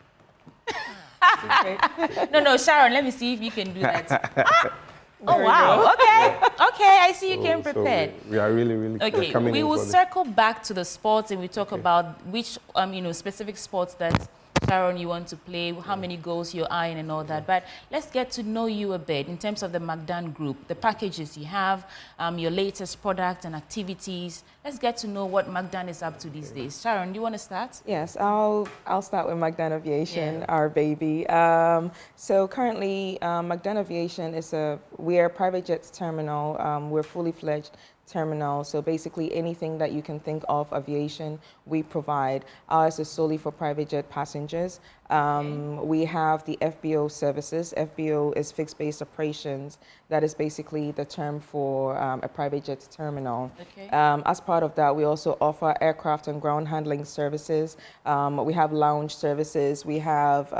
No, Sharon, let me see if you can do that. Oh, wow. Okay, I see you came prepared. So we are really okay. coming We in will for circle back to the sports, and we talk about which specific sports that Sharon you want to play, how many goals you're eyeing and all that. But let's get to know you a bit in terms of the Magdan Group, the packages you have, your latest product and activities. Let's get to know what Magdan is up to these days. Sharon, do you want to start? Yes, I'll start with Magdan Aviation, our baby. So currently, Magdan Aviation we're a private jets terminal. We're fully fledged terminal. So basically anything that you can think of aviation, we provide. Ours is solely for private jet passengers. We have the FBO services. FBO is fixed base operations. That is basically the term for a private jet terminal. As part of that, we also offer aircraft and ground handling services. We have lounge services. We have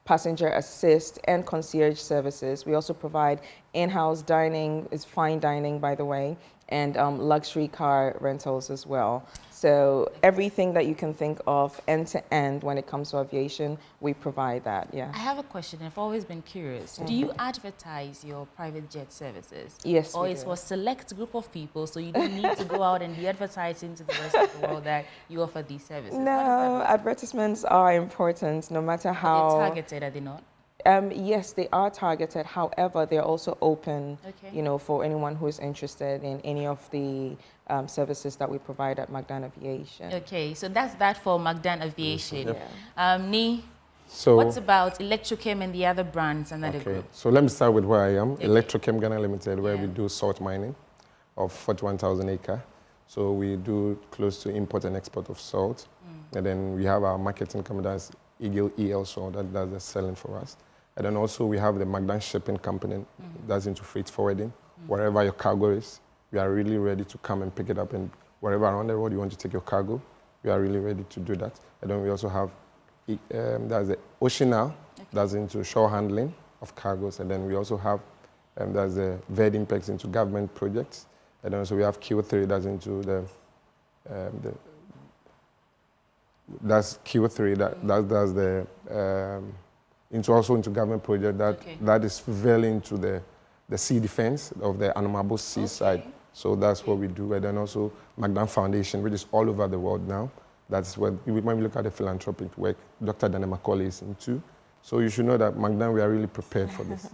passenger assist and concierge services. We also provide in-house dining, is fine dining by the way, and luxury car rentals as well. So everything that you can think of end to end when it comes to aviation, we provide that, I have a question. I've always been curious. Do you advertise your private jet services? Yes, Or it's for a select group of people, so you don't need to go out and be advertising to the rest of the world that you offer these services? No, advertisements are important no matter how... Are they targeted, are they not? Yes, they are targeted. However, they're also open, for anyone who is interested in any of the services that we provide at Magdan Aviation. Okay, so that's that for Magdan Aviation. Ni, so what about Electrochem and the other brands under the group? So let me start with where I am. Electrochem Ghana Limited, where we do salt mining of 41,000 acres. So we do close to import and export of salt. And then we have our marketing company, that's Eagle EL Salt, that does the selling for us. And then also we have the Magdan Shipping Company that's into freight forwarding. Wherever your cargo is, we are really ready to come and pick it up. And wherever around the world you want to take your cargo, we are really ready to do that. And then we also have, that's the Oceanal, that's into shore handling of cargoes. And then we also have, that's the VED Impex into government projects. And then also we have Q3, that's into that's Q3, that does the, also into government project that is very into the sea defense of the Anamabo Sea side. So that's what we do. And then also Magdan Foundation, which is all over the world now. That's when we look at the philanthropic work Dr. Daniel Macaulay is into. So you should know that Magdan, we are really prepared for this.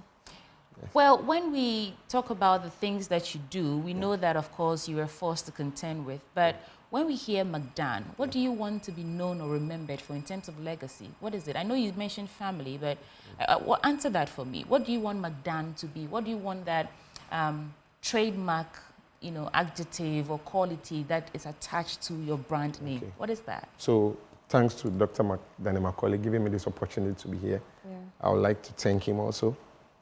Well, when we talk about the things that you do, we know that, of course, you are forced to contend with. But when we hear Magdan, what do you want to be known or remembered for in terms of legacy? What is it? I know you mentioned family, but answer that for me. What do you want Magdan to be? What do you want that trademark, adjective or quality that is attached to your brand name? What is that? So thanks to Dr. Daniel Macaulay giving me this opportunity to be here. I would like to thank him also,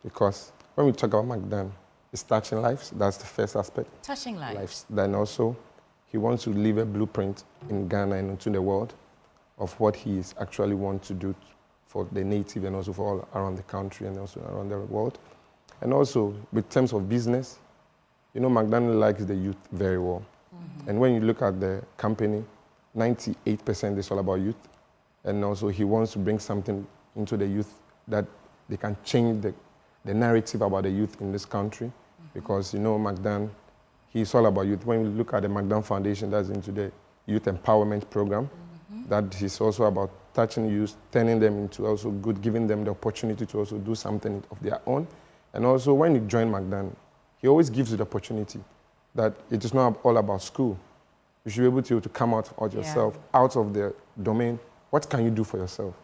because when we talk about Magdan, it's touching lives. That's the first aspect. Touching lives. Then also, he wants to leave a blueprint in Ghana and into the world of what he is actually wants to do for the native and also for all around the country and also around the world. And also, with terms of business, Magdan likes the youth very well. And when you look at the company, 98% is all about youth. And also, he wants to bring something into the youth that they can change the narrative about the youth in this country. Because, Magdan, he's all about youth. When we look at the Magdan Foundation, that's into the youth empowerment program. That is also about touching youth, turning them into also good, giving them the opportunity to also do something of their own. And also, when you join Magdan, he always gives you the opportunity that it is not all about school. You should be able to come out of yourself, out of the domain. What can you do for yourself?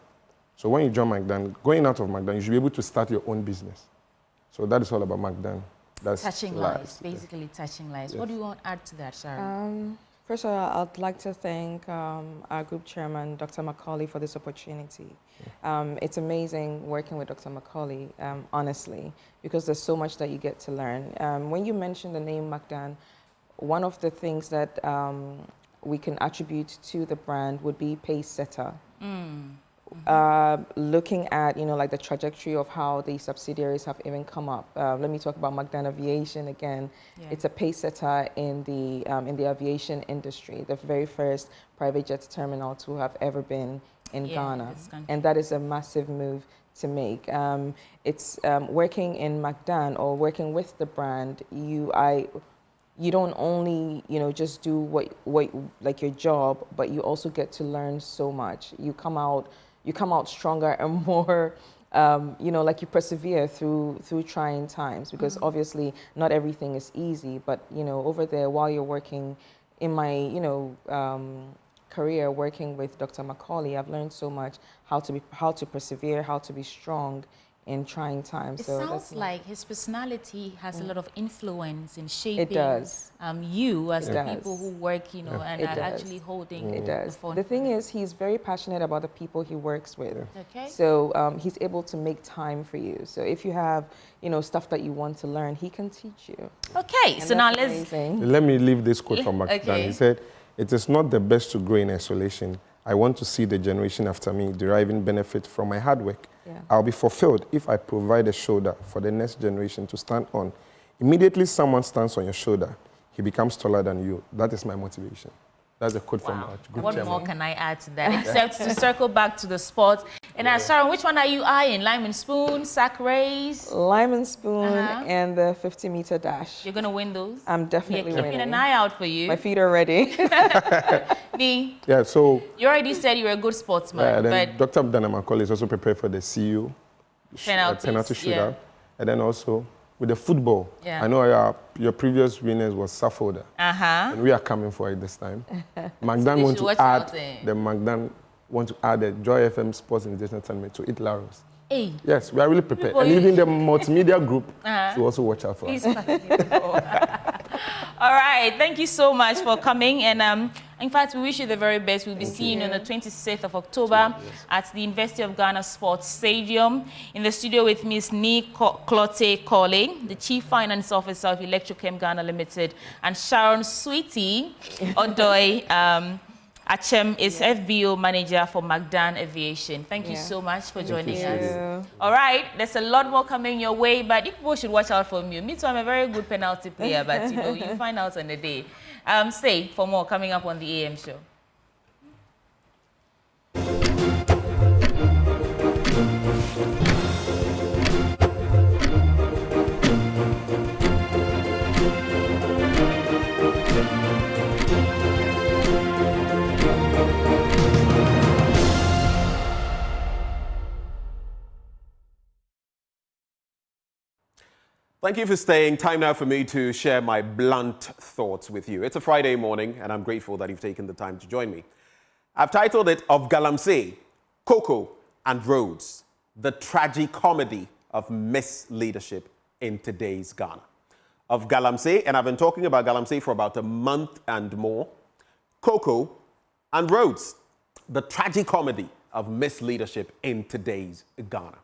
So when you join Magdan, going out of Magdan, you should be able to start your own business. So that is all about Magdan. That's touching lives, basically touching lives. What do you want to add to that, Sharon? First of all, I'd like to thank our group chairman, Dr. Macaulay, for this opportunity. It's amazing working with Dr. Macaulay, honestly, because there's so much that you get to learn. When you mentioned the name Magdan, one of the things that we can attribute to the brand would be pace setter. Looking at, like the trajectory of how the subsidiaries have even come up. Let me talk about Magdan Aviation again. Yeah. It's a pace setter in the aviation industry, the very first private jet terminal to have ever been in Ghana. And that is a massive move to make. It's working in Magdan or working with the brand, you don't only, just do what like your job, but you also get to learn so much. You come out stronger and more, like you persevere through trying times, because obviously not everything is easy, but, over there while you're working in my, career working with Dr. Macaulay, I've learned so much, how to persevere, how to be strong in trying times. It sounds like his personality has a lot of influence in shaping it does. You as the people who work, and are actually holding it does. The thing is, he's very passionate about the people he works with. Okay. So he's able to make time for you. So if you have, stuff that you want to learn, he can teach you. Okay, And so now let me leave this quote from Magdan. Okay. He said, "It is not the best to grow in isolation. I want to see the generation after me deriving benefit from my hard work. Yeah. I'll be fulfilled if I provide a shoulder for the next generation to stand on. Immediately someone stands on your shoulder, he becomes taller than you. That is my motivation." That's a quote from our group What chairman. more can I add to that, except to circle back to the sports? And Sharon, which one are you eyeing? Lime and spoon, sack race? Lime and spoon and the 50-meter dash. You're going to win those? I'm definitely winning. Keeping an eye out for you. My feet are ready. Yeah, so... You already said you were a good sportsman, then Dr. Dana Macaulay is also prepared for the CU penalty shootout. Yeah. And then also with the football, I know your previous winners was Suffolder. And we are coming for it this time. Magdan want to add the Joy FM Sports Invitational Tournament to it Laros. Hey. Yes, we are really prepared. And even the multimedia group should also watch out for us. All right, thank you so much for coming. And in fact, we wish you the very best. We'll be seeing you on the 26th of October at the University of Ghana Sports Stadium. In the studio with Ms. Nee Clotte Colley, the Chief Finance Officer of Electrochem Ghana Limited, and Sharon Sweetie Odoi Achem is FBO Manager for Magdan Aviation. Thank you so much for joining us. All right, there's a lot more coming your way, but you people should watch out for me. Me too, I'm a very good penalty player, but you find out on the day. Stay for more coming up on the AM show. Thank you for staying. Time now for me to share my blunt thoughts with you. It's a Friday morning, and I'm grateful that you've taken the time to join me. I've titled it Of Galamsey, Cocoa and Rhodes, the tragicomedy of misleadership in today's Ghana. Of Galamsey, and I've been talking about Galamsey for about a month and more. Cocoa and Rhodes, the tragicomedy of misleadership in today's Ghana.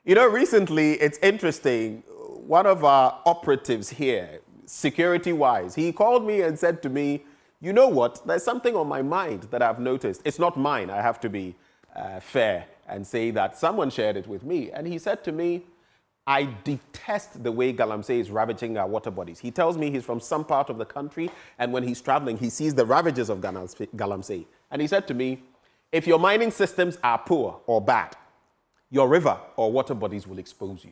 Recently, it's interesting, one of our operatives here, security-wise, he called me and said to me, you know what, there's something on my mind that I've noticed. It's not mine, I have to be fair and say that someone shared it with me. And he said to me, I detest the way Galamsey is ravaging our water bodies. He tells me he's from some part of the country, and when he's traveling, he sees the ravages of Galamsey. And he said to me, if your mining systems are poor or bad, your river or water bodies will expose you.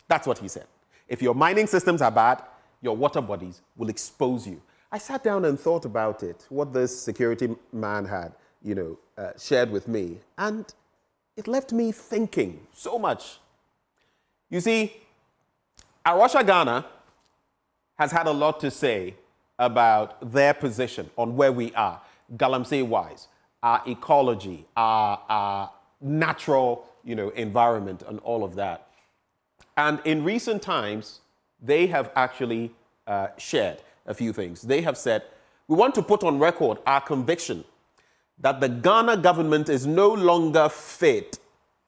That's what he said. If your mining systems are bad, your water bodies will expose you. I sat down and thought about it, what this security man had, shared with me, and it left me thinking so much. You see, Arusha Ghana has had a lot to say about their position on where we are, Galamsey-wise, our ecology, our natural, environment and all of that. And in recent times, they have actually shared a few things. They have said We want to put on record our conviction that the Ghana government is no longer fit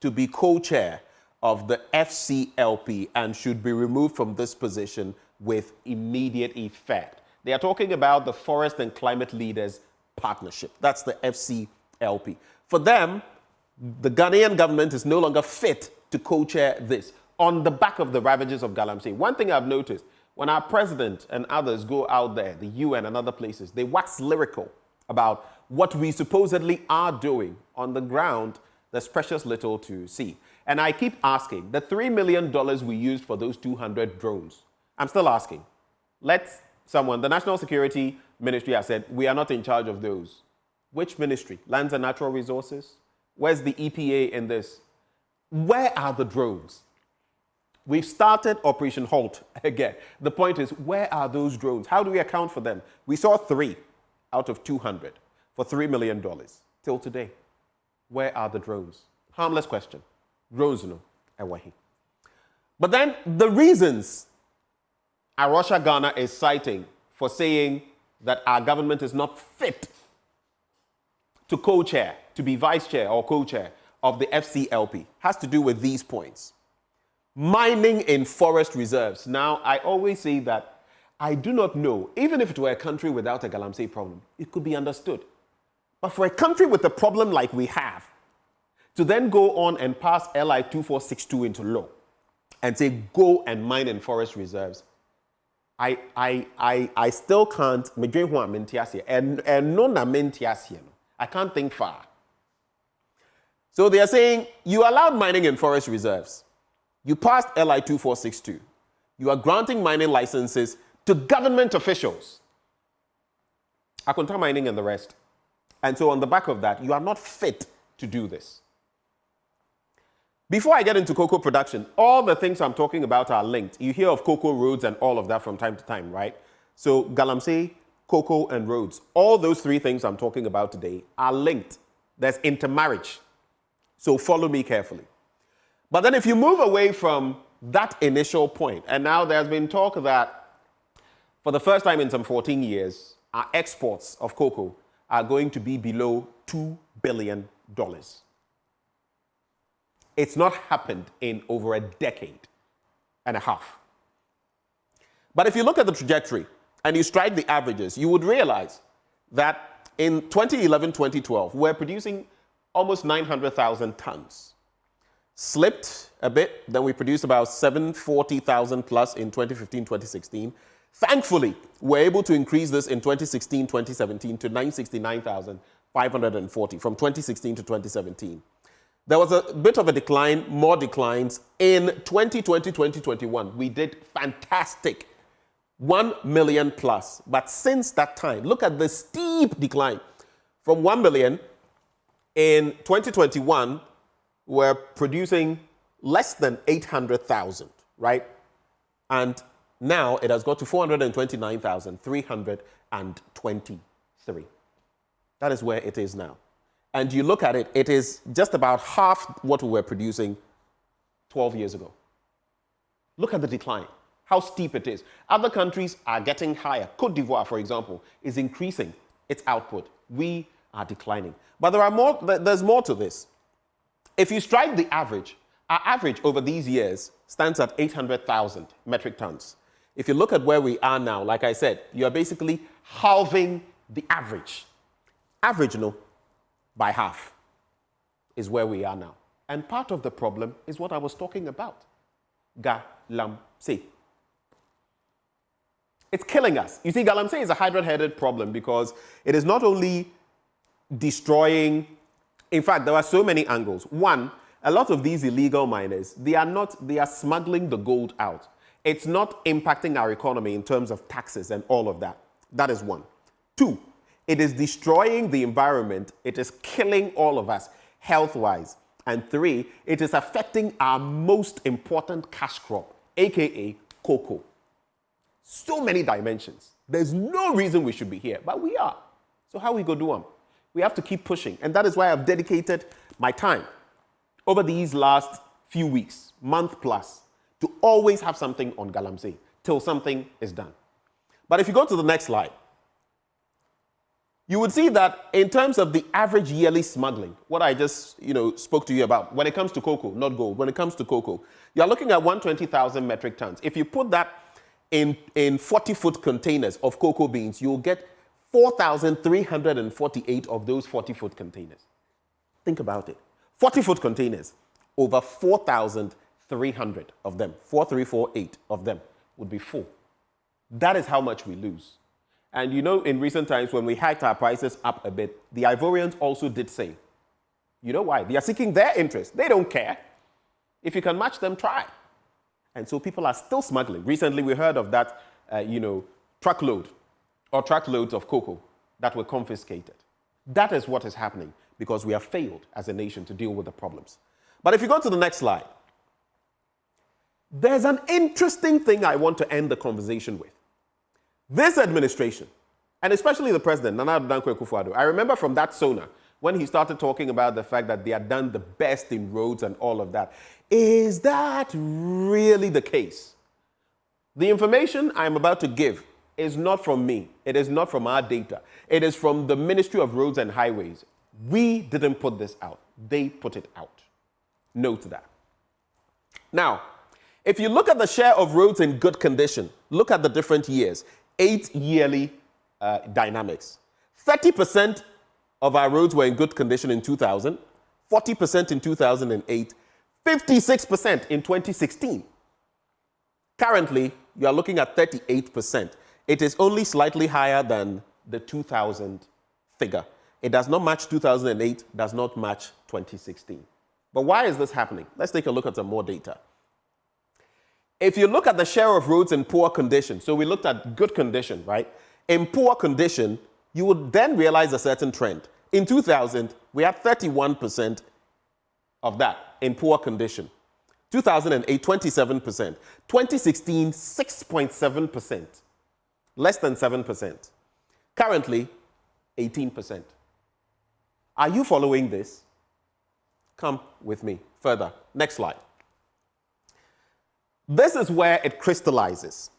to be co-chair of the FCLP and should be removed from this position with immediate effect. They are talking about the Forest and Climate Leaders Partnership. That's the FCLP. For them, the Ghanaian government is no longer fit to co-chair this on the back of the ravages of Galamsey. One thing I've noticed, when our president and others go out there, the UN and other places, they wax lyrical about what we supposedly are doing. On the ground, there's precious little to see. And I keep asking, the $3 million we used for those 200 drones, I'm still asking, let someone, the National Security Ministry has said, we are not in charge of those. Which ministry? Lands and Natural Resources? Where's the EPA in this? Where are the drones? We've started Operation Halt again. The point is, where are those drones? How do we account for them? We saw 3 out of 200 for $3 million till today. Where are the drones? Harmless question. Drones, no. But then the reasons Arusha Ghana is citing for saying that our government is not fit to co-chair, to be vice chair or co-chair of the FCLP has to do with these points. Mining in forest reserves. Now, I always say that I do not know, even if it were a country without a Galamsey problem, it could be understood. But for a country with a problem like we have, to then go on and pass LI 2462 into law and say, go and mine in forest reserves, I still can't, I can't think far. So they are saying, you allowed mining in forest reserves. You passed LI 2462. You are granting mining licenses to government officials. Akonta Mining and the rest. And so on the back of that, you are not fit to do this. Before I get into cocoa production, all the things I'm talking about are linked. You hear of cocoa roads and all of that from time to time, right? So Galamsey, cocoa, and roads, all those 3 things I'm talking about today are linked. There's intermarriage. So follow me carefully. But then if you move away from that initial point, and now there's been talk that for the first time in some 14 years, our exports of cocoa are going to be below $2 billion. It's not happened in over a decade and a half. But if you look at the trajectory and you strike the averages, you would realize that in 2011-2012, we're producing almost 900,000 tons. Slipped a bit, then we produced about 740,000 plus in 2015-2016. Thankfully, we're able to increase this in 2016-2017 to 969,540 from 2016 to 2017. There was a bit of a decline, more declines. In 2020-2021, we did fantastic, 1 million plus. But since that time, look at the steep decline. From 1 million in 2021, we're producing less than 800,000, right? And now it has got to 429,323. That is where it is now. And you look at it, it is just about half what we were producing 12 years ago. Look at the decline, how steep it is. Other countries are getting higher. Côte d'Ivoire, for example, is increasing its output. We are declining. But there's more to this. If you strike the average, our average over these years stands at 800,000 metric tons. If you look at where we are now, like I said, you are basically halving the average. Average, no, by half is where we are now. And part of the problem is what I was talking about. Galamsey. It's killing us. You see, Galamsey is a hybrid-headed problem because it is not only destroying, in fact, there are so many angles. One, a lot of these illegal miners, they are smuggling the gold out. It's not impacting our economy in terms of taxes and all of that. That is one. Two, it is destroying the environment. It is killing all of us health-wise. And three, it is affecting our most important cash crop, aka cocoa. So many dimensions. There's no reason we should be here, but we are. So how we go do them? We have to keep pushing. And that is why I've dedicated my time over these last few weeks, month plus, to always have something on Galamsey till something is done. But if you go to the next slide, you would see that in terms of the average yearly smuggling, what I just spoke to you about, when it comes to cocoa, not gold, when it comes to cocoa, you're looking at 120,000 metric tons. If you put that in 40-foot containers of cocoa beans, you'll get 4,348 of those 40-foot containers. Think about it. 40-foot containers, over 4,300 of them, 4,348 of them would be full. That is how much we lose. And in recent times, when we hiked our prices up a bit, the Ivorians also did same. You know why? They are seeking their interest. They don't care. If you can match them, try. And so people are still smuggling. Recently, we heard of that, truckloads of cocoa that were confiscated. That is what is happening because we have failed as a nation to deal with the problems. But if you go to the next slide, there's an interesting thing I want to end the conversation with. This administration, and especially the president, Nana Addo Dankwa Akufo-Addo, I remember from that SONA, when he started talking about the fact that they had done the best in roads and all of that. Is that really the case? The information I'm about to give is not from me. It is not from our data. It is from the Ministry of Roads and Highways. We didn't put this out. They put it out. Note that. Now, if you look at the share of roads in good condition, look at the different years, 8 yearly dynamics. 30% of our roads were in good condition in 2000, 40% in 2008, 56% in 2016. Currently, you are looking at 38%. It is only slightly higher than the 2000 figure. It does not match 2008, does not match 2016. But why is this happening? Let's take a look at some more data. If you look at the share of roads in poor condition, so we looked at good condition, right? In poor condition, you would then realize a certain trend. In 2000, we had 31% of that in poor condition. 2008, 27%. 2016, 6.7%. Less than 7%. Currently, 18%. Are you following this? Come with me further. Next slide. This is where it crystallizes.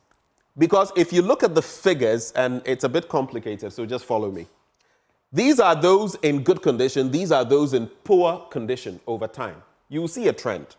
Because if you look at the figures, and it's a bit complicated, so just follow me. These are those in good condition. These are those in poor condition over time. You will see a trend.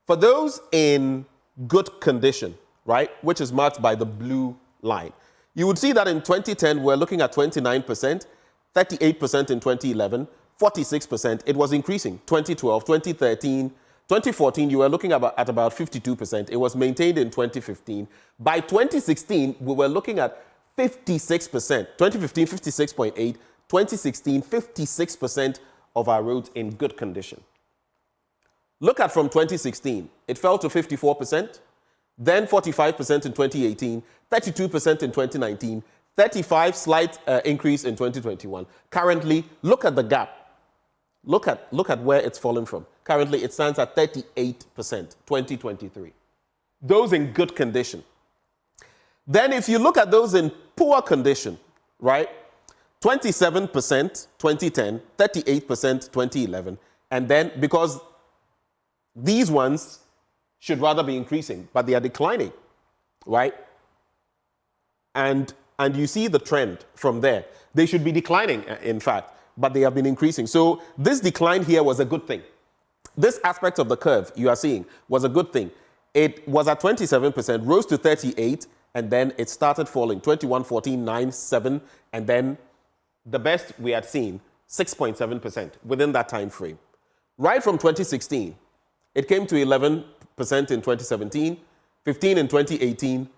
For those in good condition, right, which is marked by the blue line, you would see that in 2010, we're looking at 29%, 38% in 2011, 46%. It was increasing. 2012, 2013, 2014, you were looking at about 52%. It was maintained in 2015. By 2016, we were looking at 56%. 2015, 56.8. 2016, 56% of our roads in good condition. Look at from 2016. It fell to 54%, then 45% in 2018, 32% in 2019, 35% slight increase in 2021. Currently, look at the gap. Look at where it's fallen from. Currently, it stands at 38%, 2023. Those in good condition. Then if you look at those in poor condition, right? 27% 2010, 38% 2011. And then because these ones should rather be increasing, but they are declining, right? And you see the trend from there. They should be declining, in fact, but they have been increasing. So this decline here was a good thing. This aspect of the curve you are seeing was a good thing. It was at 27%, rose to 38%, and then it started falling, 21, 14, 9, 7, and then the best we had seen, 6.7% within that time frame. Right from 2016, it came to 11% in 2017, 15 in 2018,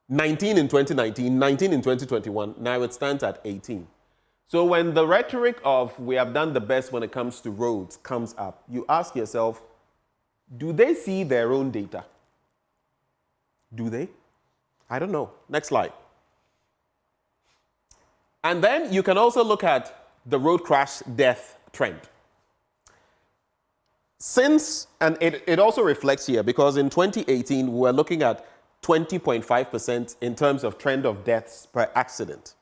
19 in 2019, 19 in 2021. Now it stands at 18. So when the rhetoric of we have done the best when it comes to roads comes up, you ask yourself, do they see their own data? Do they? I don't know. Next slide. And then you can also look at the road crash death trend. Since, and it also reflects here, because in 2018, we were looking at 20.5% in terms of trend of deaths per accident.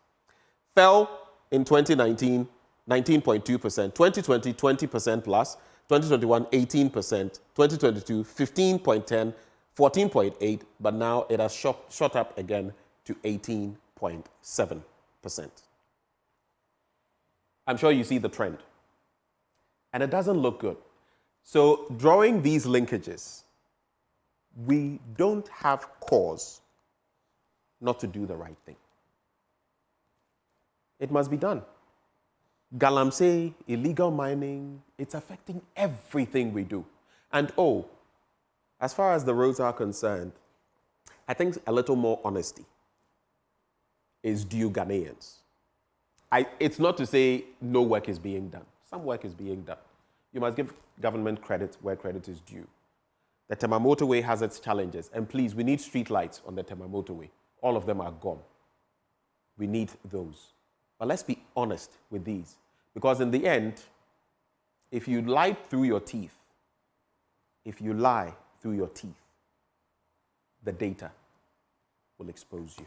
Fell in 2019, 19.2%. 2020, 20% plus. 2021, 18%. 2022, 15.10%. 14.8%, but now it has shot up again to 18.7%. I'm sure you see the trend. And it doesn't look good. So drawing these linkages, we don't have cause not to do the right thing. It must be done. Galamsey, illegal mining, it's affecting everything we do. And as far as the roads are concerned, I think a little more honesty is due Ghanaians. It's not to say no work is being done. Some work is being done. You must give government credit where credit is due. The Tema motorway has its challenges. And please, we need street lights on the Tema motorway. All of them are gone. We need those. But let's be honest with these. Because in the end, if you lie through your teeth, the data will expose you.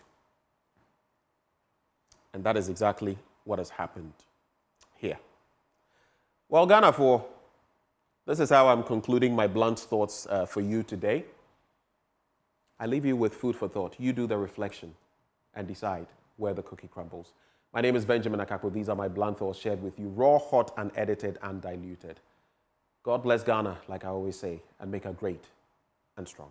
And that is exactly what has happened here. Well, Ghana, this is how I'm concluding my blunt thoughts for you today. I leave you with food for thought. You do the reflection and decide where the cookie crumbles. My name is Benjamin Akakpo. These are my blunt thoughts shared with you, raw, hot, unedited, and diluted. God bless Ghana, like I always say, and make her great and strong.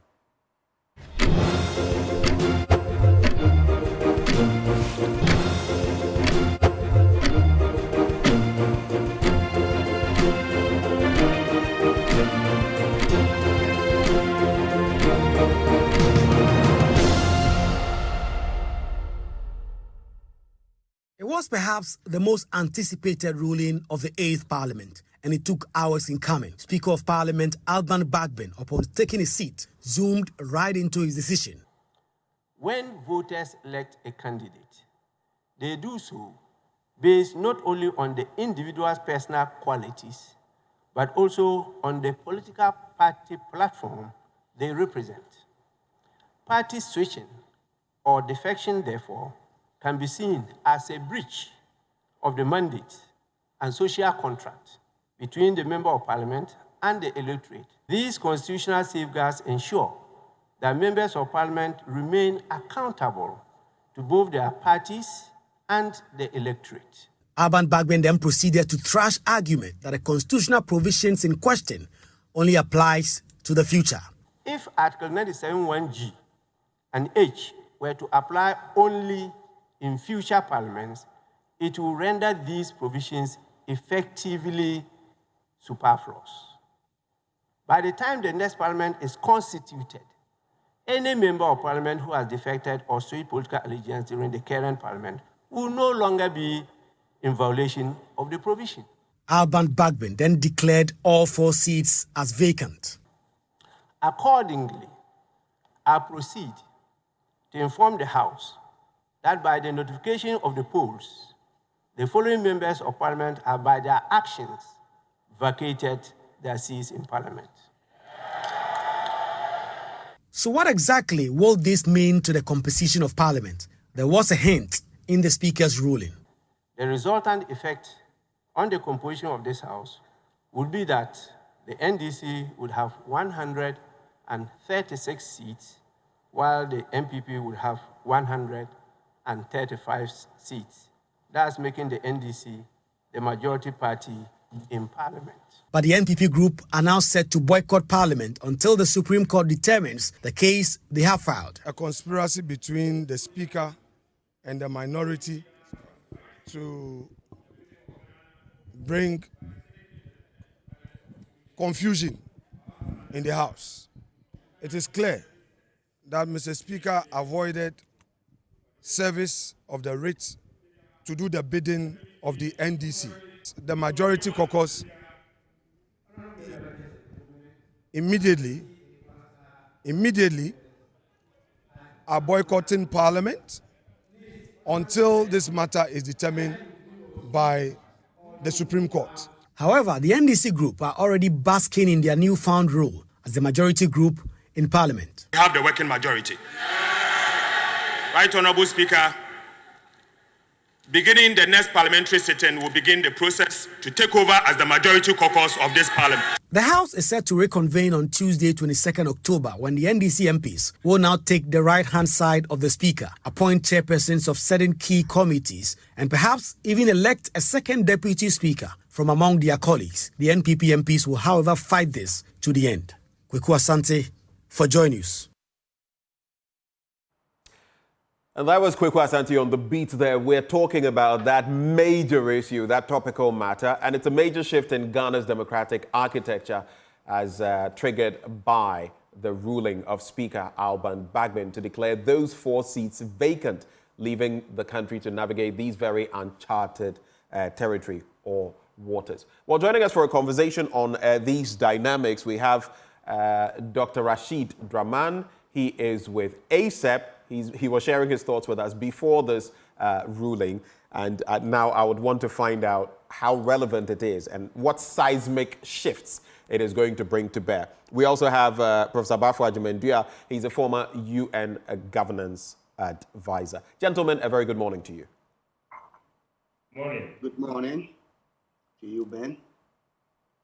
It was perhaps the most anticipated ruling of the 8th Parliament, and it took hours in coming. Speaker of Parliament Agyeman-Duah, upon taking his seat, zoomed right into his decision. When voters elect a candidate, they do so based not only on the individual's personal qualities, but also on the political party platform they represent. Party switching or defection, therefore, can be seen as a breach of the mandate and social contract between the Member of Parliament and the electorate. These constitutional safeguards ensure that Members of Parliament remain accountable to both their parties and the electorate. Agyeman-Duah then proceeded to thrash argument that the constitutional provisions in question only applies to the future. If Article 97(1)(g) and H were to apply only in future parliaments, it will render these provisions effectively superfluous. By the time the next parliament is constituted, any member of parliament who has defected or switched political allegiance during the current parliament will no longer be in violation of the provision. Agyeman-Duah then declared all 4 seats as vacant. Accordingly, I proceed to inform the House that by the notification of the polls, the following members of Parliament have by their actions vacated their seats in Parliament. So what exactly will this mean to the composition of Parliament? There was a hint in the Speaker's ruling. The resultant effect on the composition of this House would be that the NDC would have 136 seats, while the MPP would have 135 seats. That's making the NDC the majority party in Parliament. But the NPP group are now set to boycott Parliament until the Supreme Court determines the case they have filed. A conspiracy between the Speaker and the minority to bring confusion in the House. It is clear that Mr. Speaker avoided service of the writ to do the bidding of the NDC. The majority caucus immediately are boycotting Parliament until this matter is determined by the Supreme Court. However, the NDC group are already basking in their newfound role as the majority group in Parliament. We have the working majority. Right, Honorable Speaker, beginning the next parliamentary sitting, will begin the process to take over as the majority caucus of this parliament. The House is set to reconvene on Tuesday, 22nd October, when the NDC MPs will now take the right-hand side of the Speaker, appoint chairpersons of certain key committees, and perhaps even elect a second Deputy Speaker from among their colleagues. The NPP MPs will, however, fight this to the end. Kweku Asante for Joy News. And that was Kweku Asante on the beat there. We're talking about that major issue, that topical matter, and it's a major shift in Ghana's democratic architecture as triggered by the ruling of Speaker Agyeman-Duah to declare those 4 seats vacant, leaving the country to navigate these very uncharted territory or waters. Well, joining us for a conversation on these dynamics, we have Dr. Rashid Draman. He is with ASEP. He was sharing his thoughts with us before this ruling, and now I would want to find out how relevant it is and what seismic shifts it is going to bring to bear. We also have Prof Agyeman-Duah. He's a former UN governance advisor. Gentlemen, a very good morning to you. Morning. Good morning to you, Ben.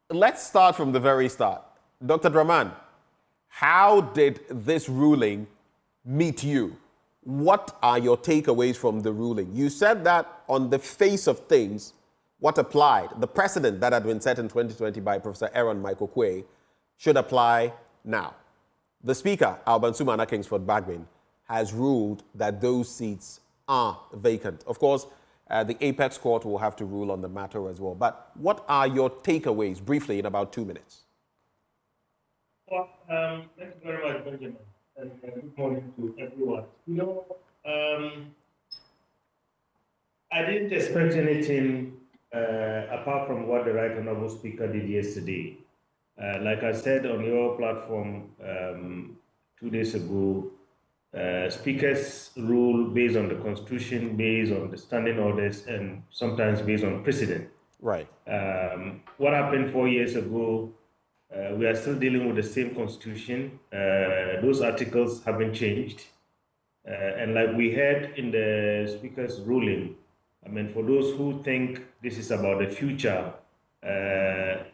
Let's start from the very start. Dr. Draman, how did this ruling meet you? What are your takeaways from the ruling? You said that on the face of things, what applied, the precedent that had been set in 2020 by Professor Aaron Michael Quay, should apply now. The Speaker, Alban Sumana Kingsford Bagbin, has ruled that those seats are vacant. Of course, the Apex Court will have to rule on the matter as well. But what are your takeaways, briefly, in about 2 minutes? Well, thank you very much, Benjamin. And good morning to everyone. You know, I didn't expect anything apart from what the Right Honourable Speaker did yesterday. Like I said on your platform 2 days ago, speakers rule based on the Constitution, based on the standing orders, and sometimes based on precedent. Right. What happened 4 years ago? We are still dealing with the same Constitution. Those articles haven't changed. And like we heard in the Speaker's ruling, I mean, for those who think this is about the future,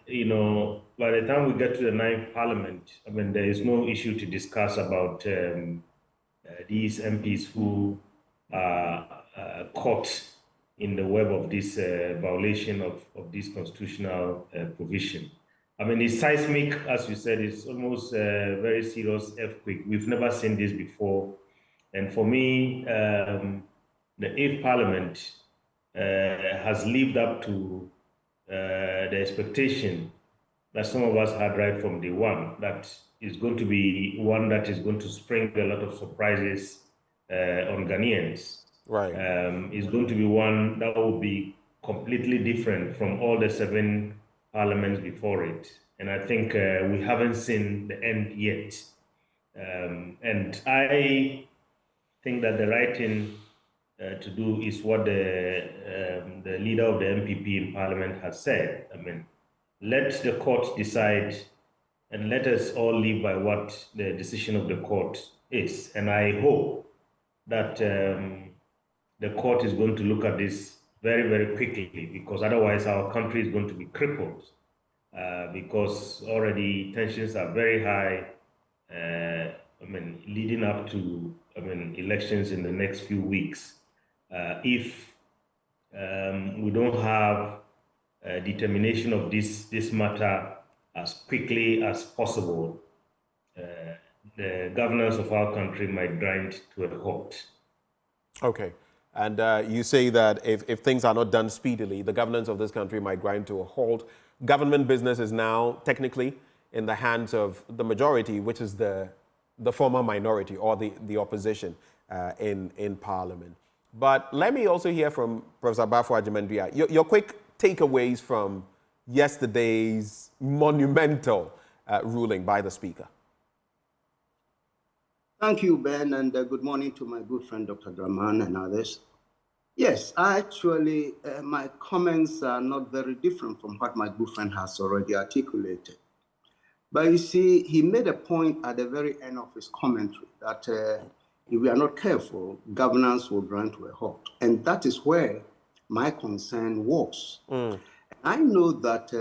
you know, by the time we get to the 9th Parliament, I mean, there is no issue to discuss about these MPs who are caught in the web of this violation of this constitutional provision. I mean, it's seismic, as you said, it's almost a very serious earthquake. We've never seen this before. And for me, the 8th Parliament has lived up to the expectation that some of us had right from day one, that is going to be one that is going to spring a lot of surprises on Ghanaians. Right. It's going to be one that will be completely different from all the 7 parliaments before it. And I think we haven't seen the end yet. And I think that the right thing to do is what the leader of the MPP in Parliament has said. I mean, let the court decide and let us all live by what the decision of the court is. And I hope that the court is going to look at this very, very quickly, because otherwise our country is going to be crippled, because already tensions are very high, I mean, leading up to, I mean, elections in the next few weeks. If we don't have determination of this matter as quickly as possible, the governance of our country might grind to a halt. Okay. And you say that if things are not done speedily, the governance of this country might grind to a halt. Government business is now technically in the hands of the majority, which is the former minority or the opposition in Parliament. But let me also hear from Professor Prof Agyeman-Duah. Your quick takeaways from yesterday's monumental ruling by the Speaker. Thank you, Ben, and good morning to my good friend, Dr. Draman, and others. Yes, actually, my comments are not very different from what my good friend has already articulated. But you see, he made a point at the very end of his commentary that if we are not careful, governance will grind to a halt. And that is where my concern was. I know that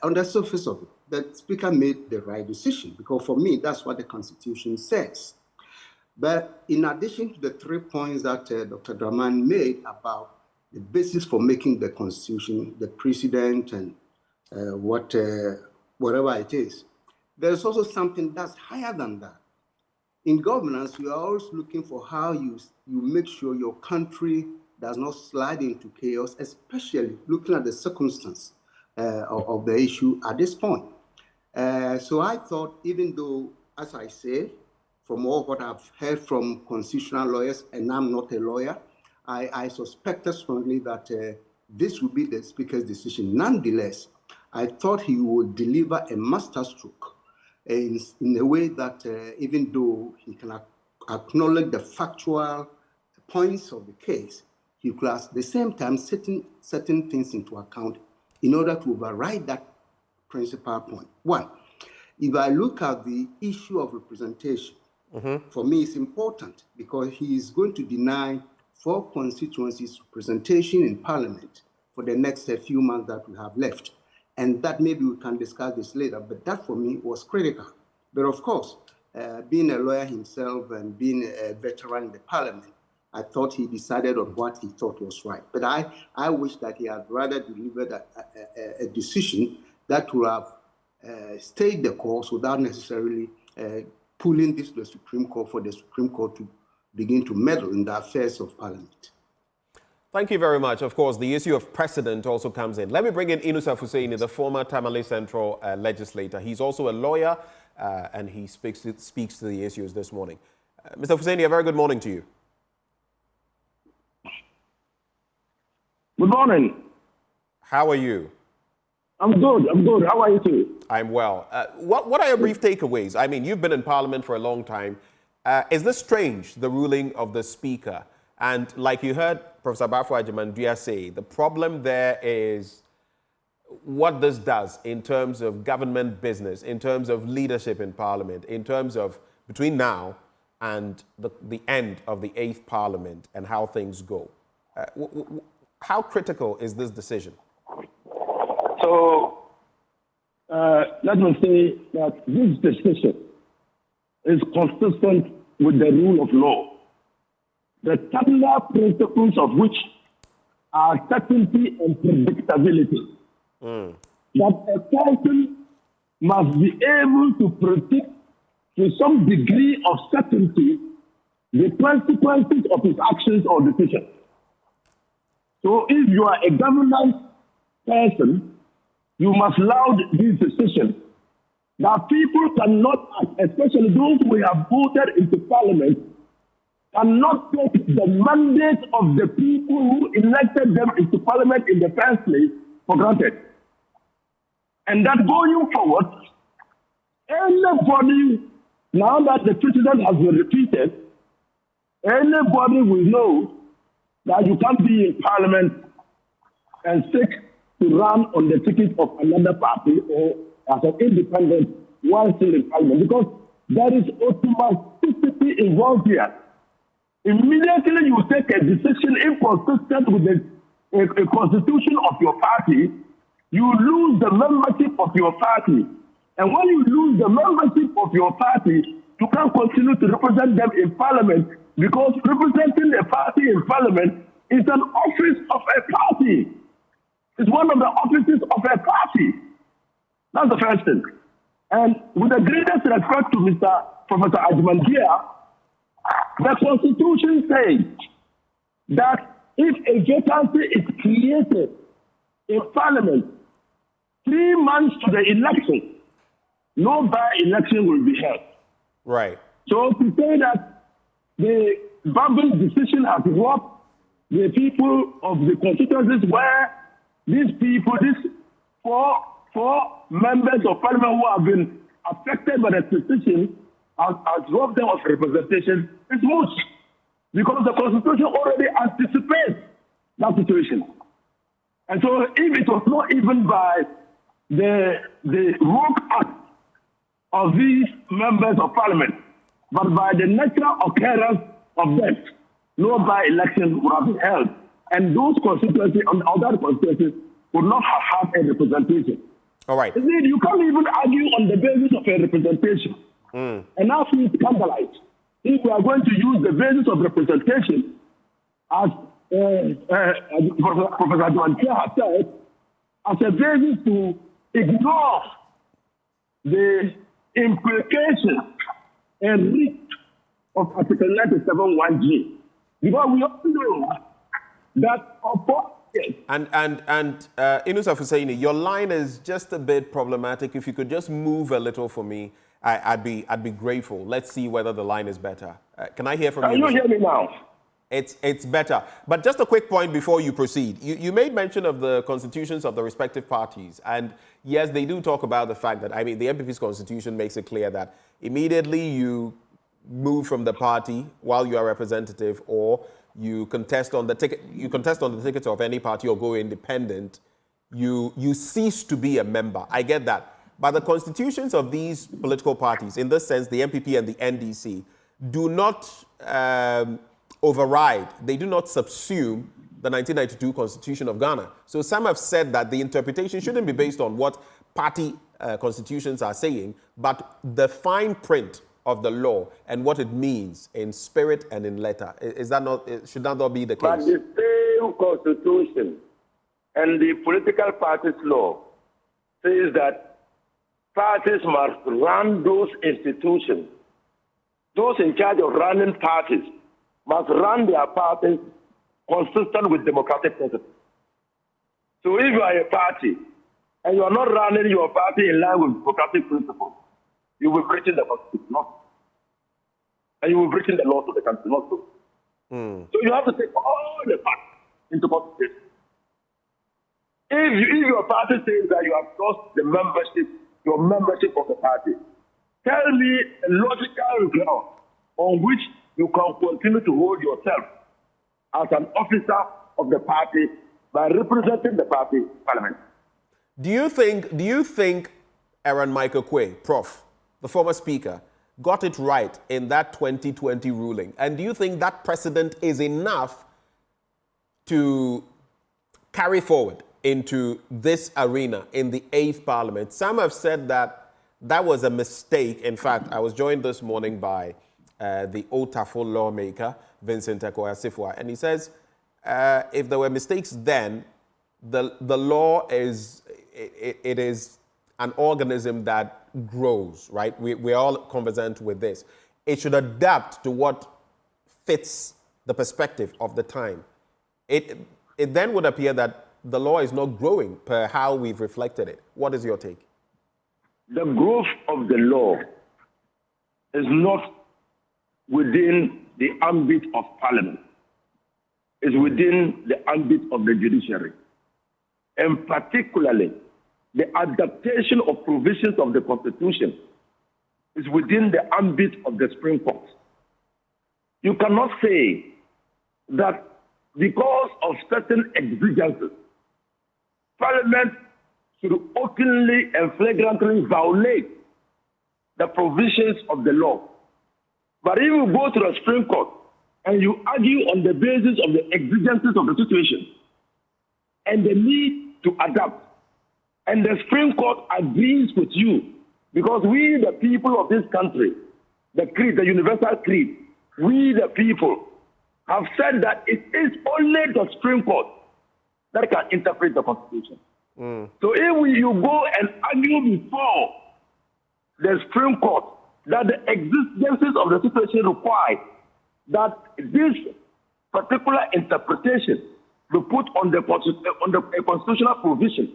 on the surface of it, the Speaker made the right decision, because for me, that's what the Constitution says. But in addition to the 3 points that Dr. Draman made about the basis for making the Constitution, the precedent, and whatever it is, there's also something that's higher than that. In governance, we are always looking for how you make sure your country does not slide into chaos, especially looking at the circumstance of the issue at this point. So I thought, even though, as I say, from all what I've heard from constitutional lawyers, and I'm not a lawyer, I suspected strongly that this would be the Speaker's decision. Nonetheless, I thought he would deliver a masterstroke in a way that even though he can acknowledge the factual points of the case, he could at the same time certain things into account in order to override that principal point. One, if I look at the issue of representation, for me it's important because he is going to deny 4 constituencies representation in Parliament for the next few months that we have left. And that maybe we can discuss this later, but that for me was critical. But of course, being a lawyer himself and being a veteran in the Parliament, I thought he decided on what he thought was right. But I wish that he had rather delivered a decision that would have stayed the course without necessarily pulling this to the Supreme Court for the Supreme Court to begin to meddle in the affairs of Parliament. Thank you very much. Of course, the issue of precedent also comes in. Let me bring in Inusaf Hussaini, the former Tamale Central legislator. He's also a lawyer, and he speaks to the issues this morning. Mr. Hussaini, a very good morning to you. Good morning. How are you? I'm good. How are you too? I'm well. What are your brief takeaways? I mean, you've been in Parliament for a long time. Is this strange, the ruling of the Speaker? And like you heard Professor Prof Agyeman-Duah say, the problem there is what this does in terms of government business, in terms of leadership in Parliament, in terms of between now and the end of the 8th Parliament and how things go. How critical is this decision? So, let me say that this decision is consistent with the rule of law, the cardinal principles of which are certainty and predictability. That a person must be able to predict to some degree of certainty the consequences of his actions or decisions. So if you are a governance person, you must laud these decisions. Now people cannot act, especially those who have voted into Parliament, cannot take the mandate of the people who elected them into Parliament in the first place for granted. And that going forward, anybody, now that the precedent has been repeated, anybody will know that you can't be in Parliament and seek to run on the ticket of another party or as an independent while still in Parliament, because there is automaticity involved here. Immediately you take a decision inconsistent with the constitution of your party, you lose the membership of your party. And when you lose the membership of your party, you can't continue to represent them in Parliament, because representing a party in Parliament is an office of a party. It's one of the offices of a party. That's the first thing. And with the greatest respect to Mr. Professor Agyeman-Duah, the Constitution says that if a vacancy is created in Parliament 3 months to the election, no by-election will be held. Right. So to say that the Babel's decision has worked, the people of the constituencies where these people, these four members of Parliament who have been affected by the decision, has robbed them of representation, is moot. Because the Constitution already anticipates that situation. And so if it was not even by the rogue act of these members of Parliament, but by the natural occurrence of death, no by-election would have been held. and those constituencies and other constituencies would not have a representation. All right. Indeed, you can't even argue on the basis of a representation. And now we scandalized. If we are going to use the basis of representation, as Professor Agyeman-Duah said, as a basis to ignore the implication and risk of Article 97(1)(g. Because we all know that And Inusah Hussaini, your line is just a bit problematic. If you could just move a little for me, I'd be grateful. Let's see whether the line is better. Can I hear from you? Can you hear me now? It's better. But just a quick point before you proceed. You made mention of the constitutions of the respective parties. And yes, they do talk about the fact that, I mean, the MPP's constitution makes it clear that immediately you move from the party while you are representative, or you contest on the ticket of any party or go independent, you cease to be a member. I get that. But the constitutions of these political parties, in this sense, the MPP and the NDC, do not override, they do not subsume the 1992 Constitution of Ghana. So some have said that the interpretation shouldn't be based on what party constitutions are saying, but the fine print of the law and what it means in spirit and in letter. Is that not? Should that not be the case? But the same constitution and the political parties law says that parties must run those institutions. Those in charge of running parties must run their parties consistent with democratic principles. So if you are a party and you are not running your party in line with democratic principles, you will be breaching the constitution, not. And you will be breaching the laws of the country, not so. So you have to take all the facts into consideration. If your party says that you have lost the membership, your membership of the party, tell me a logical ground on which you can continue to hold yourself as an officer of the party by representing the party in parliament. Do you think Aaron Michael Quay, Prof, the former speaker, got it right in that 2020 ruling? And do you think that precedent is enough to carry forward into this arena in the 8th Parliament? Some have said that that was a mistake. In fact, I was joined this morning by the Otafo lawmaker, Vincent Ekoya-Sifwa, and he says if there were mistakes then, the law is an organism that grows, right? We're all conversant with this. It should adapt to what fits the perspective of the time. It then would appear that the law is not growing per how we've reflected it. What is your take? The growth of the law is not within the ambit of Parliament. It's within the ambit of the judiciary. And particularly, the adaptation of provisions of the Constitution is within the ambit of the Supreme Court. You cannot say that because of certain exigencies, Parliament should openly and flagrantly violate the provisions of the law. But if you go to the Supreme Court and you argue on the basis of the exigencies of the situation and the need to adapt, and the Supreme Court agrees with you, because we, the people of this country, the creed, the universal creed, we, the people, have said that it is only the Supreme Court that can interpret the Constitution. So if you go and argue before the Supreme Court that the exigencies of the situation require that this particular interpretation be put on the constitutional provision,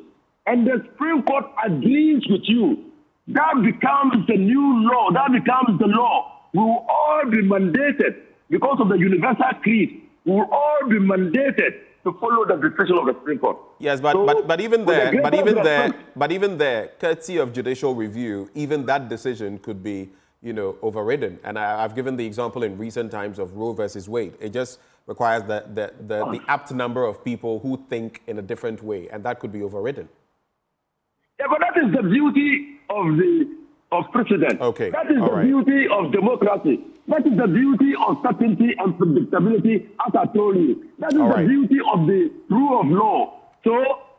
and the Supreme Court agrees with you, that becomes the new law, that becomes the law. We will all be mandated, because of the universal creed, we will all be mandated to follow the decision of the Supreme Court. Yes, but even there, courtesy of judicial review, even that decision could be, overridden. And I've given the example in recent times of Roe versus Wade. It just requires the apt number of people who think in a different way, and that could be overridden. Yeah, but that is the beauty of precedent. Okay. That is the beauty of democracy. That is the beauty of certainty and predictability, as I told you. That is the beauty of the rule of law. So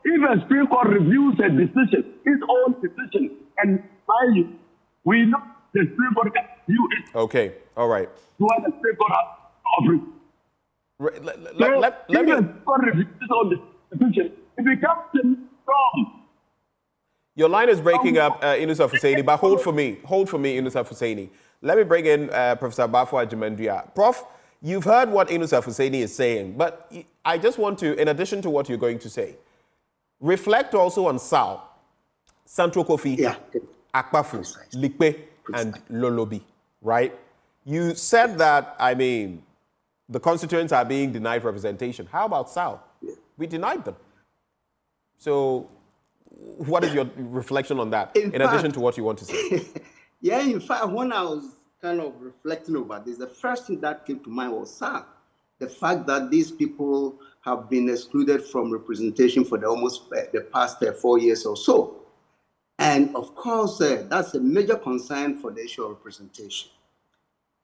if a Supreme Court reviews a decision, its own decision, and by you, we know the Supreme Court can review it. Okay, all right. What the Supreme Court has offered. Let me. If the Supreme Court reviews its own decision, it becomes strong. Your line is breaking up, Inusaf Hussaini, but hold for me, Inusaf Hussaini. Let me bring in Professor Prof Agyeman-Duah. Prof, you've heard what Inusaf Hussaini is saying, but I just want to, in addition to what you're going to say, reflect also on SAL, Central Kofi, Akpafu, Likpe, and Lolobi, right? You said that, I mean, the constituents are being denied representation. How about SAL? We denied them. So what is your reflection on that, in addition to what you want to say? Yeah, in fact, when I was kind of reflecting over this, the first thing that came to mind was SAL. The fact that these people have been excluded from representation for the past 4 years or so. And of course, that's a major concern for the issue of representation.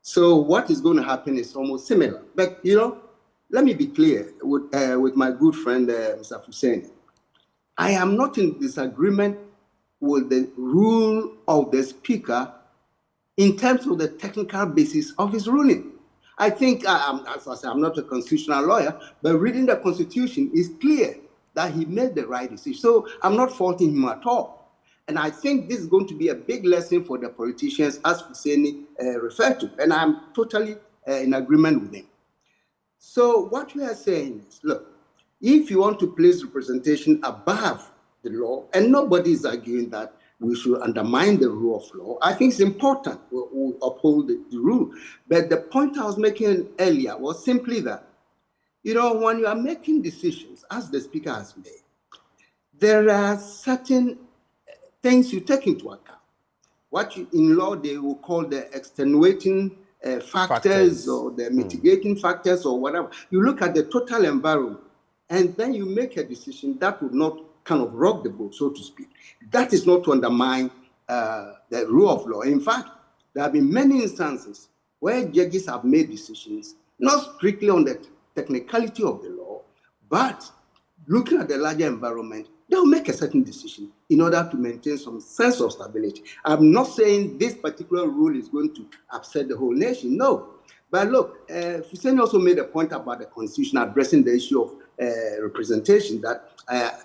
So what is going to happen is almost similar. But, you know, let me be clear with my good friend, Mr. Hussaini. I am not in disagreement with the rule of the Speaker in terms of the technical basis of his ruling. I think, as I say, I'm not a constitutional lawyer, but reading the Constitution is clear that he made the right decision. So I'm not faulting him at all. And I think this is going to be a big lesson for the politicians, as Hussaini referred to. And I'm totally in agreement with him. So what we are saying is, look, if you want to place representation above the law, and nobody is arguing that we should undermine the rule of law, I think it's important we uphold the rule. But the point I was making earlier was simply that, you know, when you are making decisions, as the Speaker has made, there are certain things you take into account. What in law they will call the extenuating factors or the mitigating factors or whatever. You look at the total environment, and then you make a decision that would not kind of rock the boat, so to speak. That is not to undermine the rule of law. In fact, there have been many instances where judges have made decisions, not strictly on the technicality of the law, but looking at the larger environment, they'll make a certain decision in order to maintain some sense of stability. I'm not saying this particular rule is going to upset the whole nation, no. But look, Hussaini also made a point about the Constitution addressing the issue of representation, that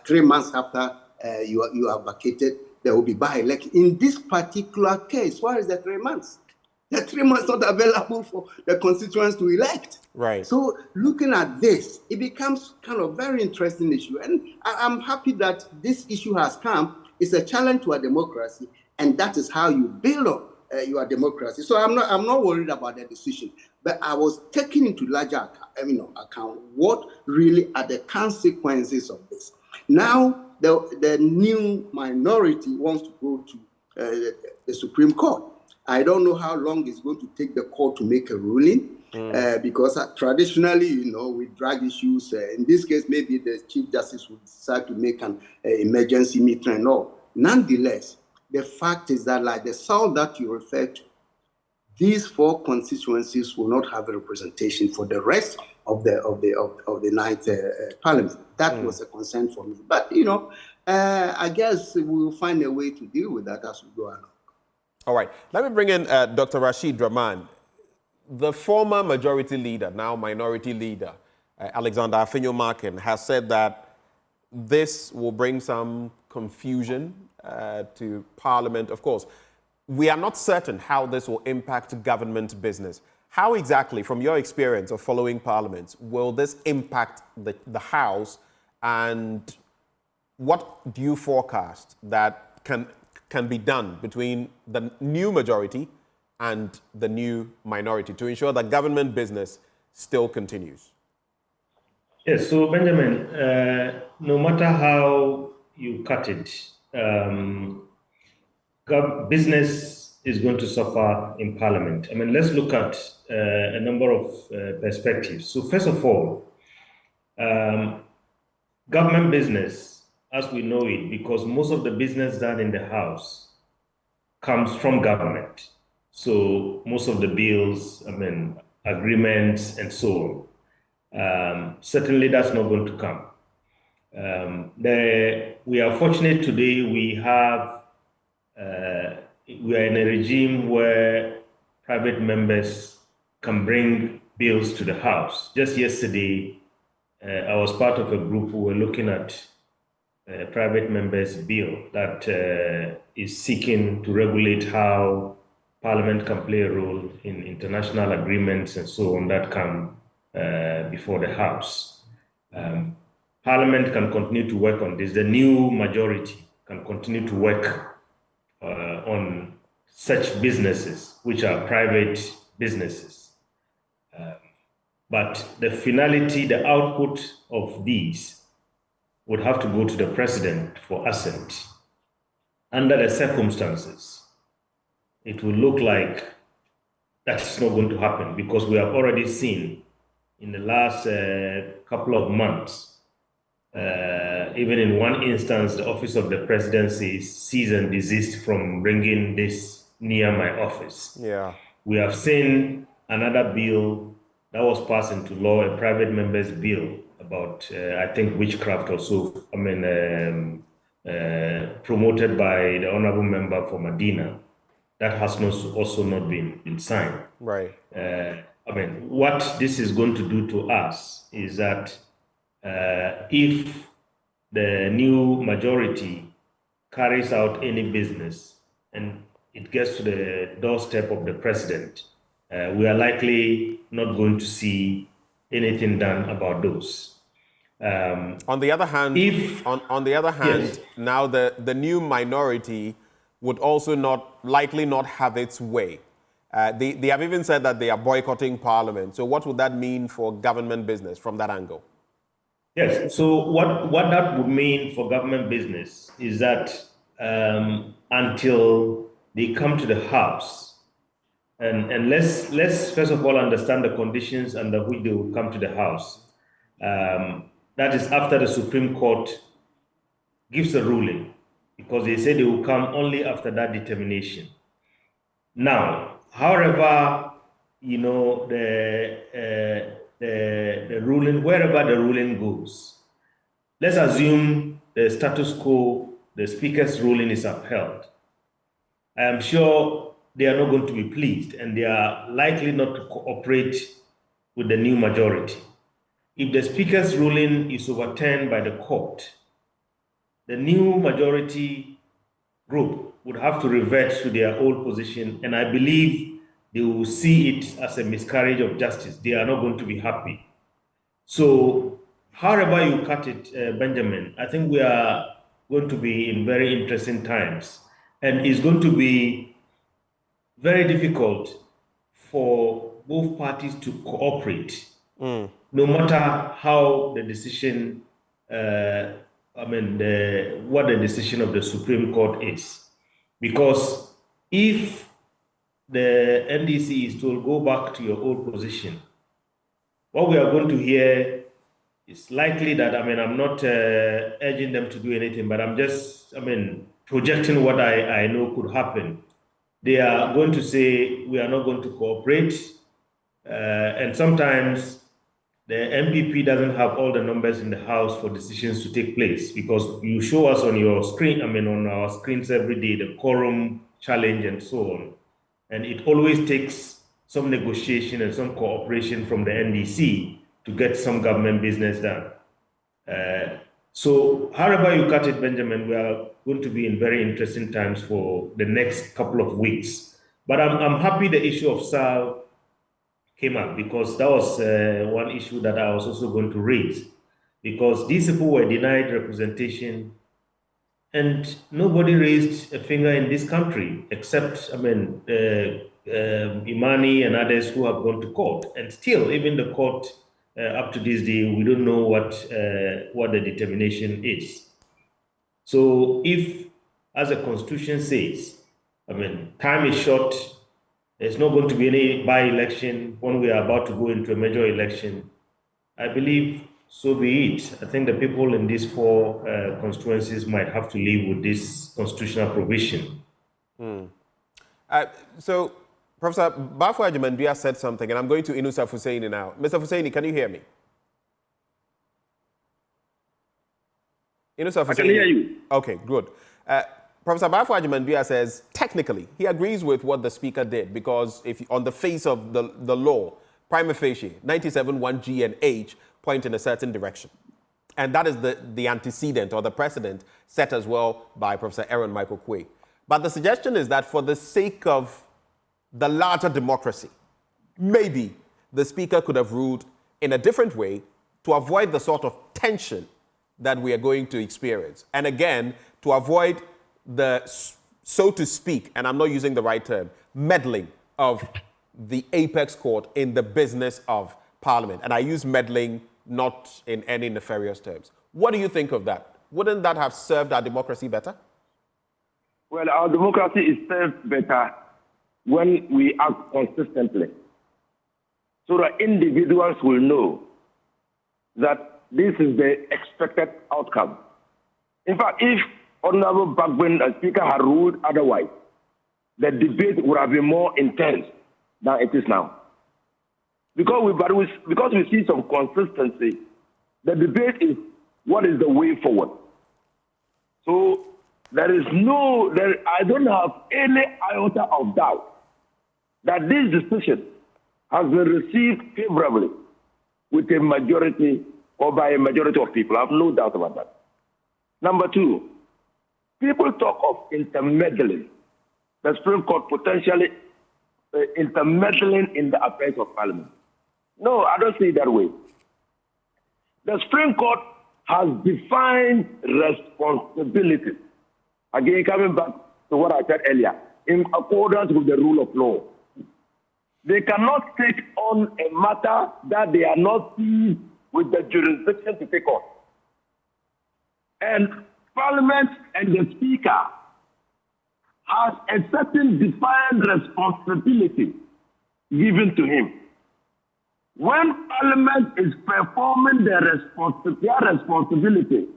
3 months after you are vacated, there will be by-election. In this particular case, why is the 3 months? The 3 months not available for the constituents to elect. Right. So looking at this, it becomes kind of very interesting issue. And I'm happy that this issue has come. It's a challenge to our democracy, and that is how you build up your democracy. So I'm not worried about the decision, but I was taking into larger account what really are the consequences of this. Now the new minority wants to go to the Supreme Court. I don't know how long it's going to take the court to make a ruling, because traditionally, you know, with drag issues, in this case, maybe the Chief Justice would decide to make an emergency meeting and all. Nonetheless, the fact is that, like the SAL that you referred to, these 4 constituencies will not have a representation for the rest of the 9th Parliament. That was a concern for me. But, you know, I guess we will find a way to deal with that as we go along. All right. Let me bring in Dr. Rashid Draman. The former majority leader, now minority leader, Alexander Afenyo-Markin, has said that this will bring some confusion to Parliament. Of course, we are not certain how this will impact government business. How exactly, from your experience of following Parliament, will this impact the House, and what do you forecast that can be done between the new majority and the new minority to ensure that government business still continues? Yes, so Benjamin, no matter how you cut it, business is going to suffer in Parliament. I mean, let's look at a number of perspectives. So first of all, government business, as we know it, because most of the business done in the House comes from government. So most of the bills, agreements and so on, certainly that's not going to come. We are fortunate today we are in a regime where private members can bring bills to the House. Just yesterday, I was part of a group who were looking at a private members' bill that is seeking to regulate how Parliament can play a role in international agreements and so on that come before the House. Parliament can continue to work on this. The new majority can continue to work on such businesses, which are private businesses. But the finality, the output of these would have to go to the President for assent. Under the circumstances, it will look like that's not going to happen because we have already seen in the last couple of months, even in one instance, the Office of the Presidency cease and desist from bringing this near my office. Yeah. We have seen another bill that was passed into law, a private member's bill about, I think, witchcraft or so, promoted by the Honorable Member for Medina. That has also not been signed. Right. What this is going to do to us is that if the new majority carries out any business and it gets to the doorstep of the President, we are likely not going to see anything done about those. On the other hand, yes. now the new minority would also likely not have its way. They have even said that they are boycotting Parliament. So what would that mean for government business from that angle? Yes, so what that would mean for government business is that until they come to the House, and let's first of all understand the conditions under which they will come to the House. That is after the Supreme Court gives a ruling, because they say they will come only after that determination. Now, however, the ruling, wherever the ruling goes, let's assume the status quo, the Speaker's ruling is upheld. I am sure they are not going to be pleased, and they are likely not to cooperate with the new majority. If the Speaker's ruling is overturned by the court, the new majority group would have to revert to their old position, and I believe they will see it as a miscarriage of justice. They are not going to be happy. So, however you cut it, Benjamin, I think we are going to be in very interesting times, and it's going to be very difficult for both parties to cooperate, no matter how the decision, what the decision of the Supreme Court is. Because if the NDC is to go back to your old position, what we are going to hear is likely that, I'm not urging them to do anything, but I'm just, projecting what I know could happen. They are going to say, we are not going to cooperate. And sometimes the MPP doesn't have all the numbers in the House for decisions to take place, because you show us on your screen, on our screens every day, the quorum challenge and so on. And it always takes some negotiation and some cooperation from the NDC to get some government business done. So however you cut it, Benjamin, we are going to be in very interesting times for the next couple of weeks. But I'm happy the issue of SAL came up, because that was one issue that I was also going to raise, because these people were denied representation and nobody raised a finger in this country except, Imani and others who have gone to court. And still, even the court, up to this day, we don't know what the determination is. So if, as the Constitution says, time is short, there's not going to be any by-election when we are about to go into a major election, I believe so be it. I think the people in these four constituencies might have to live with this constitutional provision. So Professor Prof Agyeman-Duah said something, and I'm going to Inusa Hussaini now. Mr. Hussaini, can you hear me? Inusa Hussaini. I can hear you. Okay, good. Professor Prof Agyeman-Duah says, technically, he agrees with what the Speaker did because if on the face of the law, prima facie, 97(1)(g) and H point in a certain direction. And that is the antecedent or the precedent set as well by Professor Aaron Michael Quay. But the suggestion is that for the sake of the larger democracy, maybe the Speaker could have ruled in a different way to avoid the sort of tension that we are going to experience. And again, to avoid the, so to speak, and I'm not using the right term, meddling of the apex court in the business of Parliament. And I use meddling not in any nefarious terms. What do you think of that? Wouldn't that have served our democracy better? Well, our democracy is served better when we act consistently, so that individuals will know that this is the expected outcome. In fact, if Honorable Bagben, as Speaker, had ruled otherwise, the debate would have been more intense than it is now. Because we see some consistency, the debate is what is the way forward. So I don't have any iota of doubt that this decision has been received favorably with a majority or by a majority of people. I have no doubt about that. Number two, people talk of intermeddling. The Supreme Court potentially intermeddling in the affairs of Parliament. No, I don't see it that way. The Supreme Court has defined responsibility. Again, coming back to what I said earlier, in accordance with the rule of law. They cannot take on a matter that they are not seized with the jurisdiction to take on. And Parliament and the Speaker has a certain defined responsibility given to him. When Parliament is performing their responsibility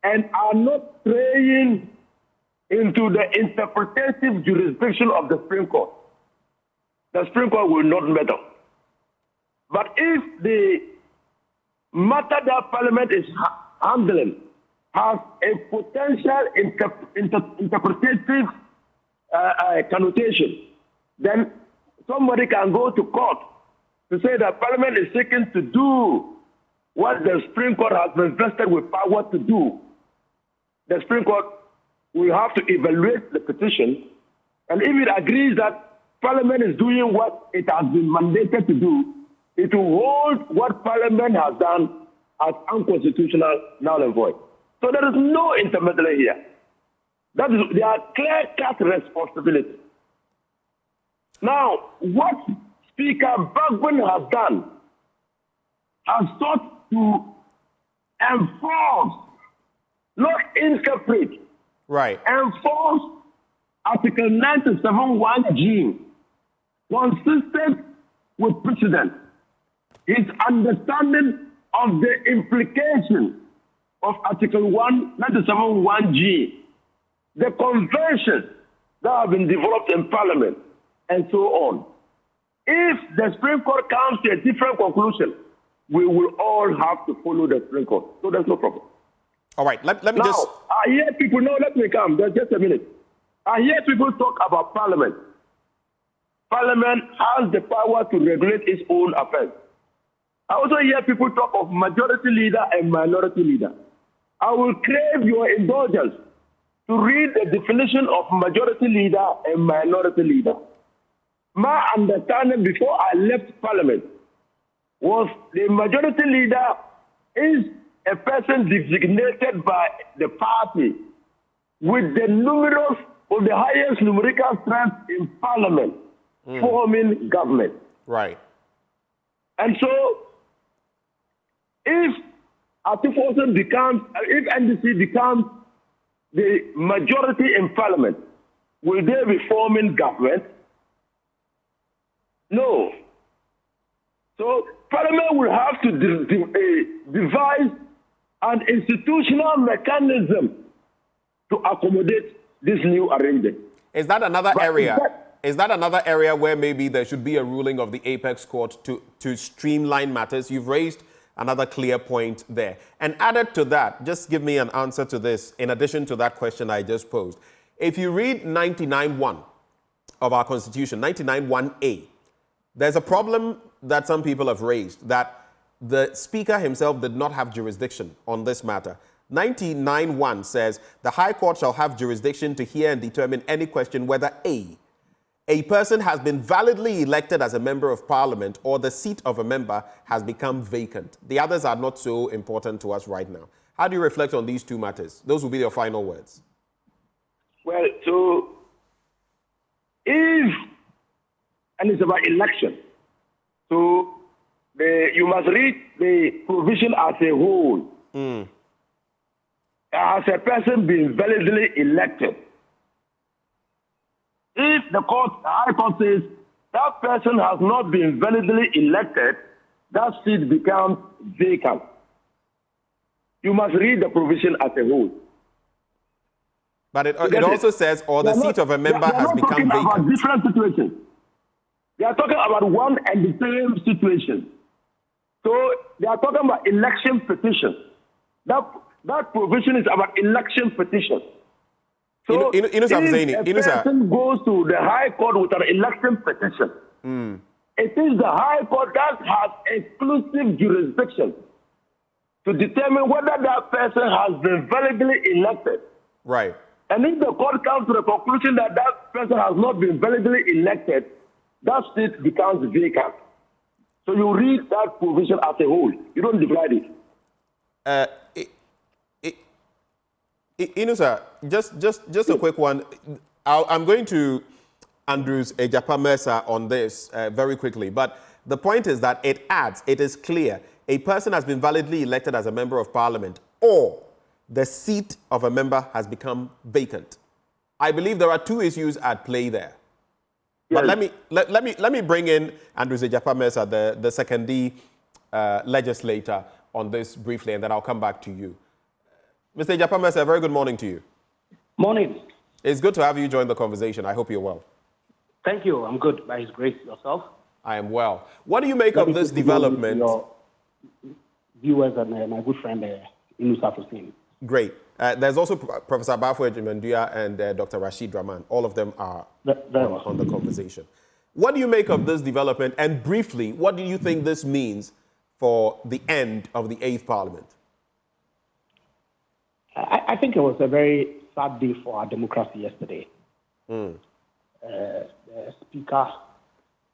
and are not praying into the interpretative jurisdiction of the Supreme Court, the Supreme Court will not meddle. But if the matter that Parliament is handling has a potential interpretative connotation, then somebody can go to court to say that Parliament is seeking to do what the Supreme Court has been vested with power to do. The Supreme Court will have to evaluate the petition, and if it agrees that Parliament is doing what it has been mandated to do, it will hold what Parliament has done as unconstitutional, null and void. So there is no intermeddling here. There are clear-cut responsibilities. Now, what Speaker Bagben has done has sought to enforce, not interpret, enforce Article 97(1)(g), consistent with precedent. His understanding of the implication of Article 97(1)(g), the conventions that have been developed in Parliament, and so on. If the Supreme Court comes to a different conclusion, we will all have to follow the Supreme Court. So there's no problem. All right, let me now, just... I hear people, no, let me come, just a minute. I hear people talk about Parliament. Parliament has the power to regulate its own affairs. I also hear people talk of majority leader and minority leader. I will crave your indulgence to read the definition of majority leader and minority leader. My understanding before I left Parliament was the majority leader is a person designated by the party with the numerous or the highest numerical strength in Parliament forming government. Right. And so, if Atifosun becomes, if NDC becomes the majority in Parliament, will they be forming government? No. So Parliament will have to devise an institutional mechanism to accommodate this new arrangement. Is that another area? Is that another area where maybe there should be a ruling of the Apex Court to streamline matters? You've raised another clear point there. And added to that, just give me an answer to this, in addition to that question I just posed. If you read 99.1 of our Constitution, 99.1a, there's a problem that some people have raised, that the Speaker himself did not have jurisdiction on this matter. 99.1 says, the High Court shall have jurisdiction to hear and determine any question whether a person has been validly elected as a member of Parliament or the seat of a member has become vacant. The others are not so important to us right now. How do you reflect on these two matters? Those will be your final words. Well, so if, and it's about election, so you must read the provision as a whole. Has a person been validly elected? If the High Court says that person has not been validly elected, that seat becomes vacant. You must read the provision as a whole. But it also says, or the seat of a member has become vacant. They are not talking about different situations. They are talking about one and the same situation. So they are talking about election petition. That provision is about election petition. So if a person goes to the High Court with an election petition, it is the High Court that has exclusive jurisdiction to determine whether that person has been validly elected. Right. And if the court comes to the conclusion that that person has not been validly elected, that seat becomes vacant. So you read that provision as a whole. You don't divide it. Inusa, just a quick one. I'm going to Andrews Ejapa-Mensah on this very quickly, but the point is that it is clear, a person has been validly elected as a member of Parliament or the seat of a member has become vacant. I believe there are two issues at play there. Yes. But let me bring in Andrews Ejapa-Mensah, the secondee legislator, on this briefly, and then I'll come back to you. Mr. Ejapa-Mensah, very good morning to you. Morning. It's good to have you join the conversation. I hope you're well. Thank you. I'm good. By His grace, yourself? I am well. What do you make of this development? Your viewers and my good friend, Inusa Hussein. Great. There's also Professor Prof Agyeman-Duah and Dr. Rashid Rahman. All of them are on the conversation. What do you make of this development? And briefly, what do you think this means for the end of the 8th Parliament? I think it was a very sad day for our democracy yesterday. The Speaker,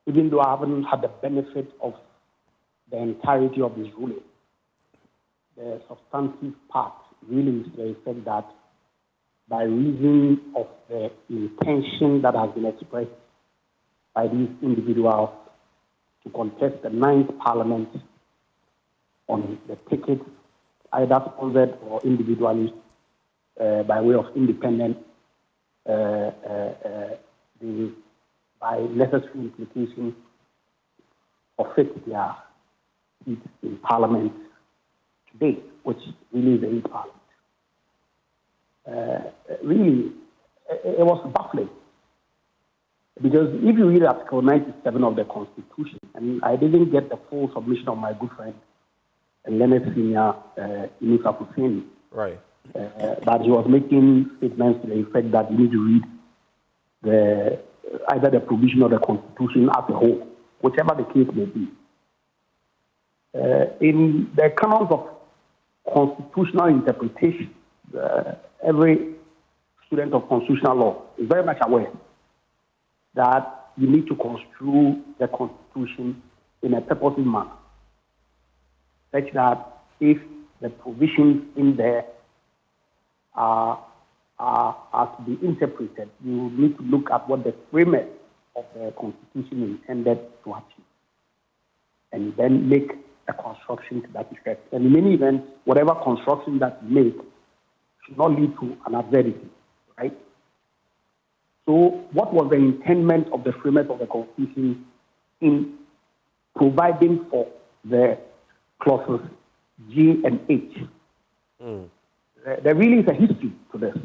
even though I haven't had the benefit of the entirety of his ruling, the substantive part really is the effect that by reason of the intention that has been expressed by these individuals to contest the 9th Parliament on the ticket, either sponsored or individually, by way of independent, by necessary implication, forfeit their seats in Parliament today, which really is the 8th Parliament. Really, it was baffling. Because if you read Article 97 of the Constitution, and I didn't get the full submission of my good friend, Leonard Senior Inusa Hussein, right, that he was making statements to the effect that you need to read either the provision of the Constitution as a whole, whichever the case may be. In the canons of constitutional interpretation, every student of constitutional law is very much aware that you need to construe the Constitution in a purposive manner, such that if the provisions in there are to be interpreted, you need to look at what the framers of the Constitution intended to achieve, and then make a construction to that effect. And in many events, whatever construction that you make should not lead to an absurdity, right? So what was the intendment of the framers of the Constitution in providing for the clauses G and H? There really is a history to this.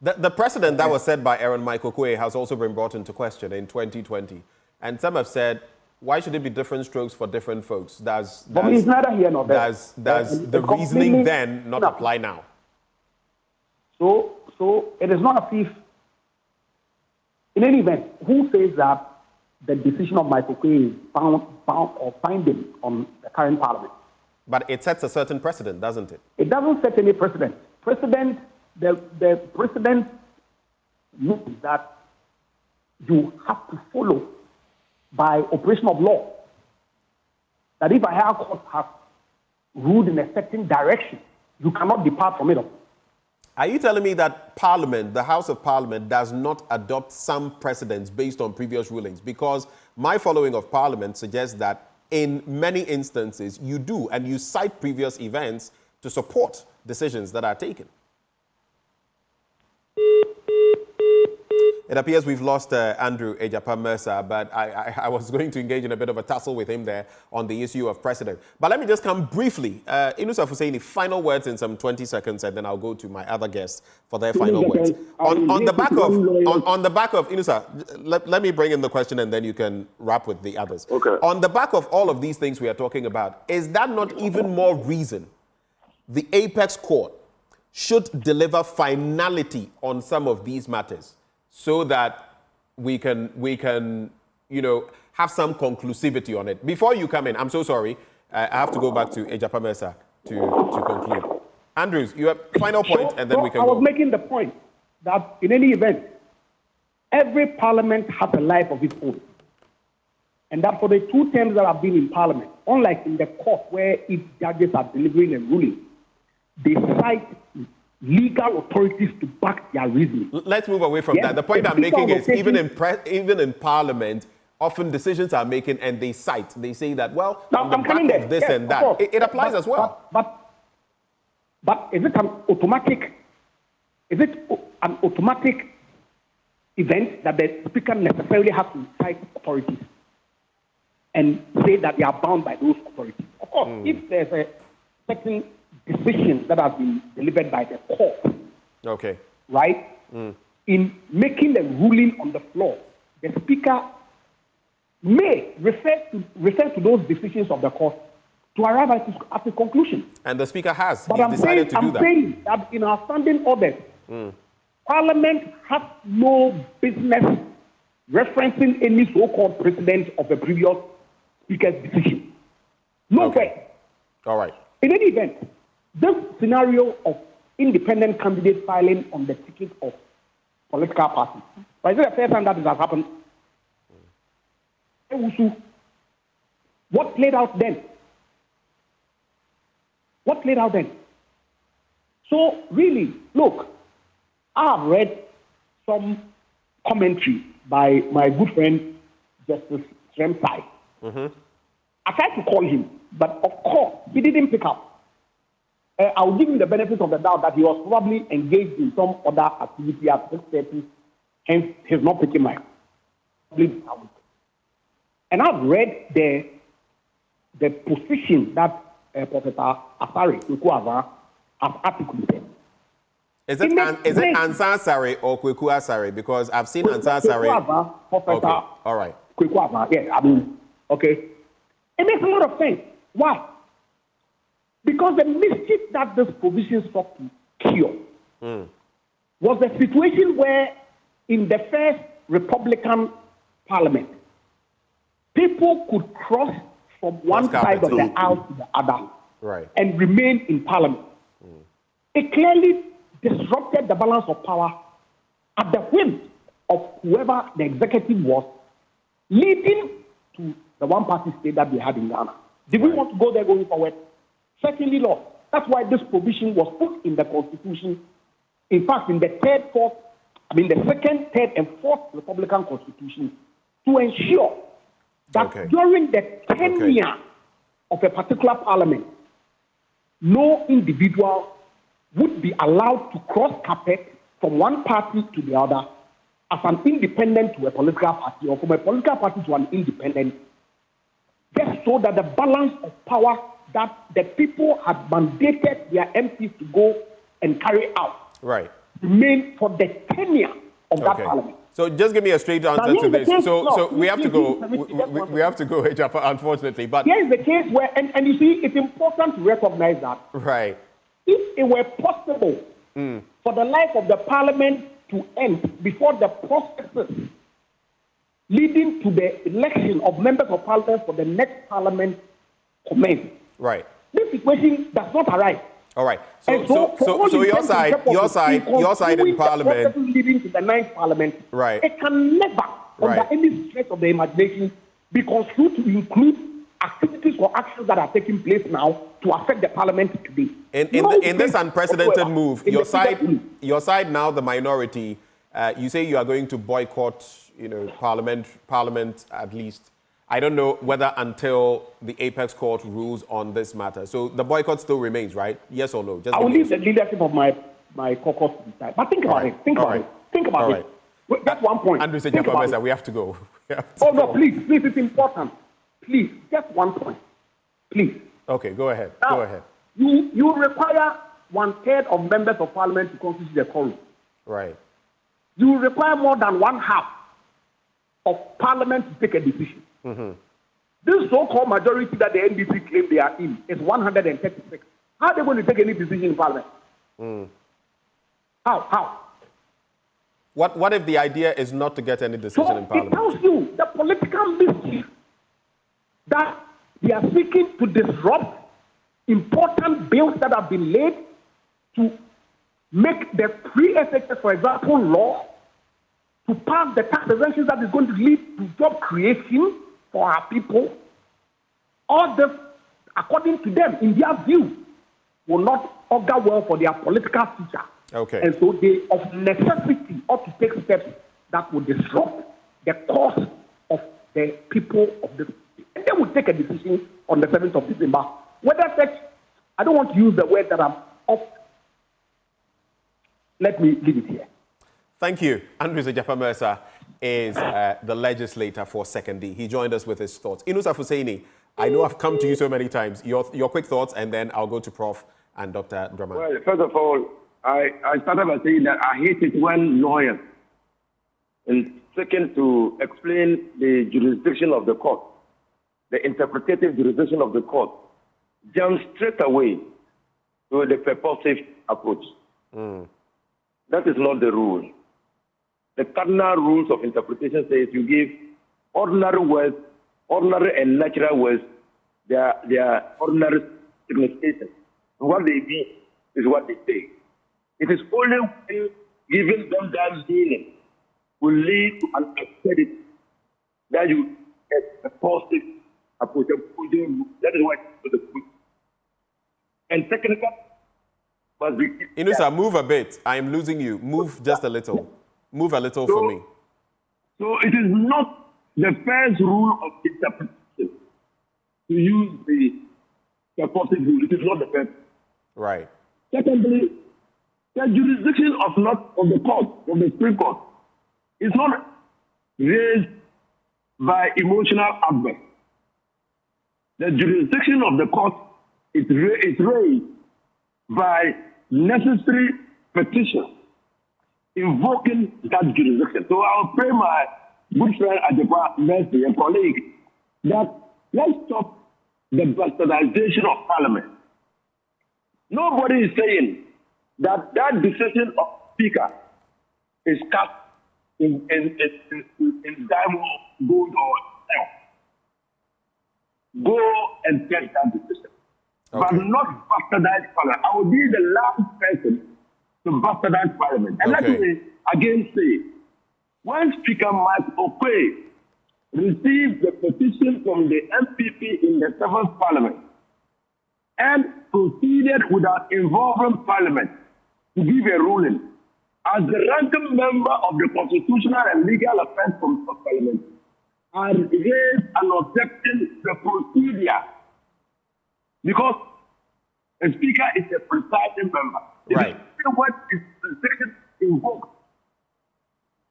The precedent that was set by Aaron Michael Quay has also been brought into question in 2020. And some have said, why should it be different strokes for different folks? Does neither here nor there. The reasoning then not apply now? So it is not as if, in any event, who says that the decision of Michael Quay is bound or binding on the current parliament? But it sets a certain precedent, doesn't it? It doesn't set any precedent. The precedent means that you have to follow by operation of law. That if a higher court has ruled in a certain direction, you cannot depart from it. Are you telling me that Parliament, the House of Parliament, does not adopt some precedents based on previous rulings? Because my following of Parliament suggests that in many instances you do, and you cite previous events to support decisions that are taken. It appears we've lost Andrew Ejapa-Mensah, but I was going to engage in a bit of a tussle with him there on the issue of precedent. But let me just come briefly. Inusa Hussaini, final words in some 20 seconds, and then I'll go to my other guests for their final words. On the back of Inusa, let me bring in the question and then you can wrap with the others. Okay. On the back of all of these things we are talking about, is that not even more reason the Apex Court should deliver finality on some of these matters, so that we can, you know, have some conclusivity on it? Before you come in, I'm so sorry, I have to go back to Ejapa-Mensah to conclude. Andrews, you have final point, and then we can go. I was making the point that in any event, every parliament has a life of its own. And that for the 2 terms that have been in parliament, unlike in the court where if judges are delivering a ruling, they cite legal authorities to back their reasoning. Let's move away from that. The point I'm making is even in Parliament, often decisions are making and they cite. They say that, well, on the back of this and that. It applies as well. But is it an automatic? Is it an automatic event that the Speaker necessarily has to cite authorities and say that they are bound by those authorities? Of course, if there's a certain decision that has been delivered by the court, okay, right? In making a ruling on the floor, the Speaker may refer to those decisions of the court to arrive at a conclusion. And the Speaker has. But I'm saying that in our standing orders, Parliament has no business referencing any so-called precedent of a previous Speaker's decision. No way. All right. In any event, this scenario of independent candidates filing on the ticket of political parties, but is it the first time that this has happened? What played out then? What played out then? So really, look, I have read some commentary by my good friend Justice Sremsai. I tried to call him, but of course he didn't pick up. I'll give him the benefit of the doubt that he was probably engaged in some other activity at 6:30, hence he's not picking my call. And I've read the position that Professor Asare Kweku has articulated. Is it Ansar Asare or Kweku Asare? Because I've seen Ansar Asare. Professor. Okay. All right. Kweku, yeah, I mean, okay. It makes a lot of sense. Why? Because the mischief that this provision sought to cure was the situation where in the first Republican Parliament, people could cross from one side of the aisle to the other and remain in Parliament. It clearly disrupted the balance of power at the whim of whoever the executive was, leading to the one-party state that we had in Ghana. Did we want to go there going forward? Certainly not. That's why this provision was put in the Constitution. In fact, in the second, third, and fourth Republican Constitution, to ensure that during the tenure of a particular parliament, no individual would be allowed to cross carpet from one party to the other as an independent to a political party, or from a political party to an independent, just so that the balance of power that the people had mandated their MPs to go and carry out remain for the tenure of that parliament. So just give me a straight answer to this. We have to go. We have to go, unfortunately. But here is the case where, and you see, it's important to recognize that. Right. If it were possible for the life of the parliament to end before the processes leading to the election of members of parliament for the next parliament commence, right, this situation does not arise. All right. So your side in parliament, leading to the 9th parliament, right, it can never, under any stretch of the imagination, be construed to include activities or actions that are taking place now to affect the parliament today. In this unprecedented move, your side now, the minority, you say you are going to boycott, parliament at least. I don't know whether until the Apex Court rules on this matter. So the boycott still remains, right? Yes or no? I will leave the leadership of my caucus to decide. But think about it. Think about it. That's one point. Andrew Sejafamesa, we have to go. No, please, it's important. Please, just one point. Please. Okay, go ahead. Now, go ahead. You require 1/3 of members of parliament to constitute the quorum. Right. You require more than 1/2 of parliament to take a decision. This so-called majority that the NDC claim they are in is 136. How are they going to take any decision in parliament? How? What if the idea is not to get any decision in parliament? It tells you the political mischief that they are seeking to disrupt important bills that have been laid to make the pre-SHS, for example, law, to pass the tax exemptions that is going to lead to job creation for our people. All this, according to them, in their view, will not augur well for their political future. Okay. And so they, of necessity, ought to take steps that will disrupt the cause of the people of this. And they will take a decision on the 7th of December. Whether such, I don't want to use the word that I'm off. Let me leave it here. Thank you. Andrew Sejafamesa is the legislator for 2nd. He joined us with his thoughts. Inusa Fuseini, I know I've come to you so many times. Your quick thoughts, and then I'll go to Prof and Dr. Draman. Well, first of all, I started by saying that I hate it when lawyers, and second, to explain the jurisdiction of the court, the interpretative jurisdiction of the court, jump straight away to the purposive approach. That is not the rule. The cardinal rules of interpretation says you give ordinary words, ordinary and natural words, their ordinary signification. What they mean is what they say. It is only when giving them that meaning will lead to an absurdity that you get a positive approach. That is why it's the point. And technically, must be. Inusa, move a bit. I am losing you. Move just a little. Move a little for me. So it is not the first rule of interpretation to use the purposive rule. It is not the first. Right. Secondly, the jurisdiction of the court, of the Supreme Court, is not raised by emotional outburst. The jurisdiction of the court is raised by necessary petition invoking that jurisdiction. So I'll pray my good friend Agyeman-Duah, a colleague, that let's stop the bastardization of Parliament. Nobody is saying that decision of Speaker is cast in diamond, gold, or silver. Go and take that decision. Okay. But not bastardize Parliament. I will be the last person to bastardize Parliament. And let me again say, when Speaker Mike Okwe received the petition from the MPP in the 7th Parliament and proceeded without involving Parliament to give a ruling, as the ranking member of the Constitutional and Legal Affairs Committee of Parliament, I raised an objection to the procedure because a speaker is a presiding member. Right. What is the invoked?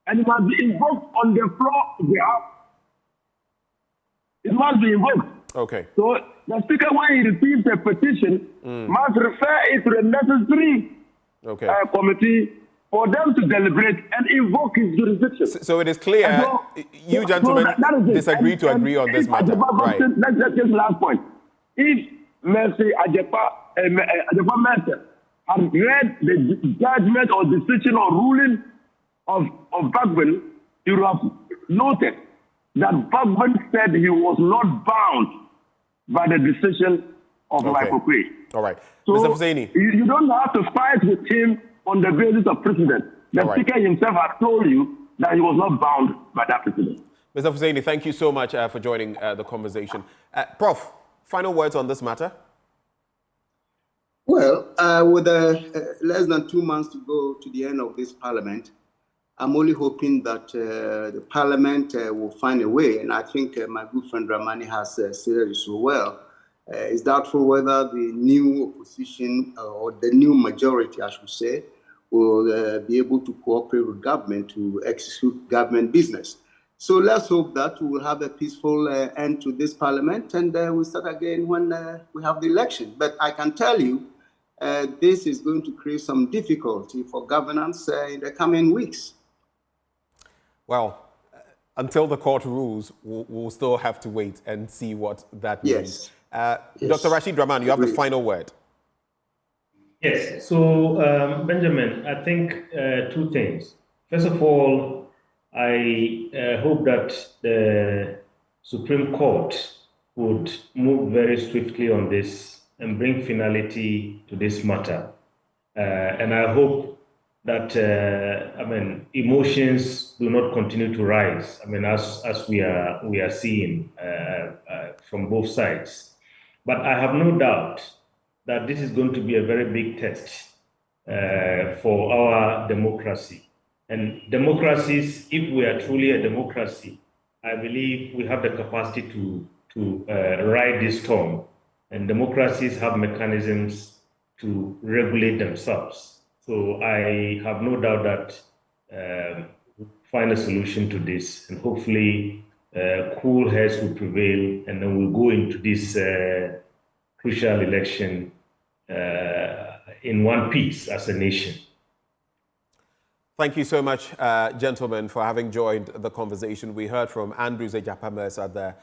And it must be invoked on the floor of the House. It must be invoked. Okay. So the speaker, when he receives a petition, must refer it to the necessary committee for them to deliberate and invoke his jurisdiction. So it is clear you gentlemen disagree to agree on this matter. Right. Let's take the last point. If Mercy Ajepa-Mercy had read the judgment or decision or ruling of Bagben, he would have noted that Bagben said he was not bound by the decision of Lycopay. All right. So Mr. Hussaini. You don't have to fight with him on the basis of precedent. The Speaker himself has told you that he was not bound by that precedent. Mr. Hussaini, thank you so much for joining the conversation. Prof, final words on this matter? Well, with less than 2 months to go to the end of this parliament, I'm only hoping that the parliament will find a way, and I think my good friend Dramani has said it so well. It's doubtful whether the new opposition or the new majority, I should say, will be able to cooperate with government to execute government business. So let's hope that we will have a peaceful end to this parliament, and we'll start again when we have the election. But I can tell you, this is going to create some difficulty for governance in the coming weeks. Well, until the court rules, we'll still have to wait and see what that means. Dr. Rashid Rahman, you have the final word. Yes. So, Benjamin, I think 2 things. First of all, I hope that the Supreme Court would move very swiftly on this and bring finality to this matter. And I hope that, emotions do not continue to rise. As we are seeing from both sides. But I have no doubt that this is going to be a very big test for our democracy. And democracies, if we are truly a democracy, I believe we have the capacity to ride this storm. And democracies have mechanisms to regulate themselves. So I have no doubt that we'll find a solution to this, and hopefully cool heads will prevail, and then we'll go into this crucial election in one piece as a nation. Thank you so much, gentlemen, for having joined the conversation. We heard from Andrew Ajepa-Mercy, the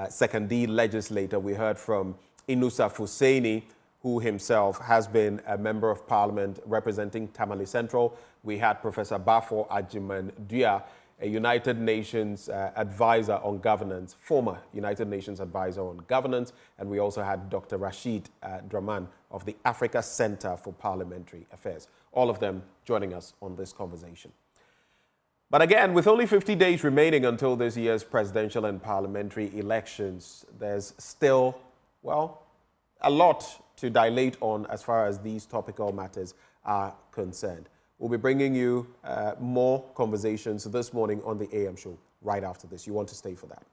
second-D legislator. We heard from Inusah Hussaini, who himself has been a member of parliament representing Tamale Central. We had Professor Prof Agyeman-Duah, a United Nations advisor on governance, former United Nations advisor on governance. And we also had Dr. Rashid Rahman of the Africa Center for Parliamentary Affairs. All of them joining us on this conversation. But again, with only 50 days remaining until this year's presidential and parliamentary elections, there's still, well, a lot to dilate on as far as these topical matters are concerned. We'll be bringing you more conversations this morning on the AM show right after this. You want to stay for that.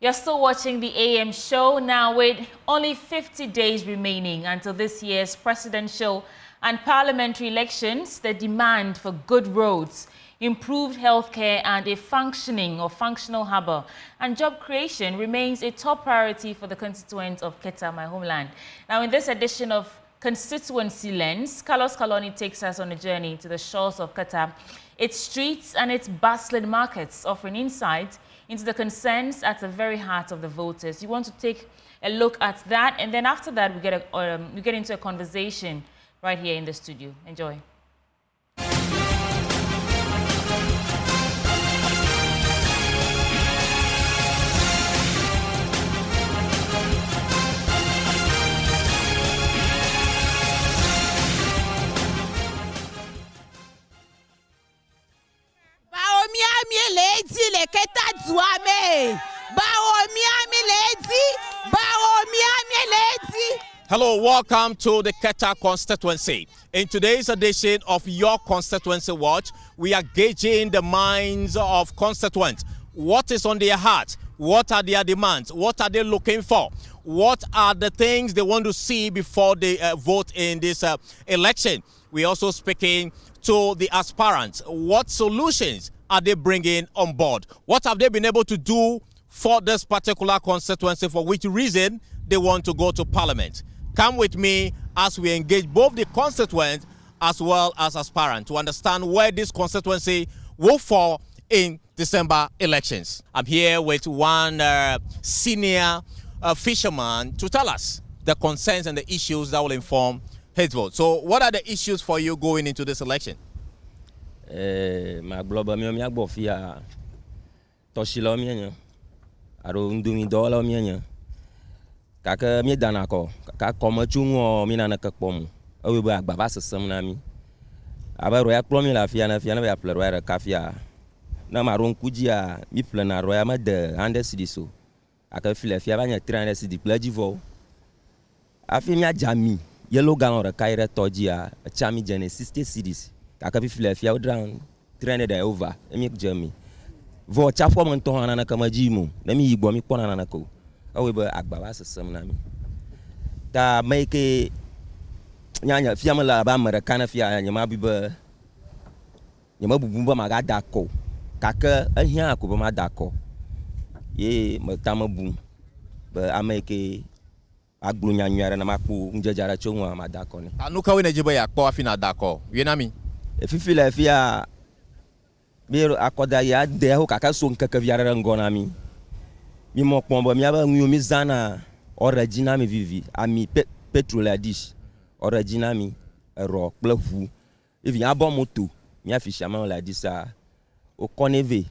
You're still watching the AM show now with only 50 days remaining until this year's presidential and parliamentary elections. The demand for good roads, improved healthcare and a functioning or functional harbour and job creation remains a top priority for the constituents of Keta, my homeland. Now in this edition of Constituency Lens, Carlos Kaloni takes us on a journey to the shores of Keta, its streets and its bustling markets, offering insight into the concerns at the very heart of the voters. You want to take a look at that, and then after that, we get into a conversation right here in the studio. Enjoy. Hello, welcome to the Keta constituency. In today's edition of Your Constituency Watch, we are gauging the minds of constituents. What is on their heart? What are their demands? What are they looking for? What are the things they want to see before they vote in this election? We're also speaking to the aspirants. What solutions are they bringing on board? What have they been able to do for this particular constituency, for which reason they want to go to parliament? Come with me as we engage both the constituents as well as aspirants to understand where this constituency will fall in December elections. I'm here with one senior fisherman to tell us the concerns and the issues that will inform his vote. So what are the issues for you going into this election? My global bofia toshilomia aro ndumi dola mianya kaka mi danako kaka komachungo mi na kakpom awe ba agbaba sesem na mi abaro ya klomi la fia na ba plero ya kafia na maron kujia mi plena roya ma de ande sidiso aka file fia ba nya 300 sidi plajivo afi mi ajami yellow galon re kaire tojia chami jene 60 cedis kaka file fia odran 300 over emi jami vo chafo mon to na kama jimu na mi yibo mi kona na ko awe ba agbaba sesem na mi ta make nyanya fia mala ba america na fia nyama biba nyama bubumba maga dako kaka ahia ko ba ma dako ye matama bum ba ameke aglu nyanyara na maku njajara chonwa ma dako ni anuka we na jiba ya kpo afi na dako ye na mi efifi la fia biro akoda ya de ho kaka so nkaka viara ngona mi mo pombo mi aba nyu mi zana original mi vivi ami petrol adish original mi ro plefu evi abo moto mi afishama la disa o koneve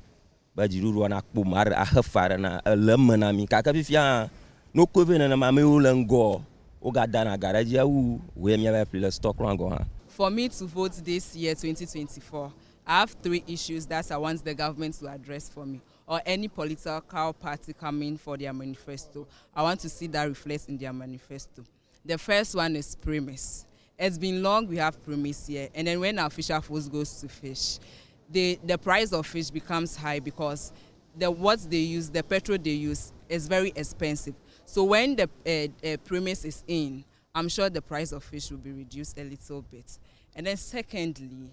ba jiruru na kpo mar a hafara na lemna mi kaka fifia no kove na ma me ulengo o gada na garage ya u we mi aba play stock rango ha. For me to vote this year 2024, I have 3 issues that I want the government to address for me, or any political party coming for their manifesto. I want to see that reflects in their manifesto. The first one is premise. It's been long we have premise here, and then when our fisher force goes to fish, the price of fish becomes high because what they use, the petrol they use, is very expensive. So when the premise is in, I'm sure the price of fish will be reduced a little bit. And then secondly,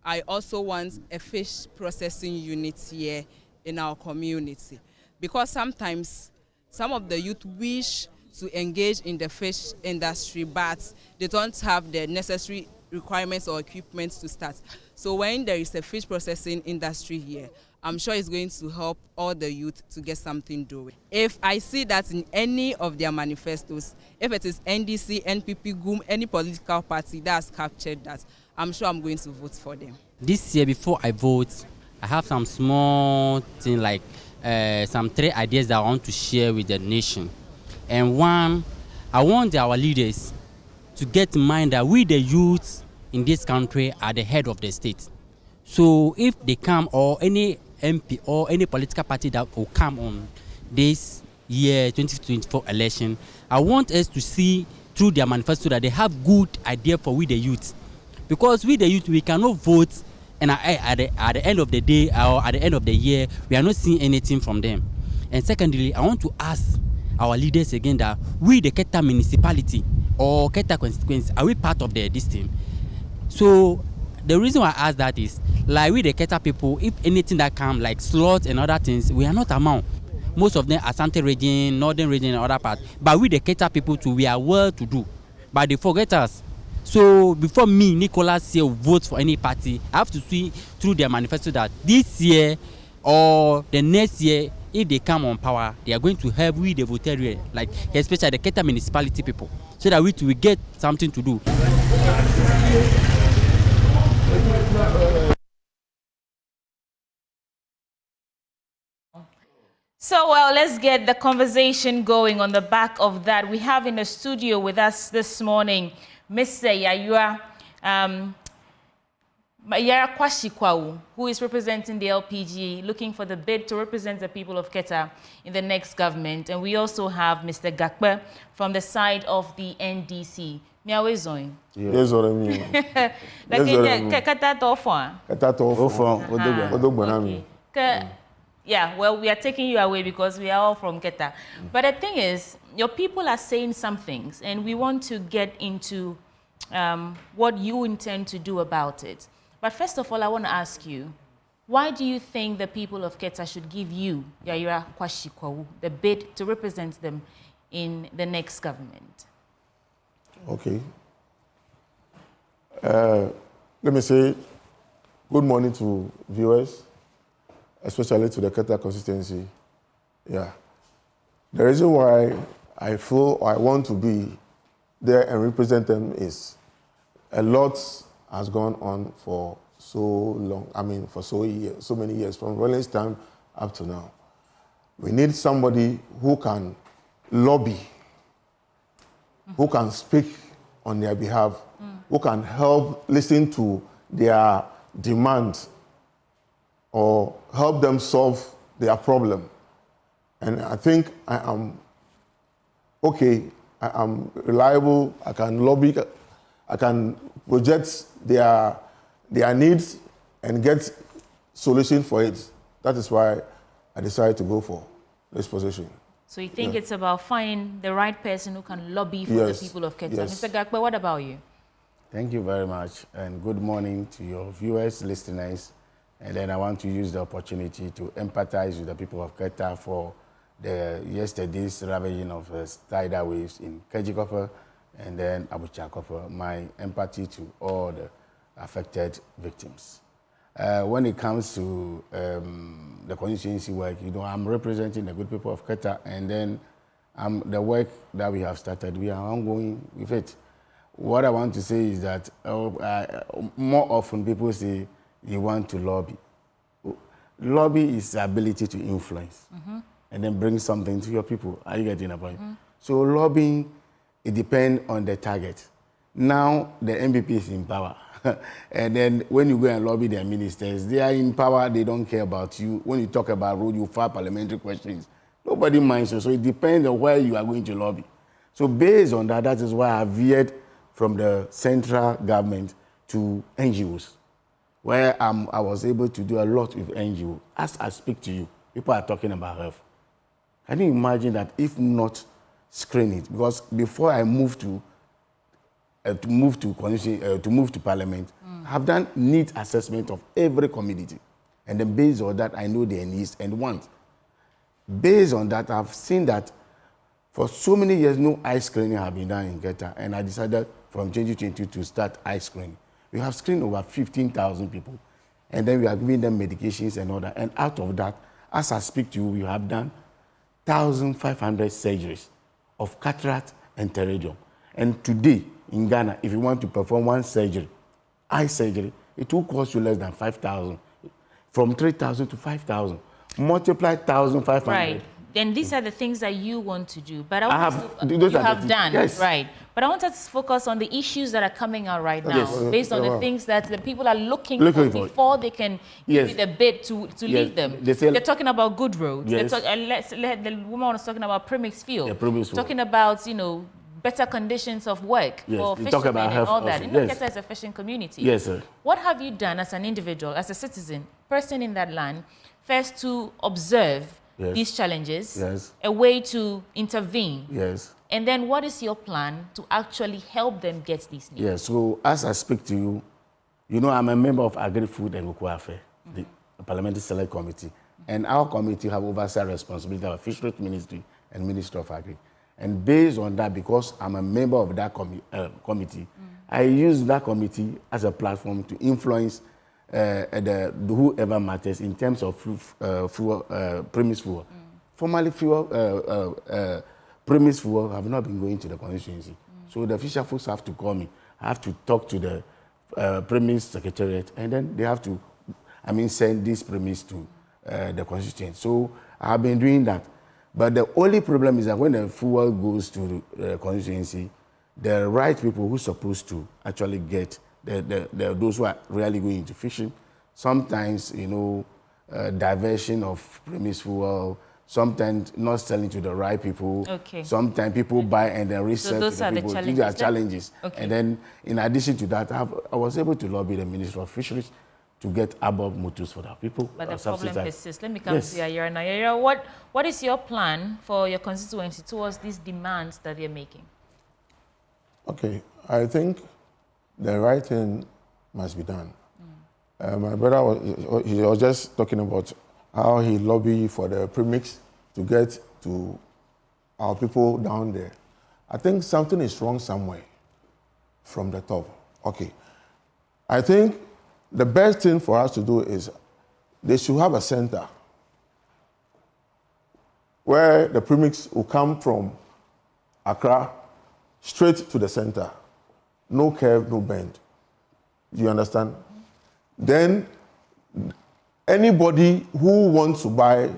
I also want a fish processing unit here in our community, because sometimes some of the youth wish to engage in the fish industry, but they don't have the necessary requirements or equipment to start. So when there is a fish processing industry here, I'm sure it's going to help all the youth to get something doing. If I see that in any of their manifestos, if it is NDC, NPP, GUM, any political party that has captured that, I'm sure I'm going to vote for them. This year, before I vote, I have some small thing like some 3 ideas that I want to share with the nation. And one, I want our leaders to get in mind that we, the youth in this country, are the head of the state. So if they come, or any MP or any political party that will come on this year 2024 election, I want us to see through their manifesto that they have good idea for we the youth. Because we the youth, we cannot vote, and at the end of the day or at the end of the year, we are not seeing anything from them. And secondly, I want to ask our leaders again that we, the Keta municipality or Keta constituency, are we part of this team? So the reason why I ask that is, like we the Keta people, if anything that come like slots and other things, we are not among. Most of them are Asante region, northern region, and other parts. But we the Keta people too, we are well to do. But they forget us. So before me, Nicholas here, vote for any party, I have to see through their manifesto that this year or the next year, if they come on power, they are going to help we the voters, like especially the Keta municipality people, so that we get something to do. So, well, let's get the conversation going on the back of that. We have in the studio with us this morning Mr. Yara Kwashikwau, who is representing the LPG, looking for the bid to represent the people of Keta in the next government. And we also have Mr. Gakpe from the side of the NDC. Miawezoin. Yes, what I mean. Keta tofo. Keta tofo. Odogbanami. Yeah, well, we are taking you away because we are all from Keta. But the thing is, your people are saying some things, and we want to get into what you intend to do about it. But first of all, I want to ask you, why do you think the people of Keta should give you, Yaira Kwashikwawu, the bid to represent them in the next government? Okay. Let me say good morning to viewers, especially to the Keta constituency. Yeah. The reason why I feel I want to be there and represent them is a lot has gone on for so long, I mean, for so many years, from Rollins' time up to now. We need somebody who can lobby, who can speak on their behalf, who can help listen to their demands or help them solve their problem. And I think I am okay, I am reliable, I can lobby, I can project their needs and get solution for it. That is why I decided to go for this position. So you think it's about finding the right person who can lobby for the people of Keta. Mr. Gakwe, what about you? Thank you very much, and good morning to your viewers, listeners. And then I want to use the opportunity to empathize with the people of Keta for yesterday's ravaging of tidal waves in Kejikofer and then Abuchakofer. My empathy to all the affected victims. When it comes to the constituency work, you know, I'm representing the good people of Keta, and then the work that we have started, we are ongoing with it. What I want to say is that more often people say you want to lobby. Lobby is the ability to influence and then bring something to your people. Are you getting a point? So lobbying, it depends on the target. Now the MPP is in power. And then when you go and lobby their ministers, they are in power, they don't care about you. When you talk about road, you file parliamentary questions. Nobody minds you. So it depends on where you are going to lobby. So based on that, that is why I veered from the central government to NGOs, where I was able to do a lot with NGOs. As I speak to you, people are talking about health. Can you imagine that if not screen it? Because before I moved to parliament, I've done needs assessment of every community. And then based on that, I know their needs and wants. Based on that, I've seen that for so many years, no eye screening have been done in Keta. And I decided from 2022 to start eye screening. We have screened over 15,000 people. And then we are giving them medications and all that. And out of that, as I speak to you, we have done 1,500 surgeries of cataract and pterygium. And today, in Ghana, if you want to perform one surgery, eye surgery, it will cost you less than 5,000. From 3,000 to 5,000. Multiply 1,500. Right. Then these are the things that you want to do. But I want you have done, yes. Right. But I want us to focus on the issues that are coming out right now, based on the things that the people are looking for before they can give you the bid to lead them. They're talking about good roads. Yes. The woman was talking about premix fuel. Yeah, premix fuel. Talking about, you know, better conditions of work for fishermen and all that. Keta is a fishing community. Yes, sir. What have you done as an individual, as a citizen, person in that land, first to observe these challenges, a way to intervene, and then what is your plan to actually help them get these needs? Yes, so as I speak to you, you know I'm a member of Agri-Food and Cocoa Affairs, the Parliamentary Select Committee, and our committee have oversight responsibility of Fisheries Ministry and Ministry of Agri. And based on that, because I'm a member of that committee, I use that committee as a platform to influence whoever matters in terms of premise fuel. Formerly, premise fuel have not been going to the constituency. So the fisher folks have to call me. I have to talk to the premise secretariat, and then they have to, send this premise to the constituency. So I've been doing that. But the only problem is that when the fuel goes to the constituency, the right people who are supposed to actually get those who are really going into fishing, sometimes, you know, diversion of premise fuel, sometimes not selling to the right people. Sometimes people buy and then resell to the people. These are challenges. And then, in addition to that, I was able to lobby the Ministry of Fisheries to get above motors for our people. But the problem persists. Let me come to Yayira now. Yayira, what is your plan for your constituency towards these demands that they're making? Okay, I think the right thing must be done. My brother he was just talking about how he lobbied for the premix to get to our people down there. I think something is wrong somewhere from the top. Okay, I think the best thing for us to do is they should have a center where the premix will come from Accra straight to the center. No curve, no bend. You understand? Then anybody who wants to buy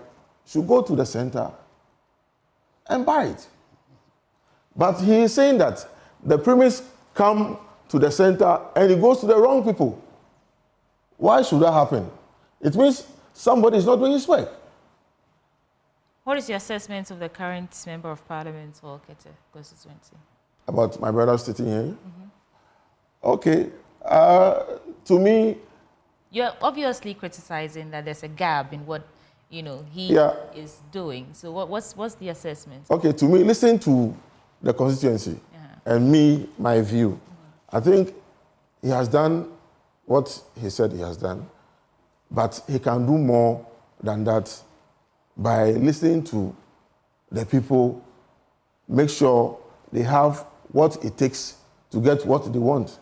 should go to the center and buy it. But he is saying that the premise come to the center and it goes to the wrong people. Why should that happen? It means somebody is not doing his work. What is your assessment of the current member of parliament for Kete constituency? About my brother sitting here? Okay. To me, you're obviously criticizing that there's a gap in what he is doing. So what's the assessment? Okay, to me, listen to the constituency and me, my view. I think he has done what he said he has done, but he can do more than that by listening to the people, make sure they have what it takes to get what they want.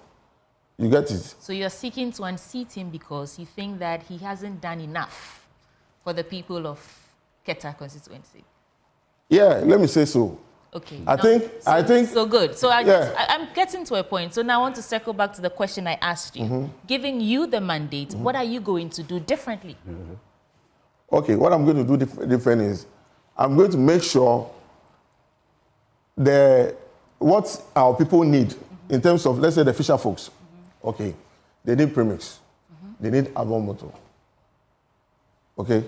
You get it? So you're seeking to unseat him because you think that he hasn't done enough for the people of Keta constituency? Yeah, let me say so. Okay. I think. So good. So I'm getting to a point. So now I want to circle back to the question I asked you. Giving you the mandate, what are you going to do differently? Okay, what I'm going to do different is I'm going to make sure what our people need in terms of, let's say, the fisher folks. Okay, they need premix. They need abomoto. Okay?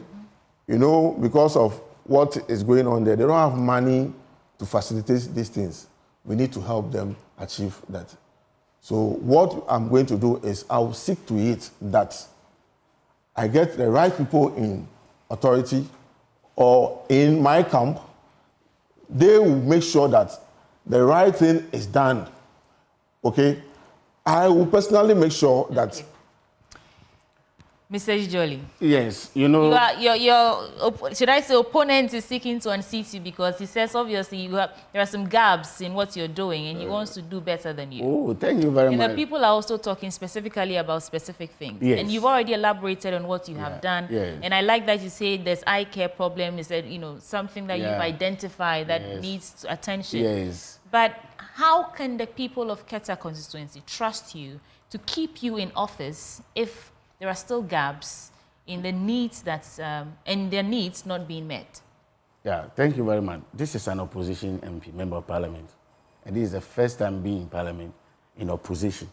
You know, because of what is going on there, they don't have money to facilitate these things. We need to help them achieve that. So what I'm going to do is I'll seek to it that I get the right people in authority or in my camp. They will make sure that the right thing is done. Okay? I will personally make sure that. Mr. Jolly. Yes, you know. Your should I say opponent is seeking to unseat you because he says obviously there are some gaps in what you're doing and he wants to do better than you. Oh, thank you very much. The people are also talking specifically about specific things. Yes. And you've already elaborated on what you have done. Yes. And I like that you say there's eye care problem. You said, something that you've identified that needs attention. Yes. But how can the people of Keta constituency trust you to keep you in office if there are still gaps in the needs and their needs not being met? Yeah, thank you very much. This is an opposition MP, member of parliament. And this is the first time being in parliament in opposition.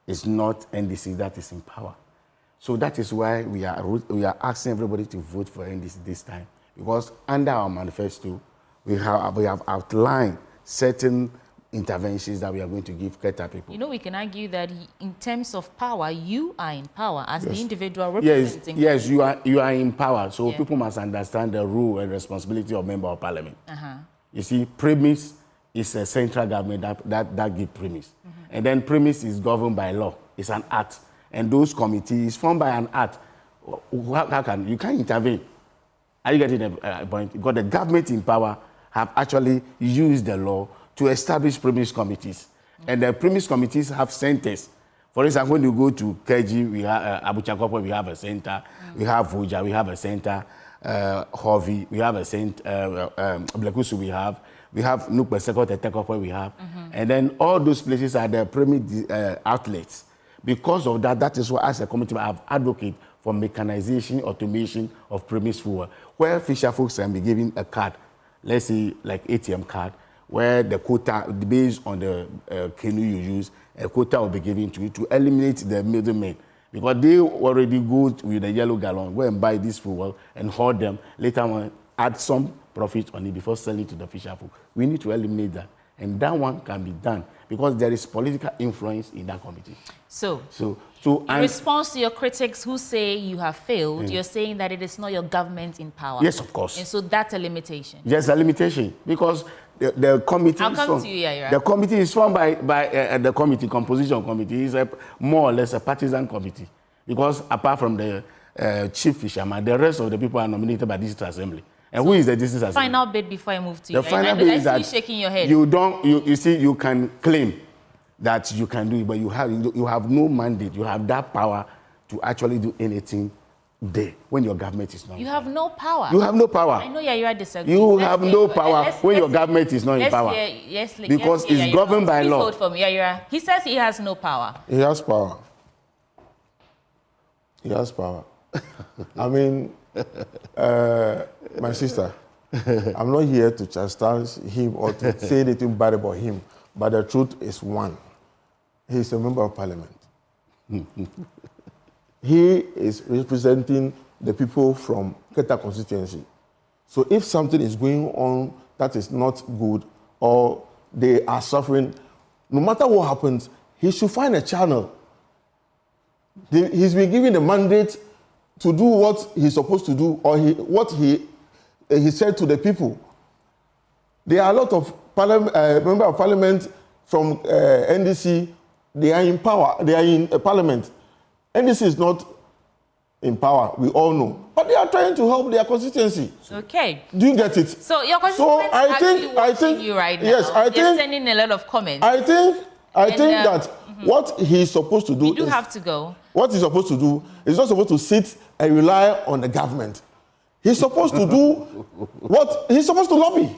It's not NDC that is in power. So that is why we are asking everybody to vote for NDC this time. Because under our manifesto, we have outlined certain interventions that we are going to give Keta people. We can argue that in terms of power, you are in power as the individual representing. Yes, you are in power. So people must understand the role and responsibility of member of parliament. You see, premise is a central government that gives premise. And then premise is governed by law. It's an act. And those committees formed by an act. You can't intervene. Are you getting the point? Because the government in power have actually used the law to establish premise committees. And the premise committees have centers. For instance, when you go to KG, we have Abu Chakopo, we have a center. We have Vuja, we have a center. Hovi, we have a center. Blekusu, we have Nukbe Sekot, Tekopo, we have. And then all those places are the premise outlets. Because of that, that is why as a committee I have advocated for mechanization, automation of premise forward, where fisher folks can be given a card, let's say like ATM card, where the quota, based on the canoe you use, a quota will be given to you to eliminate the middlemen. Because they already go with the yellow gallon, go and buy this fuel and hoard them, later on add some profit on it before selling to the fisher folk. We need to eliminate that. And that one can be done because there is political influence in that committee. So in response to your critics who say you have failed, you're saying that it is not your government in power. Yes, of course. And so that's a limitation. Yes, a limitation because the committee. I'll come to you, Yaira. The committee is formed by the committee, composition committee is more or less a partisan committee because apart from the chief fisherman, the rest of the people are nominated by the district assembly. And who is the district assembly? Final bit before I move to you. The final bit is that shaking your head. You see, you can claim that you can do it, but you have no mandate. You have that power to actually do anything there when your government is not. You have no power. You have no power. I know Yaira disagrees. You have no power when your government is not in power. Because it's governed by law. Please hold for me, Yaira. He says he has no power. He has power. He has power. I mean, my sister, I'm not here to chastise him or to say anything bad about him, but the truth is one. He's a member of parliament. He is representing the people from Keta constituency. So if something is going on that is not good or they are suffering, no matter what happens, he should find a channel. He's been given the mandate to do what he's supposed to do or what he said to the people. There are a lot of members of parliament from NDC. They are in power. They are in parliament. NDC is not in power. We all know, but they are trying to help their constituency. Okay. Do you get it? So your constituency I think you right now. Yes, I think they're sending a lot of comments. I think that what he's supposed to do. We have to go. What he's supposed to do is not supposed to sit and rely on the government. He's supposed to do what he's supposed to lobby.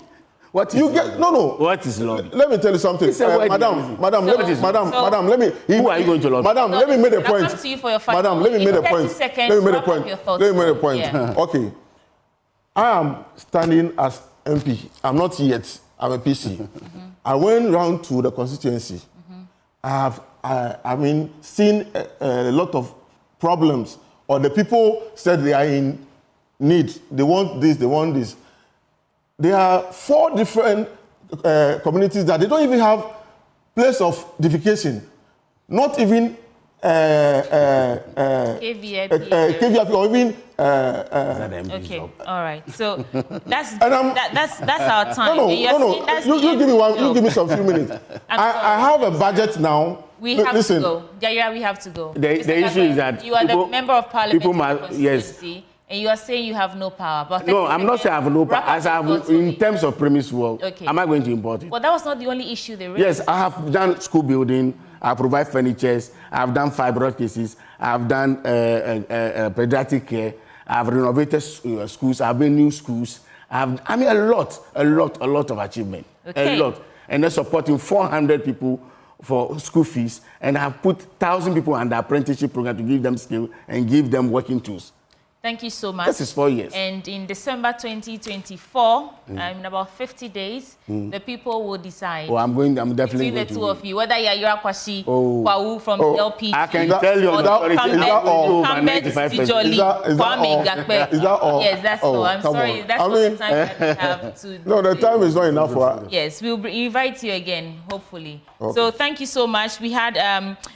What is What is lobby? Let me tell you something, madam. Let me. Who are you going to lobby? Madam, let me make a point. I'll come to you for your final. Madam, let me make a point. Let me make a point. Okay. I am standing as MP. I'm not yet. I'm a PC. I went round to the constituency. I have seen a lot of problems. Or the people said they are in need. They want this, they want this. There are 4 different communities that they don't even have place of defecation. Not even KVIP or even okay, all right. So that's our time. No. You give me one. You give me some few minutes. I have a budget now. We have to go. Yeah, we have to go. The issue is that you are the member of parliament. People must, yes. And you are saying you have no power. But no, I'm not saying I have no power. As I have, in terms of premise work, am I going to import it? Well, that was not the only issue they raised. Yes, I have done school building. I provide furnitures. I have done fibroid cases. I have done pediatric care. I have renovated schools. I have been new schools. a lot of achievement. Okay. A lot. And they're supporting 400 people for school fees. And I have put 1,000 people on the apprenticeship program to give them skill and give them working tools. Thank you so much. This is 4 years. And in December 2024, in about 50 days, the people will decide. Oh, I'm definitely between the two of you, whether Yaira Kwashi, Kwawu from the LP, I can tell you or Kambet Dijoli, Kwame Gakpe. Is that all? Yes, that's all. I'm sorry. That's all the time that we have to No, the time is not enough for us. Yes, we'll invite you again, hopefully. Okay. So thank you so much. We had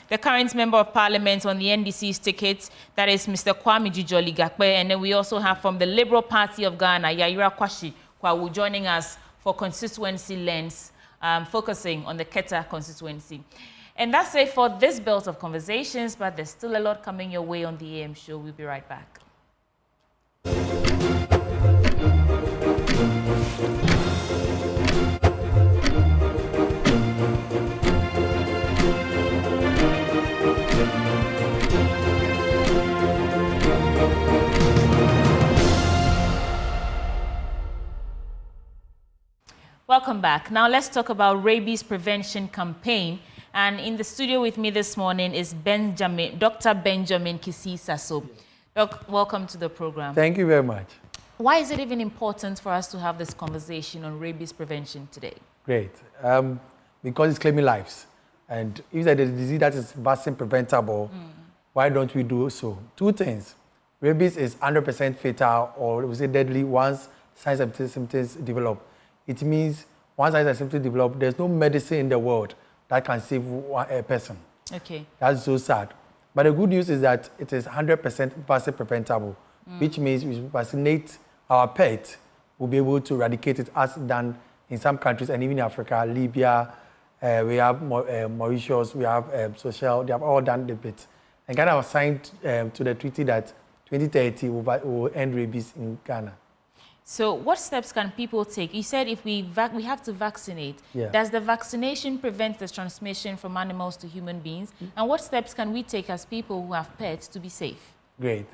the current member of parliament on the NDC's ticket, that is Mr. Kwame Dijoli Gakpe. And then we also have from the Liberal Party of Ghana, Yaira Kwashi, Kwawu, joining us for constituency lens, focusing on the Keta constituency. And that's it for this belt of conversations, but there's still a lot coming your way on the AM show. We'll be right back. Welcome back. Now let's talk about rabies prevention campaign. And in the studio with me this morning is Dr. Benjamin Kisi-Sasso. Doc, welcome to the program. Thank you very much. Why is it even important for us to have this conversation on rabies prevention today? Great. Because it's claiming lives. And if there's a disease that is vaccine preventable, why don't we do so? 2 things. Rabies is 100% fatal, or we say deadly, once signs and symptoms develop. It means once HIV is symptoms develop, there's no medicine in the world that can save a person. Okay. That's so sad. But the good news is that it is 100% vaccine preventable, which means we vaccinate our pets, we'll be able to eradicate it as done in some countries and even in Africa, Libya, we have Mauritius, we have Seychelles, they have all done the bit. And Ghana was signed to the treaty that 2030 will end rabies in Ghana. So what steps can people take? You said if we have to vaccinate. Yeah. Does the vaccination prevent the transmission from animals to human beings? And what steps can we take as people who have pets to be safe? Great.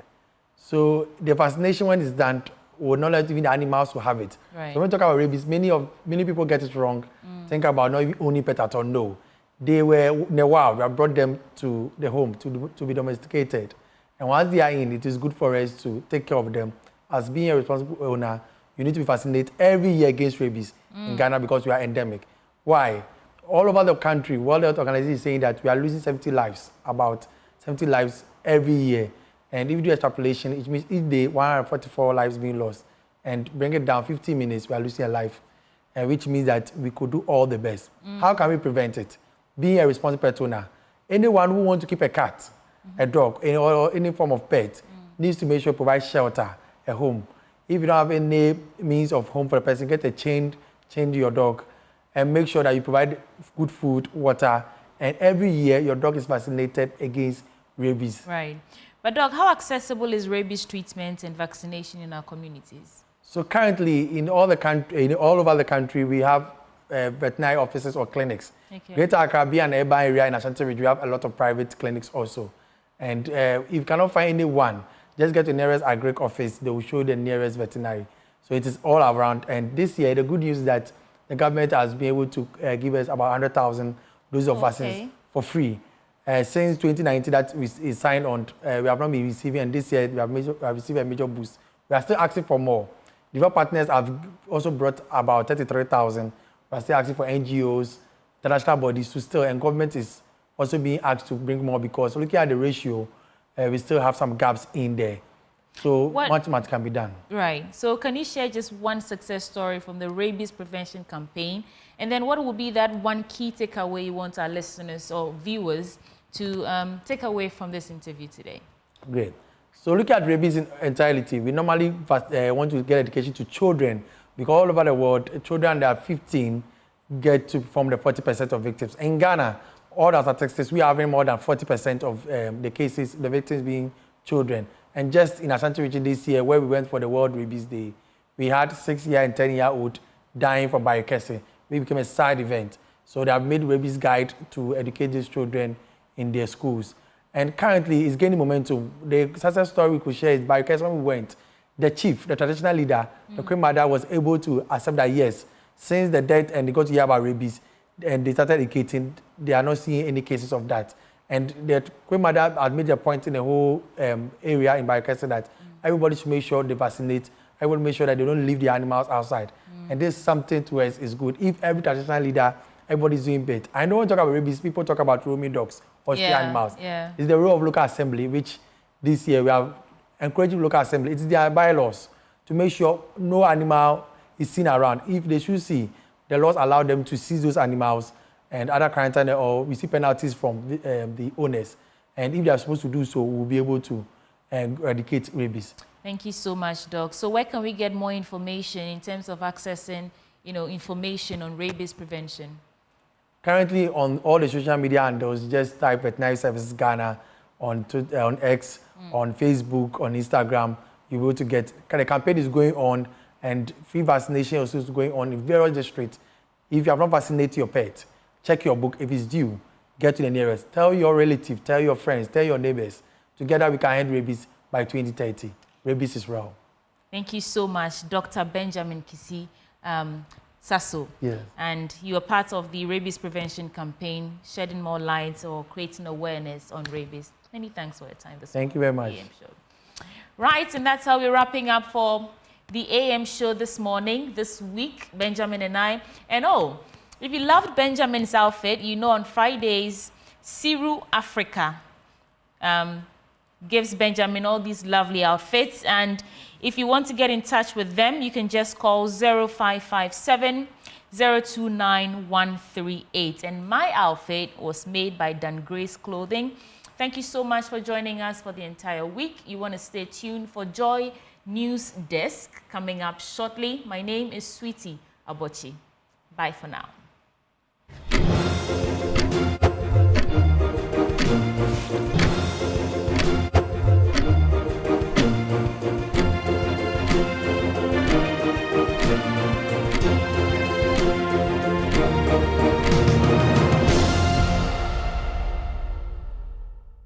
So the vaccination, when it's done, will not let even the animals will have it. Right. So when we talk about rabies, many people get it wrong. Think about not even only pet at all. No. They were in the wild. We have brought them to the home to be domesticated. And once they are in, it is good for us to take care of them. As being a responsible owner, you need to be vaccinated every year against rabies in Ghana because we are endemic. Why? All over the country, World Health Organization is saying that we are losing 70 lives, about 70 lives every year. And if you do extrapolation, it means each day 144 lives being lost. And bring it down 15 minutes, we are losing a life, which means that we could do all the best. How can we prevent it? Being a responsible pet owner. Anyone who wants to keep a cat, a dog, or any form of pet needs to make sure provide shelter, a home. If you don't have any means of home for the person, get a chain your dog, and make sure that you provide good food, water, and every year your dog is vaccinated against rabies. Right. But Doc, how accessible is rabies treatment and vaccination in our communities? So currently, in all over the country, we have veterinary offices or clinics. Okay. Greater Accra and urban area in Ashanti Region, we have a lot of private clinics also. And if you cannot find anyone, just get to the nearest agric office. They will show you the nearest veterinary. So it is all around. And this year, the good news is that the government has been able to give us about 100,000 doses of vaccines for free. Since 2019, that is signed on, we have not been receiving, and this year we have received a major boost. We are still asking for more. Developed partners have also brought about 33,000. We are still asking for NGOs, international bodies to still, and government is also being asked to bring more because looking at the ratio, we still have some gaps in there. So much can be done. Right. So can you share just one success story from the rabies prevention campaign? And then what will be that one key takeaway you want our listeners or viewers to take away from this interview today? Great. So looking at rabies in entirety, we normally want to get education to children because all over the world, children that are 15 get to form the 40% of victims. In Ghana, all the statistics, we are having more than 40% of the cases, the victims being children. And just in Ashanti Region this year, where we went for the World Rabies Day, we had 6-year and 10-year-old dying from biochemistry. We became a side event. So they have made rabies guide to educate these children in their schools. And currently, it's gaining momentum. The success story we could share is biochemistry. When we went, the chief, the traditional leader, the Queen Mother was able to accept that, yes, since the death and they got to hear about rabies, and they started educating, they are not seeing any cases of that. And the Queen Mother had made a point in the whole area in biochemistry that everybody should make sure they vaccinate, everybody make sure that they don't leave the animals outside. And this is something to us is good. If every traditional leader, everybody's doing it. I know when we talk about rabies, people talk about roaming dogs or stray animals. Yeah. It's the role of local assembly, which this year we have encouraged local assembly. It's their bylaws to make sure no animal is seen around. If they should see, the laws allow them to seize those animals and other quarantine or receive penalties from the owners. And if they are supposed to do so, we'll be able to eradicate rabies. Thank you so much, Doc. So where can we get more information in terms of accessing, information on rabies prevention? Currently, on all the social media handles, just type Veterinary Services Ghana on X, on Facebook, on Instagram. You'll be able to get. The campaign is going on, and free vaccination also is going on in various districts. If you have not vaccinated your pet, check your book. If it's due, get to the nearest. Tell your relative, tell your friends, tell your neighbors. Together, we can end rabies by 2030. Rabies is real. Thank you so much, Dr. Benjamin Kisi Sasso. Yes. And you are part of the rabies prevention campaign, shedding more light or creating awareness on rabies. Many thanks for your time this morning. Thank you very much. AM show. Right, and that's how we're wrapping up for the AM show this morning, this week, Benjamin and I. And if you loved Benjamin's outfit, on Fridays, Siru Africa gives Benjamin all these lovely outfits. And if you want to get in touch with them, you can just call 0557 029138. And my outfit was made by Dan Grace Clothing. Thank you so much for joining us for the entire week. You want to stay tuned for Joy News Desk coming up shortly. My name is Sweetie Abochi. Bye for now.